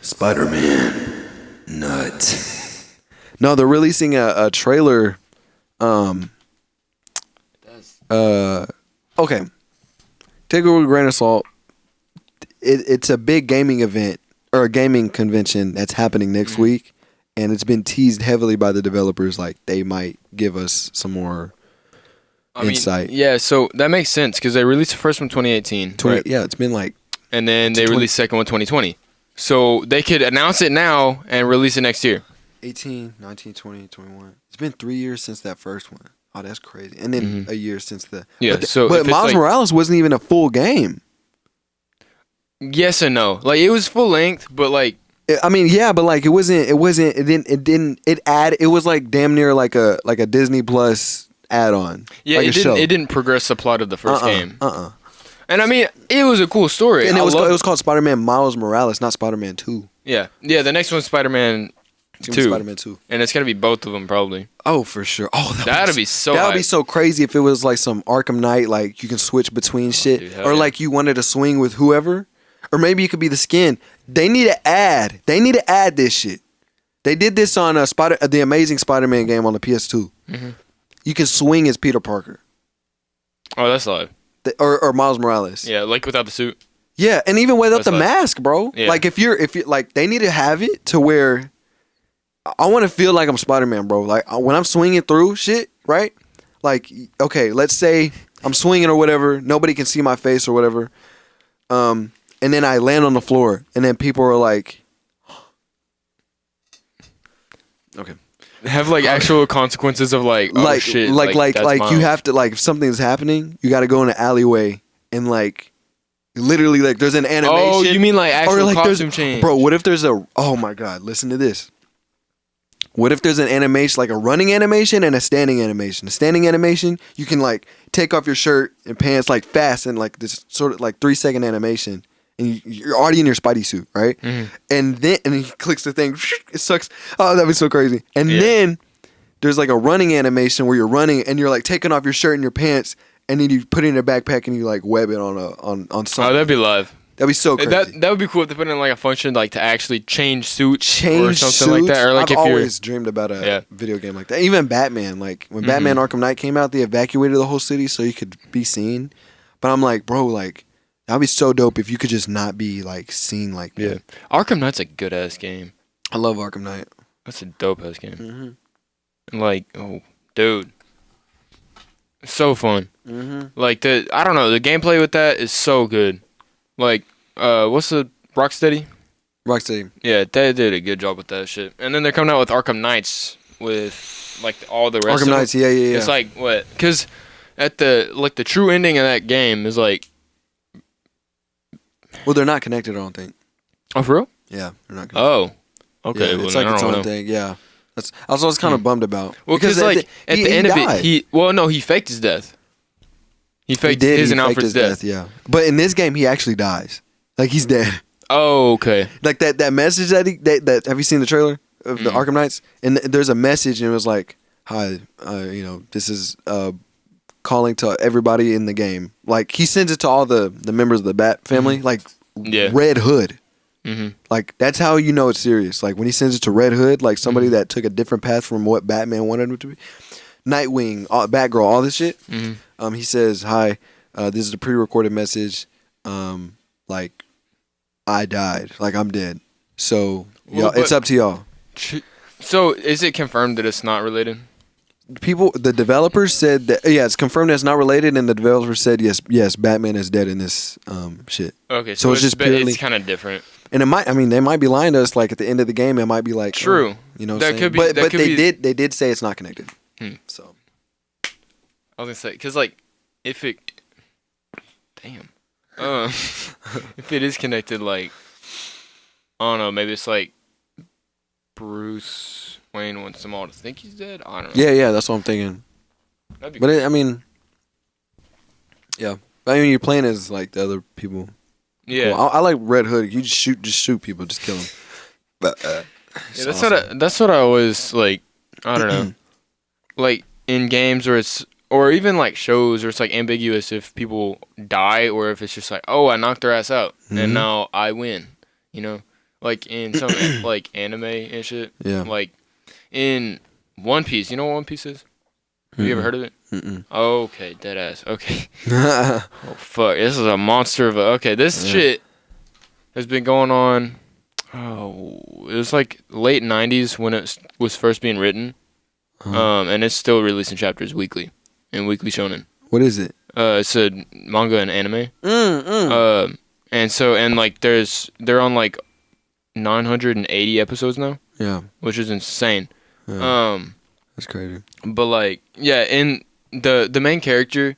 B: Spider-Man. Nut. No, they're releasing a trailer. Okay. Take it with a grain of salt. It's a big gaming event or a gaming convention that's happening next week, and it's been teased heavily by the developers. Like, they might give us some more insight.
A: Yeah, so that makes sense because they released the first one 2018. Right?
B: Yeah, it's been like.
A: And then they released the second one 2020. So they could announce it now and release it next year.
B: 18, 19, 20, 21. It's been 3 years since that first one. Oh, that's crazy. And then a year since the...
A: Yeah,
B: but Miles Morales wasn't even a full game.
A: Yes and no. Like, it was full length, but like...
B: I mean, yeah, but like, it was like damn near like a Disney Plus add-on.
A: Yeah,
B: like
A: it didn't progress the plot of the first game. And I mean, it was a cool story.
B: And it was called Spider-Man Miles Morales, not Spider-Man 2.
A: Yeah. Yeah, the next one's Spider-Man 2.
B: Spider-Man 2.
A: And it's going to be both of them, probably.
B: Oh, for sure. Oh,
A: that would be so
B: That would be so crazy if it was like some Arkham Knight, like you can switch between shit.
A: Dude,
B: or like you wanted to swing with whoever. Or maybe it could be the skin. They need to add this shit. They did this on the Amazing Spider-Man game on the PS2. Mm-hmm. You can swing as Peter Parker.
A: Oh, that's live.
B: Or Miles Morales.
A: Yeah, like without the suit.
B: Yeah, and even without the mask, bro.
A: Yeah.
B: Like if you like, they need to have it to where I want to feel like I'm Spider-Man, bro. Like when I'm swinging through shit, right? Like, okay, let's say I'm swinging or whatever, nobody can see my face or whatever, and then I land on the floor, and then people are like, okay.
A: Have like actual consequences of like, oh
B: like,
A: shit,
B: like you have to, like, if something's happening, you got to go in an alleyway and like literally, like, there's an animation.
A: Oh, you mean like actual
B: like
A: costume change?
B: Bro, what if there's oh my God, listen to this. What if there's an animation, like a running animation and a standing animation? A standing animation, you can like take off your shirt and pants like fast and like this sort of like 3-second animation. And you're already in your Spidey suit, right? Mm-hmm. And he clicks the thing. It sucks. Oh, that'd be so crazy. And then there's like a running animation where you're running and you're like taking off your shirt and your pants, and then you put it in a backpack and you like web it on something.
A: Oh, that'd be live.
B: That'd be so crazy.
A: That would be cool if they put in like a function like to actually change suits or something like that. Or like
B: I've always dreamed about a video game like that. Even Batman, like when Batman Arkham Knight came out, they evacuated the whole city so you could be seen. But I'm like, bro, like that'd be so dope if you could just not be like seen like that.
A: Yeah. Arkham Knight's a good ass game.
B: I love Arkham Knight.
A: That's a dope ass game. Like, oh, dude, so fun. Like I don't know, the gameplay with that is so good. Like, what's the Rocksteady?
B: Rocksteady.
A: Yeah, they did a good job with that shit. And then they're coming out with Arkham Knights with like all the rest.
B: Arkham Knights, yeah.
A: It's like what? Because at the true ending of that game is like.
B: Well, they're not connected. I don't think.
A: Oh, for real?
B: Yeah, they're not connected.
A: Oh, okay.
B: Yeah,
A: well,
B: it's like its own thing. Yeah, that's. I was kind of bummed about.
A: Well, because like at the end of it, he faked his death. He faked his and Alfred's death.
B: Yeah, but in this game, he actually dies. Like he's dead.
A: Oh, okay.
B: Like that message that have you seen the trailer of the Arkham Knights? And there's a message, and it was like, "Hi, this is calling to everybody in the game." Like he sends it to all the members of the Bat family. Like Red Hood. Like that's how you know it's serious. Like when he sends it to Red Hood, like somebody that took a different path from what Batman wanted him to be. Nightwing, Batgirl, all this shit. He says, "Hi, this is a pre-recorded message. Like, I died. Like, I'm dead. So, y'all, it's up to y'all."
A: So, is it confirmed that it's not related?
B: The developers said that, yeah, it's confirmed that it's not related, and the developers said, yes, Batman is dead in this shit.
A: Okay, so it's just purely, it's kind of different.
B: And they might be lying to us. Like at the end of the game, it might be like,
A: true.
B: You know, that could be. But they did say it's not connected. So,
A: I was gonna say, cause like, if it is connected, like, I don't know, maybe it's like Bruce Wayne wants them all to think he's dead. I don't know.
B: Yeah, that's what I'm thinking. But cool. You're playing as like the other people.
A: Yeah,
B: cool. I like Red Hood. You just shoot people, just kill them. But
A: that's awesome. That's what I always like. I don't know, like in games or even like shows where it's like ambiguous if people die or if it's just like, oh, I knocked their ass out and now I win. You know, like in some like anime and shit.
B: Yeah.
A: Like in One Piece. You know what One Piece is? Have you ever heard of it? Okay, dead ass. Okay. Oh fuck! This is a monster of a. Okay, this shit has been going on. Oh, it was like late '90s when it was first being written, and it's still releasing chapters weekly in Weekly Shonen.
B: What is it?
A: It's a manga and anime. And like they're on like 980 episodes now.
B: Yeah,
A: which is insane. Yeah.
B: That's crazy.
A: But like, yeah, and the main character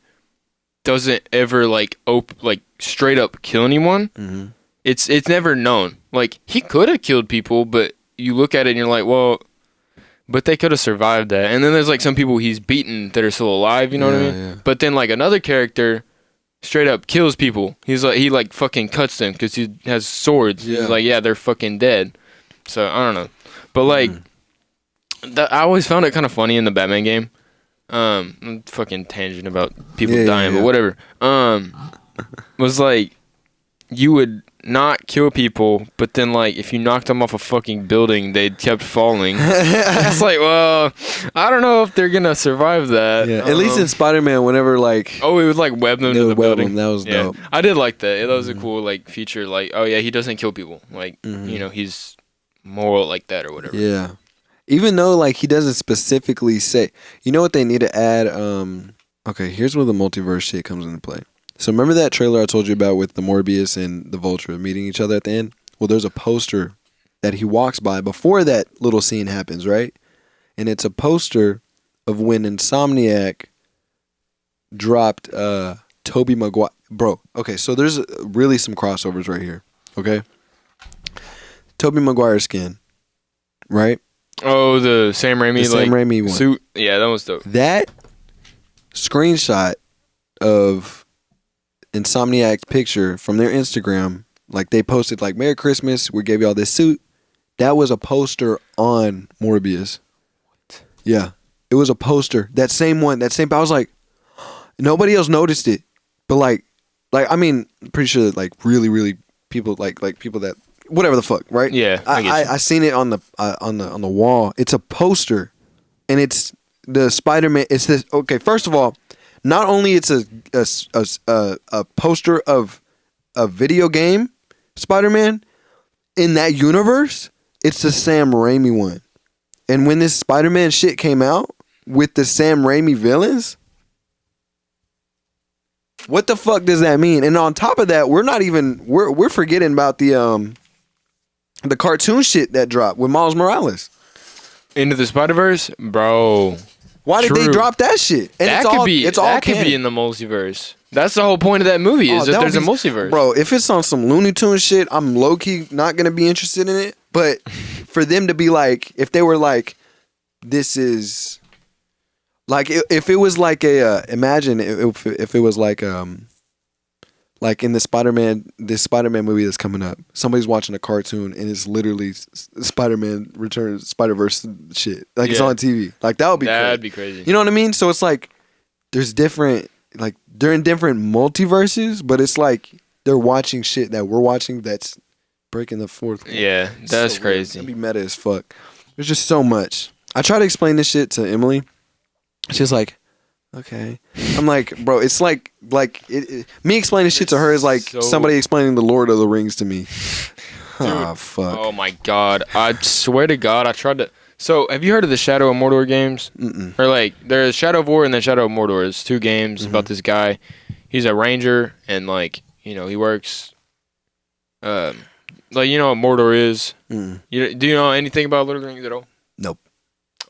A: doesn't ever like straight up kill anyone. It's never known. Like he could have killed people, but you look at it and you're like, well, but they could have survived that. And then there's like some people he's beaten that are still alive. You know what I mean? Yeah. But then like another character straight up kills people. He like fucking cuts them because he has swords. Yeah. He's like, yeah, they're fucking dead. So I don't know, but like. I always found it kind of funny in the Batman game. Fucking tangent about people dying, but whatever. Was like you would not kill people, but then like if you knocked them off a fucking building, they kept falling. It's like, well, I don't know if they're gonna survive that.
B: Yeah. At least in Spider-Man, whenever like
A: it would like web them to the building.
B: That was dope.
A: I did like that. That was a cool like feature. Like, oh yeah, he doesn't kill people. Like you know, he's more like that or whatever.
B: Yeah. Even though, like, he doesn't specifically say... You know what they need to add? Okay, here's where the multiverse shit comes into play. So remember that trailer I told you about with the Morbius and the Vulture meeting each other at the end? Well, there's a poster that he walks by before that little scene happens, right? And it's a poster of when Insomniac dropped Tobey Maguire. Bro, okay, so there's really some crossovers right here, okay? Tobey Maguire skin, right?
A: Oh, the Sam Raimi,
B: one.
A: Suit. Yeah, that was dope.
B: That screenshot of Insomniac's picture from their Instagram, like they posted like, Merry Christmas, we gave y'all this suit. That was a poster on Morbius. What? Yeah. It was a poster. That same one. I was like, nobody else noticed it. But like I mean, pretty sure that like really, really people people that whatever the fuck, right?
A: Yeah,
B: I seen it on the wall. It's a poster, and it's the Spider-Man. It's this. Okay, first of all, not only it's a poster of a video game Spider-Man in that universe, it's the Sam Raimi one. And when this Spider-Man shit came out with the Sam Raimi villains, what the fuck does that mean? And on top of that, we're forgetting about the cartoon shit that dropped with Miles Morales.
A: Into the Spider-Verse, bro.
B: Why did they drop that shit? And
A: that could be in the multiverse. That's the whole point of that movie is that there's a multiverse.
B: Bro, if it's on some Looney Tunes shit, I'm low-key not going to be interested in it. But for them to be like, if they were like, this is... Like, if it was like imagine if it was like in this Spider-Man movie that's coming up, somebody's watching a cartoon and it's literally Spider-Man Returns Spider-Verse shit. Like it's on TV. Like that'd be crazy. You know what I mean? So it's like there's different, like they're in different multiverses, but it's like they're watching shit that we're watching that's breaking the fourth wall.
A: Yeah, that's so crazy.
B: That'd be meta as fuck. There's just so much. I try to explain this shit to Emily. She's like, okay. I'm like, bro, it's like me explaining shit to her is like somebody explaining the Lord of the Rings to me. Ah, fuck.
A: Oh my god. I swear to God, I tried to. So, have you heard of the Shadow of Mordor games?
B: Mm-mm.
A: Or like, there's Shadow of War and then Shadow of Mordor. It's 2 games about this guy. He's a ranger and like, you know, he works. Like, you know what Mordor is?
B: Mm.
A: Do you know anything about Lord of the Rings at all?
B: Nope.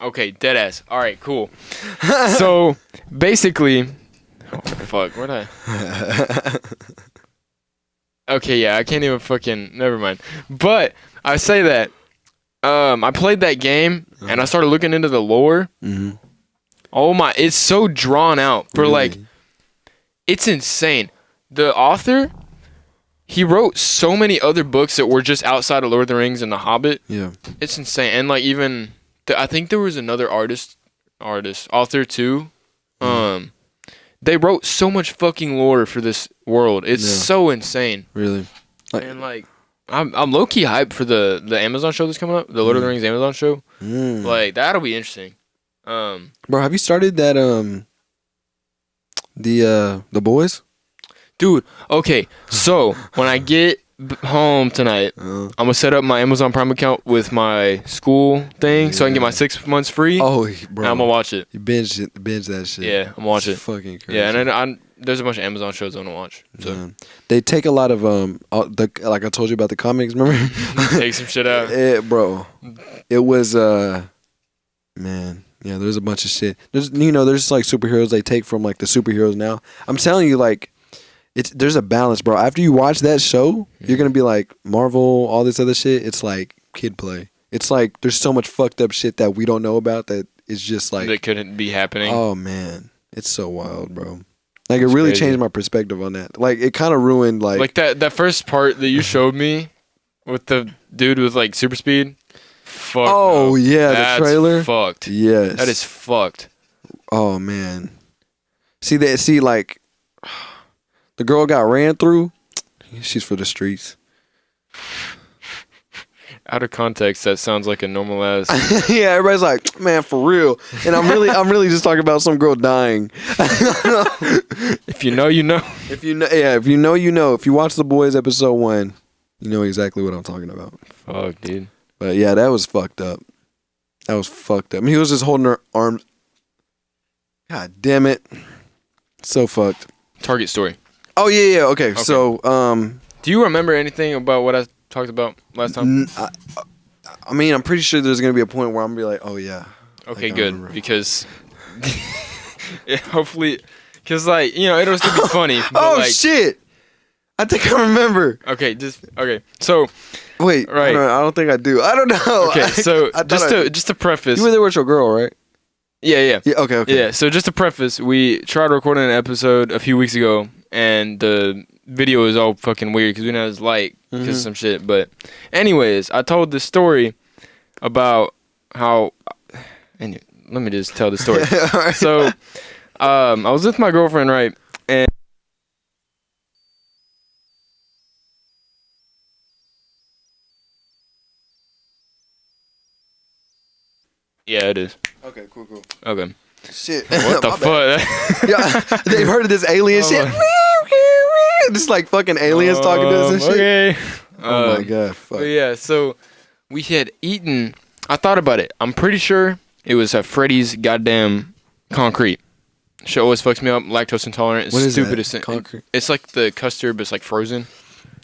A: Okay, deadass. All right, cool. So basically, oh, fuck, where'd I? Okay, yeah, I can't even fucking. Never mind. But I say that I played that game and I started looking into the lore.
B: Mm-hmm.
A: Oh my, it's so drawn out for like, it's insane. The author, he wrote so many other books that were just outside of Lord of the Rings and The Hobbit.
B: Yeah,
A: it's insane, and like even. I think there was another author too. They wrote so much fucking lore for this world. It's so insane.
B: Really?
A: And like, I'm low key hyped for the Amazon show that's coming up, the Lord of the Rings Amazon show. Like that'll be interesting.
B: Bro, have you started that the Boys?
A: Dude, okay. So when I get home tonight, I'm gonna set up my Amazon Prime account with my school thing so I can get my 6 months free.
B: Oh, bro,
A: and I'm gonna watch it.
B: You binge that shit.
A: Yeah, I'm gonna watch it.
B: Fucking crazy.
A: Yeah, and then there's a bunch of Amazon shows I wanna watch. So
B: they take a lot of like I told you about the comics. Remember?
A: Take some shit out.
B: Bro. It was man. Yeah, there's a bunch of shit. There's like superheroes they take from like the superheroes now. I'm telling you, like. There's a balance, bro. After you watch that show, you're gonna be like Marvel, all this other shit. It's like kid play. It's like there's so much fucked up shit that we don't know about that it's just like
A: that couldn't be happening.
B: Oh man, it's so wild, bro. Like it really changed my perspective on that. Like it kind of ruined like
A: that first part that you showed me with the dude with like super speed. Fuck.
B: Oh yeah,
A: that's
B: the trailer.
A: Fucked.
B: Yes,
A: that is fucked.
B: Oh man, see like. The girl got ran through. She's for the streets.
A: Out of context, that sounds like a normal ass.
B: Yeah, everybody's like, man, for real. And I'm really just talking about some girl dying.
A: If you know, you know.
B: If you know, you know. If you watch The Boys episode 1, you know exactly what I'm talking about.
A: Fuck, dude.
B: But yeah, that was fucked up. I mean, he was just holding her arm. God damn it. So fucked.
A: Target story.
B: Oh yeah. Okay. So,
A: do you remember anything about what I talked about last time?
B: I mean, I'm pretty sure there's gonna be a point where I'm gonna be like, oh yeah.
A: Okay, good, because hopefully, because like it'll still be funny.
B: Oh
A: like,
B: shit! I think I remember.
A: Okay, So
B: wait, right? I don't think I do. I don't know.
A: Okay, so just to preface,
B: you were there with your girl, right?
A: Yeah.
B: Okay.
A: Yeah. So just to preface, we tried recording an episode a few weeks ago. And the video is all fucking weird because we know it's light because of some shit. But anyways, I told the story about how... And let me just tell the story.
B: Right.
A: So I was with my girlfriend, right? And Yeah, it is.
B: Okay, cool.
A: Okay.
B: Shit.
A: What the fuck?
B: Yeah, they've heard of this alien shit. Just like fucking aliens talking to us and shit.
A: Okay.
B: Oh my god. Fuck.
A: But yeah, so we had eaten. I thought about it. I'm pretty sure it was Freddy's goddamn concrete. Shit always fucks me up. Lactose intolerant. It's
B: What is
A: stupidest
B: that?
A: thing.
B: Concrete?
A: It's like the custard, but it's like frozen.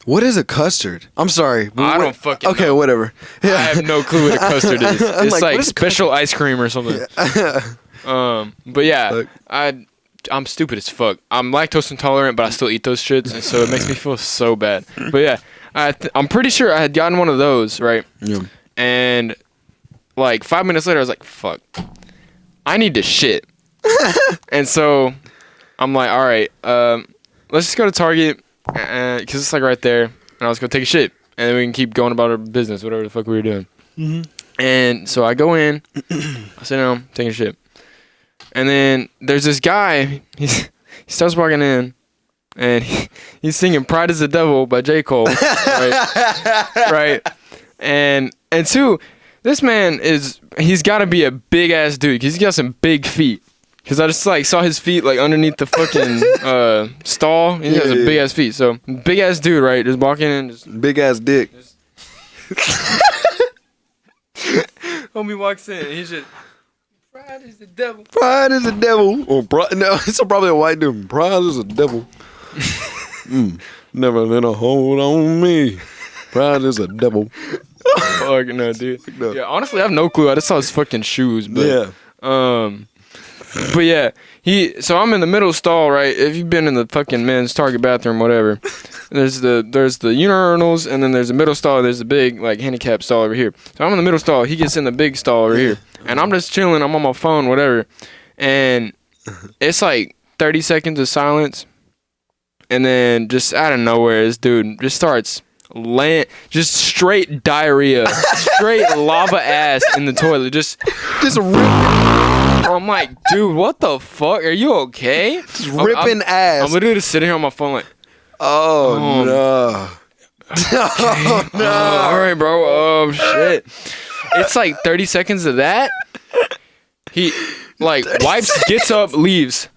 B: What is a custard? I'm sorry.
A: I don't fucking
B: Okay,
A: know.
B: whatever.
A: I have no clue what a custard is.
B: I'm
A: It's
B: like,
A: like
B: what is
A: special ice cream or something. But yeah,
B: Fuck.
A: I'm stupid as fuck. I'm lactose intolerant, but I still eat those shits, and so it makes me feel so bad. But yeah, I'm pretty sure I had gotten one of those, right?
B: Yeah.
A: And like 5 minutes later, I was like, "Fuck, I need to shit." And so I'm like, "All right, let's just go to Target, because it's like right there, and I was gonna take a shit, and then we can keep going about our business, whatever the fuck we were doing." Mm-hmm. And so I go in, I sit down, taking a shit. And then there's this guy, he starts walking in, and he's singing Pride is the Devil by J. Cole. Right? And two, this man he's got to be a big-ass dude, because he's got some big feet. Because I just, like, saw his feet, like, underneath the fucking stall. He has a big-ass feet. So, big-ass dude, right? Just walking in. Just
B: Big-ass dick.
A: Homie walks in, and he's just... Pride is the devil.
B: Pride is the devil. No, it's probably a white dude. Pride is the devil. Never let a hold on me. Pride is a devil.
A: Fuck no, dude.
B: No.
A: Yeah, honestly, I have no clue. I just saw his fucking shoes. But,
B: Yeah.
A: But yeah, so I'm in the middle stall, right? If you've been in the fucking men's Target bathroom, whatever, there's the urinals, and then there's the middle stall. There's the big like handicap stall over here. So I'm in the middle stall. He gets in the big stall over here, and I'm just chilling. I'm on my phone, whatever, and it's like 30 seconds of silence, and then just out of nowhere, this dude just starts just straight diarrhea, straight lava ass in the toilet, just I'm like, dude, what the fuck? Are you okay?
B: Just ripping ass.
A: I'm literally just sitting here on my phone like,
B: oh no. Oh no.
A: all right, bro. Oh, shit. It's like 30 seconds of that. He, like, wipes, gets up, leaves.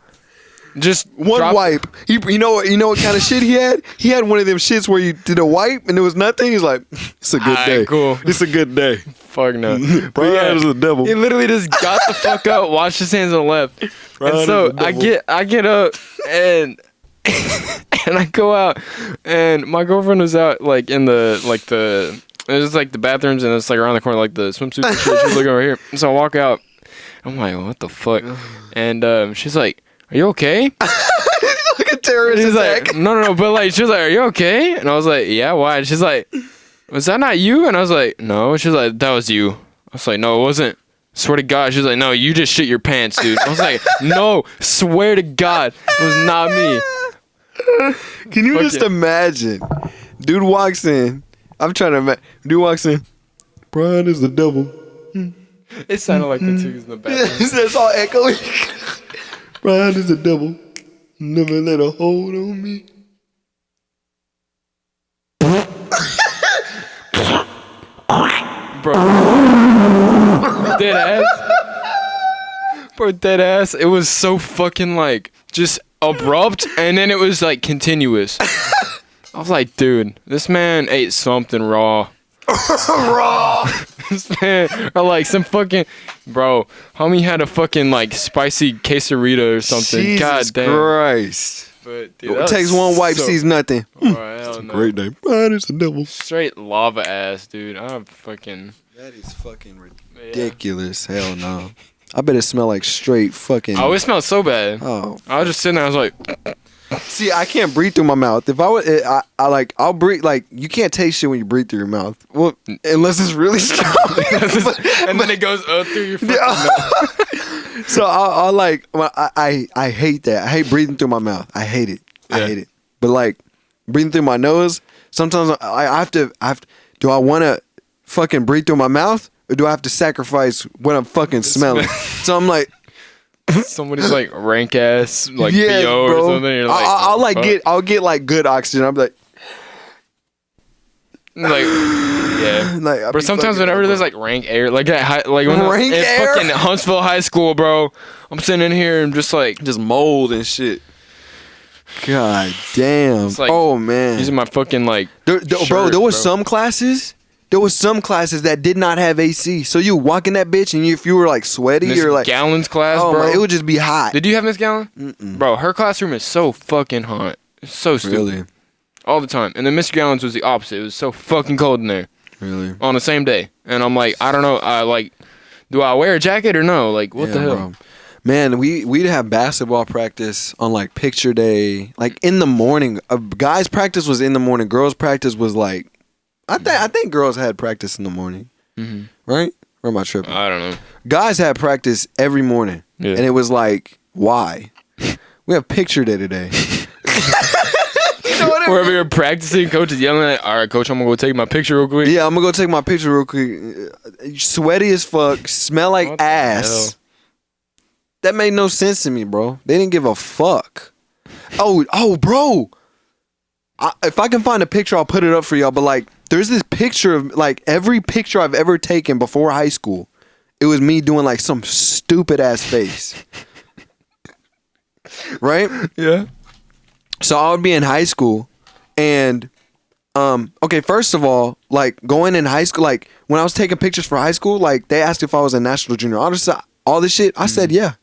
A: Just
B: one wipe. You know what kind of shit he had? He had one of them shits where you did a wipe and there was nothing. He's like, it's a good day.
A: Cool.
B: It's a good day.
A: Fuck no.
B: Pride is the devil.
A: He literally just got the fuck up, washed his hands and left. And so I get up and and I go out, and my girlfriend was out like in the it was like the bathrooms, and it's like around the corner like the swimsuit and shit. She's looking over here. So I walk out. I'm like, what the fuck? And she's like, are you okay?
B: Like a terrorist
A: She's
B: attack.
A: like, no, but like, she was like, are you okay? And I was like, yeah, why? And she's like, was that not you? And I was like, no. She's like, that was you. I was like, no, it wasn't. Swear to God. She's like, no, you just shit your pants, dude. I was like, no, swear to God, it was not me.
B: Can you just imagine? Dude walks in. I'm trying to imagine. Dude walks in. Pride is the devil.
A: It sounded like the twos in the background.
B: It's all echoing. Pride is the devil. Never let a hold on me.
A: Bro. Dead ass. Bro, dead ass. It was so fucking like just abrupt, and then it was like continuous. I was like, dude, this man ate something raw.
B: Raw.
A: This man, or like some fucking, bro, homie had a fucking like spicy quesarito or something.
B: Jesus
A: God damn.
B: Christ.
A: But, dude,
B: It takes one wipe, sees nothing.
A: It's a
B: Great day. Pride is the devil.
A: Straight lava ass, dude. I'm fucking.
B: That is fucking ridiculous. Hell no. I bet it smell like straight fucking.
A: Oh, it smelled so bad.
B: Oh.
A: I was just sitting there. I was like,
B: See, I can't breathe through my mouth. If I would, I'll breathe. Like, you can't taste shit when you breathe through your mouth. Well, unless it's really strong.
A: and then it goes up through your fucking mouth.
B: So I hate that. I hate breathing through my mouth. I hate it. I hate it. But like breathing through my nose, sometimes I have to. Do I want to fucking breathe through my mouth, or do I have to sacrifice what I'm fucking smelling? So I'm like.
A: Somebody's like rank ass like
B: Yeah,
A: BO
B: bro.
A: or something. You're like,
B: I'll get like good oxygen. I'm like
A: Yeah.
B: Like,
A: But sometimes whenever there's like rank air, like at like when
B: Rank air?
A: fucking Huntsville High School, bro, I'm sitting in here and just like
B: just mold and shit. God damn.
A: like,
B: oh man.
A: using my fucking like
B: Bro,
A: shirt,
B: there was
A: bro.
B: some classes. There was some classes that did not have AC. So you walk in that bitch, and if you were like sweaty
A: Miss
B: or like,
A: Gallon's class,
B: oh
A: bro.
B: my, it would just be hot.
A: Did you have Miss Gallon?
B: Mm-mm.
A: Bro, her classroom is so fucking hot. It's so stupid.
B: Really,
A: All the time. And then Mr. Gallon's was the opposite. It was so fucking cold in there
B: really.
A: on the same day. And I'm like, I don't know. Do I wear a jacket or no? Like, what the hell?
B: Bro. Man, we'd have basketball practice on like picture day, like in the morning. Guys' practice was in the morning. Girls' practice was like, I think girls had practice in the morning, right? Or am I tripping?
A: I don't know.
B: Guys had practice every morning, and it was like, why? We have picture day today. You know what I mean?
A: Wherever you're practicing, coach is yelling at, all right, coach, I'm going to go take my picture real quick.
B: Yeah, I'm gonna go take my picture real quick. Sweaty as fuck, smell like
A: What the
B: ass.
A: hell?
B: That made no sense to me, bro. They didn't give a fuck. Oh, bro. If I can find a picture, I'll put it up for y'all. But like, there's this picture of like every picture I've ever taken before high school. It was me doing like some stupid ass face. Right?
A: Yeah.
B: So I would be in high school, and okay, first of all, like going in high school, like when I was taking pictures for high school, like they asked if I was a national junior honor, all this shit. I said yeah.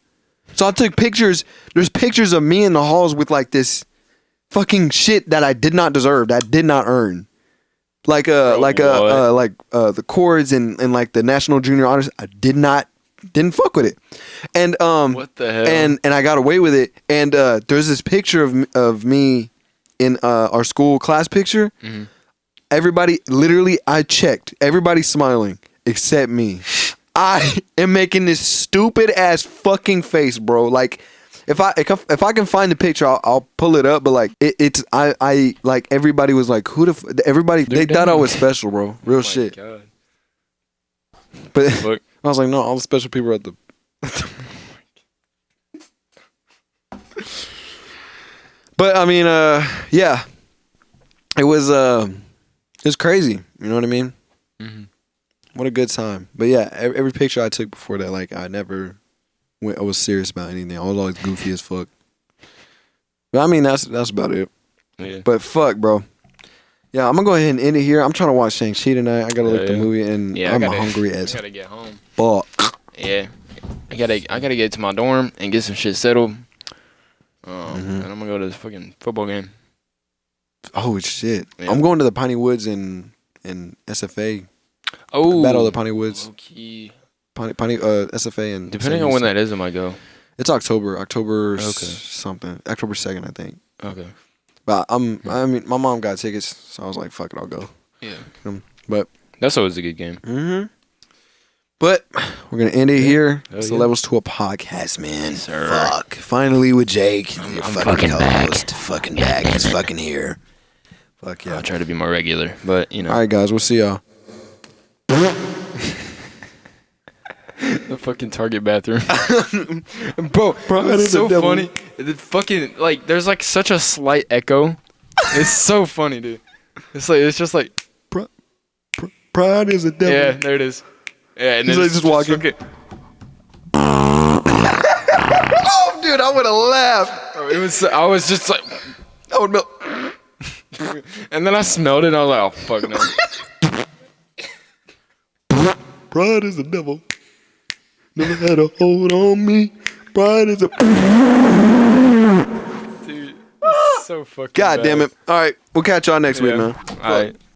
B: So I took pictures. There's pictures of me in the halls with like this fucking shit that I did not deserve, that I did not earn. Like the chords and like the national junior honors, I didn't fuck with it. And
A: What the hell?
B: And I got away with it. And there's this picture of me in our school class picture. Everybody, literally, I checked. Everybody's smiling except me. I am making this stupid ass fucking face, bro. Like, if I can find the picture, I'll pull it up. But like, I like everybody was like, everybody they thought I was special, bro. Real shit.
A: God.
B: But
A: Look.
B: I was like, no, all the special people are at the. But I mean, yeah, it was crazy. You know what I mean? What a good time. But yeah, every picture I took before that, like I never I was serious about anything. I was always goofy as fuck. But I mean, that's about it.
A: Yeah.
B: But fuck, bro. Yeah, I'm gonna go ahead and end it here. I'm trying to watch Shang-Chi tonight. I gotta look the movie, and I'm hungry as
A: I gotta get home.
B: fuck.
A: Yeah. I gotta get to my dorm and get some shit settled. And I'm gonna go to this fucking football game.
B: Oh shit!
A: Yeah.
B: I'm going to the Piney Woods in SFA.
A: Oh,
B: Battle of the Piney Woods.
A: low-key.
B: SFA and
A: Depending on when that is, I might go.
B: It's October
A: Okay.
B: something. October 2nd, I think.
A: Okay.
B: But I mean, my mom got tickets, so I was like, "Fuck it, I'll go."
A: Yeah.
B: But
A: That's always a good game.
B: But we're gonna end it here.
A: Oh,
B: It's the
A: yeah.
B: Levels to a podcast, man.
A: Sir.
B: Fuck. Finally with Jake, your
A: I'm
B: fucking
A: fucking back.
B: co-host. Fucking back. He's fucking here. Fuck yeah.
A: I'll try to be more regular, but you know.
B: All right, guys. We'll see y'all.
A: The fucking Target bathroom. bro,
B: that
A: it's
B: is
A: so
B: a devil.
A: funny. The fucking like, there's like such a slight echo. It's so funny, dude. It's just like,
B: Pride is a devil.
A: yeah, there it is. Yeah, and
B: He's
A: then
B: like just walking. Oh, dude, I would have laughed.
A: Bro, I was just like,
B: I would melt.
A: and then I smelled it and I was like, oh fuck no.
B: Pride is a devil. Never had a hold on me. Pride is a.
A: Dude, it's so fucking
B: God
A: bad.
B: damn it. All right. We'll catch y'all next week, man.
A: All right.